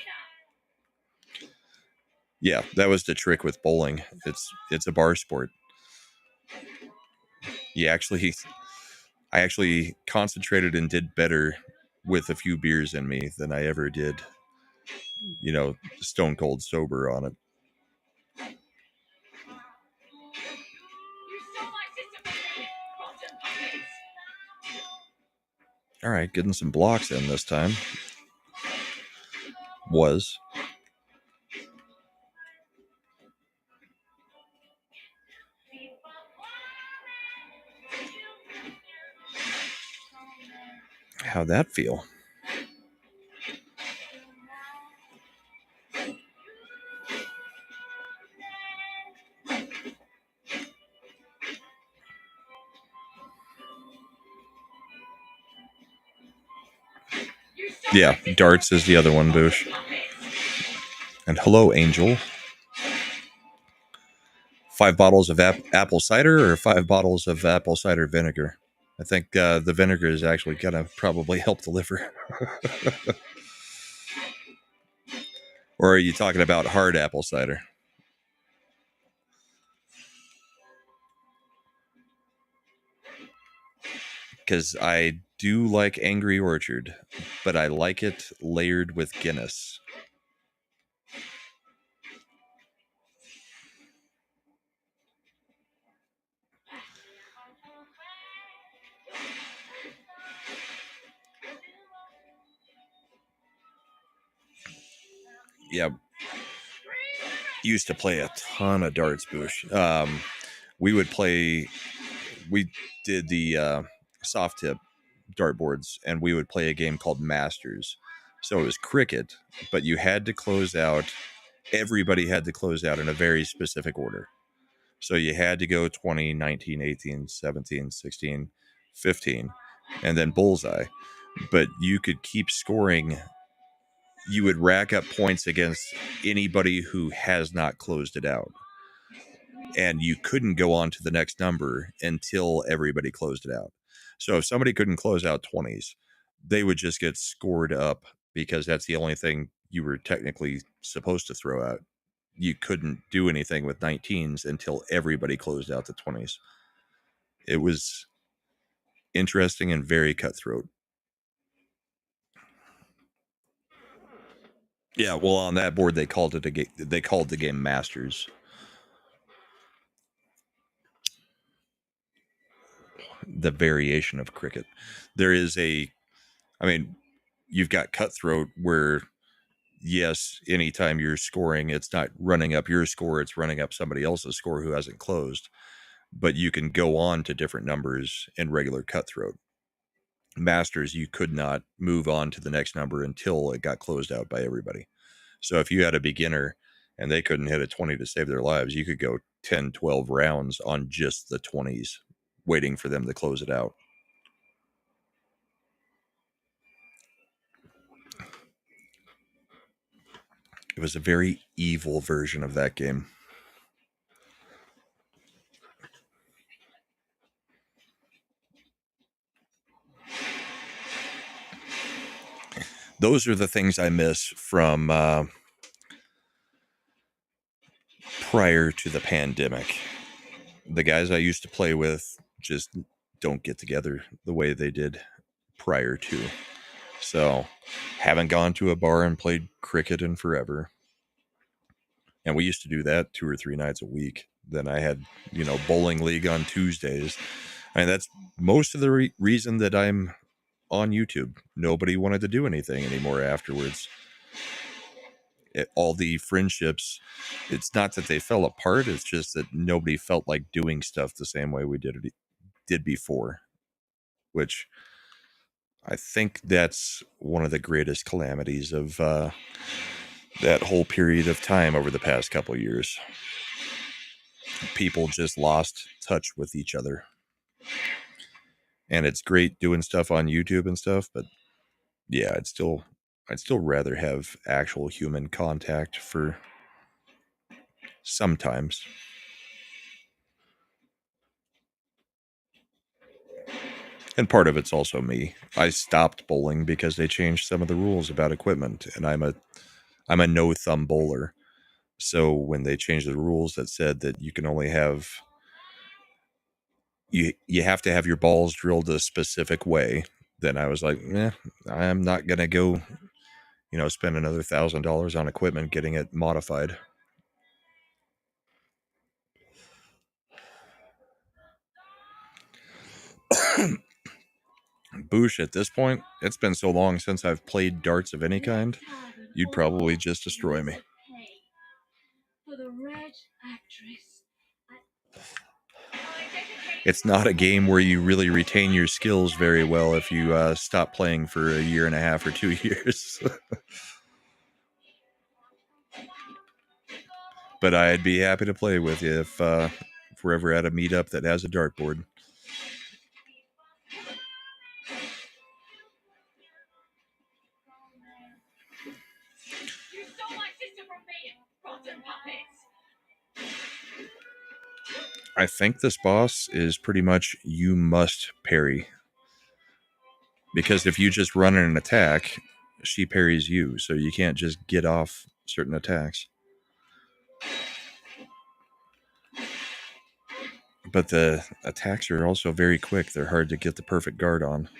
Yeah, that was the trick with bowling. It's a bar sport. I actually concentrated and did better with a few beers in me than I ever did, stone cold sober on it. All right, getting some blocks in this time. How'd that feel? Yeah, darts is the other one, Boosh. And hello, Angel. 5 bottles of apple cider or 5 bottles of apple cider vinegar? I think the vinegar is actually going to probably help the liver. Or are you talking about hard apple cider? Because I do like Angry Orchard, but I like it layered with Guinness. Yeah. Used to play a ton of darts, Boosh. We did the soft tip dartboards, and we would play a game called Masters. So it was cricket, but you had to close out. Everybody had to close out in a very specific order. So you had to go 20, 19, 18, 17, 16, 15, and then bullseye. But you could keep scoring. You would rack up points against anybody who has not closed it out. And you couldn't go on to the next number until everybody closed it out. So if somebody couldn't close out 20s, they would just get scored up, because that's the only thing you were technically supposed to throw out. You couldn't do anything with 19s until everybody closed out the 20s. It was interesting and very cutthroat. Yeah, well, on that board they called it they called the game Masters. the variation of cricket. There is you've got cutthroat where, yes, anytime you're scoring, it's not running up your score, it's running up somebody else's score who hasn't closed. But you can go on to different numbers in regular cutthroat. Masters, you could not move on to the next number until it got closed out by everybody. So if you had a beginner and they couldn't hit a 20 to save their lives, you could go 10, 12 rounds on just the 20s, waiting for them to close it out. It was a very evil version of that game. Those are the things I miss from prior to the pandemic. The guys I used to play with just don't get together the way they did prior to. So, haven't gone to a bar and played cricket in forever. And we used to do that 2 or 3 nights a week. Then I had, bowling league on Tuesdays. And that's most of the reason that I'm on YouTube. Nobody wanted to do anything anymore afterwards. All the friendships, it's not that they fell apart, it's just that nobody felt like doing stuff the same way we did before, which I think that's one of the greatest calamities of that whole period of time over the past couple of years. People just lost touch with each other. And it's great doing stuff on YouTube and stuff, but yeah, I'd still rather have actual human contact for sometimes. And part of it's also me. I stopped bowling because they changed some of the rules about equipment, and I'm a no thumb bowler. So when they changed the rules that said that you can only have you have to have your balls drilled a specific way, then I was like, I'm not gonna go, spend another $1,000 on equipment getting it modified. Boosh, at this point, it's been so long since I've played darts of any kind, you'd probably just destroy me.
For the red actress.
It's not a game where you really retain your skills very well if you stop playing for a year and a half or 2 years. But I'd be happy to play with you if we're ever at a meetup that has a dartboard.
You stole my sister from me, rotten puppets!
I think this boss is pretty much you must parry. Because if you just run an attack, she parries you, so you can't just get off certain attacks. But the attacks are also very quick. They're hard to get the perfect guard on.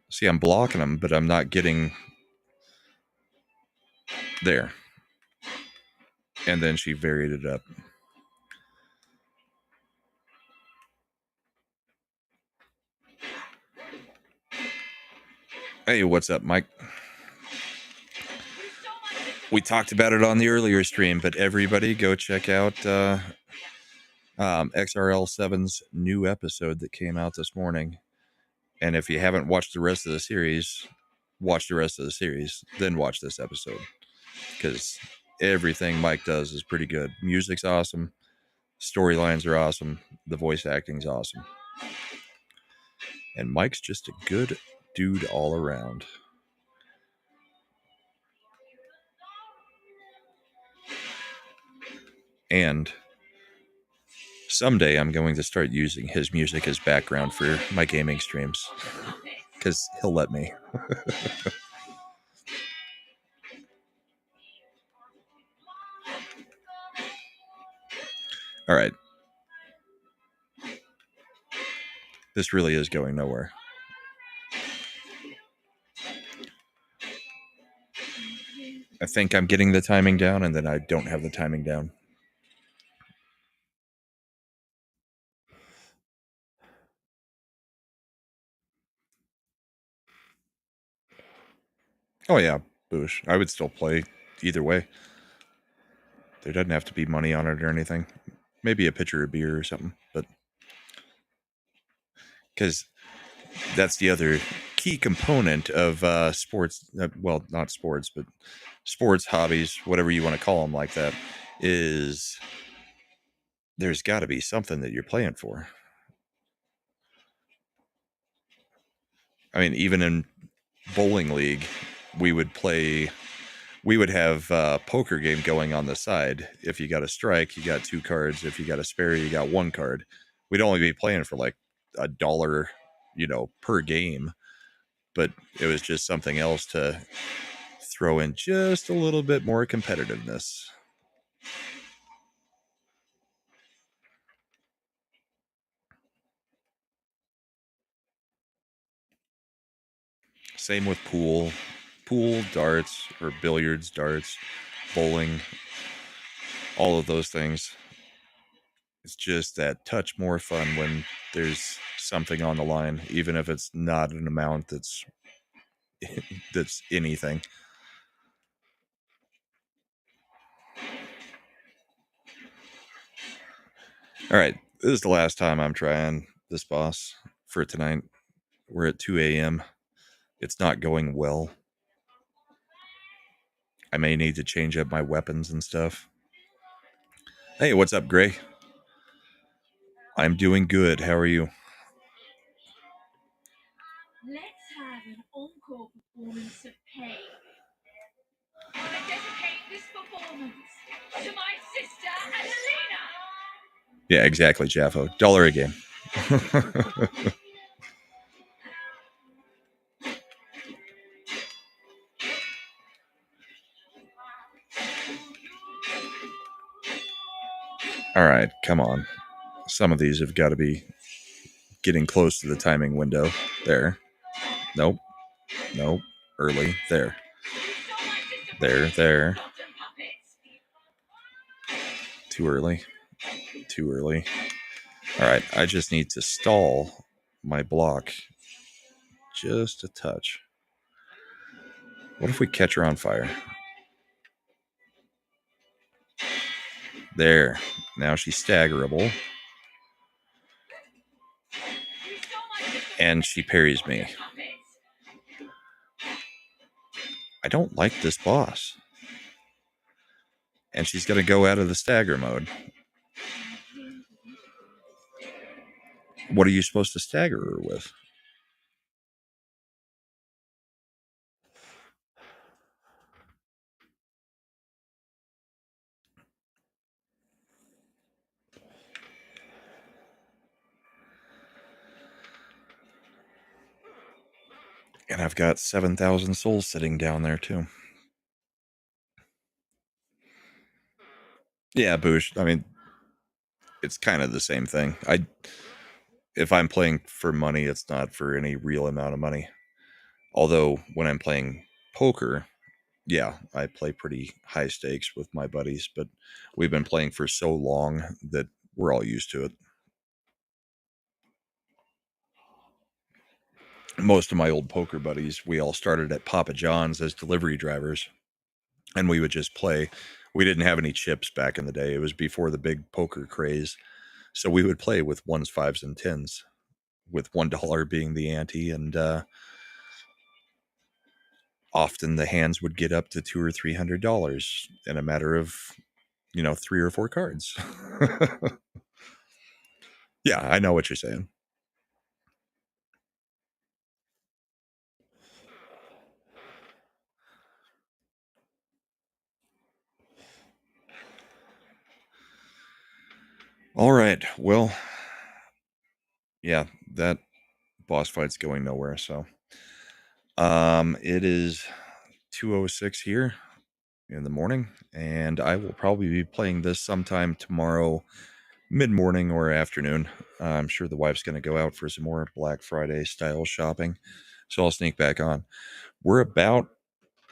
See, I'm blocking them, but I'm not getting there. And then she varied it up. Hey, what's up, Mike? We talked about it on the earlier stream, but everybody go check out XRL7's new episode that came out this morning. And if you haven't watched the rest of the series, watch the rest of the series, then watch this episode. Because everything Mike does is pretty good. Music's awesome. Storylines are awesome. The voice acting's awesome. And Mike's just a good dude all around. And someday I'm going to start using his music as background for my gaming streams. Because he'll let me. All right. This really is going nowhere. I think I'm getting the timing down, and then I don't have the timing down. Oh yeah, Boosh. I would still play either way. There doesn't have to be money on it or anything. Maybe a pitcher of beer or something, but because that's the other key component of sports. Well, not sports, but sports hobbies, whatever you want to call them, like that, is there's got to be something that you're playing for. I mean, even in bowling league, we would play. We would have a poker game going on the side. If you got a strike, you got 2 cards. If you got a spare, you got 1 card. We'd only be playing for like $1, per game, but it was just something else to throw in just a little bit more competitiveness. Same with pool, darts, or billiards, darts, bowling, all of those things. It's just that touch more fun when there's something on the line, even if it's not an amount that's anything. All right, this is the last time I'm trying this boss for tonight. We're at 2 a.m. It's not going well. I may need to change up my weapons and stuff. Hey, what's up, Gray? I'm doing good. How are you?
Let's have an encore performance of Pain. I dedicate this performance to my sister Adelina.
Yeah, exactly, Jaffo. $1 a game. All right, come on. Some of these have got to be getting close to the timing window. There. Nope. Nope. Early. There. There. Too early. Too early. All right, I just need to stall my block just a touch. What if we catch her on fire? There. Now she's staggerable. And she parries me. I don't like this boss. And she's going to go out of the stagger mode. What are you supposed to stagger her with? And I've got 7,000 souls sitting down there too. Yeah, Boosh. I mean, it's kind of the same thing. If I'm playing for money, it's not for any real amount of money. Although when I'm playing poker, yeah, I play pretty high stakes with my buddies, but we've been playing for so long that we're all used to it. Most of my old poker buddies, we all started at Papa John's as delivery drivers, and we would just play. We didn't have any chips back in the day. It was before the big poker craze. So we would play with ones, fives, and tens, with $1 being the ante, and often the hands would get up to $200 or $300 in a matter of 3 or 4 cards. Yeah, I know what you're saying. All right. Well, yeah, that boss fight's going nowhere. So, it is 2:06 here in the morning, and I will probably be playing this sometime tomorrow, mid morning or afternoon. I'm sure the wife's going to go out for some more Black Friday style shopping, so I'll sneak back on. We're about,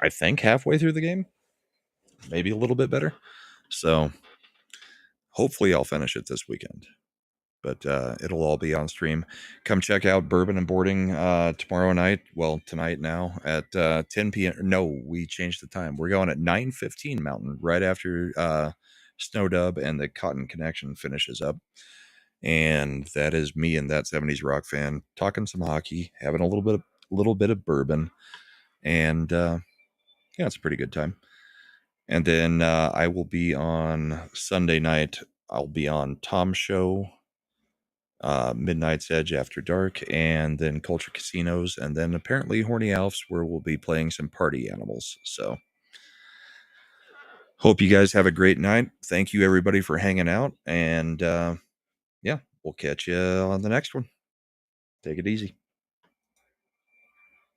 I think, halfway through the game, maybe a little bit better. So, hopefully, I'll finish it this weekend. but it'll all be on stream. Come check out Bourbon and Boarding tomorrow night. Well, tonight now at 10 p.m. No, we changed the time. We're going at 9:15 Mountain right after Snow Dub and the Cotton Connection finishes up. And that is me and that 70s rock fan talking some hockey, having a little bit of bourbon, and yeah, it's a pretty good time. And then I will be on Sunday night. I'll be on Tom's show, Midnight's Edge After Dark, and then Culture Casinos, and then apparently Horny Alfs, where we'll be playing some party animals. So hope you guys have a great night. Thank you everybody for hanging out, and yeah, we'll catch you on the next one. Take it easy.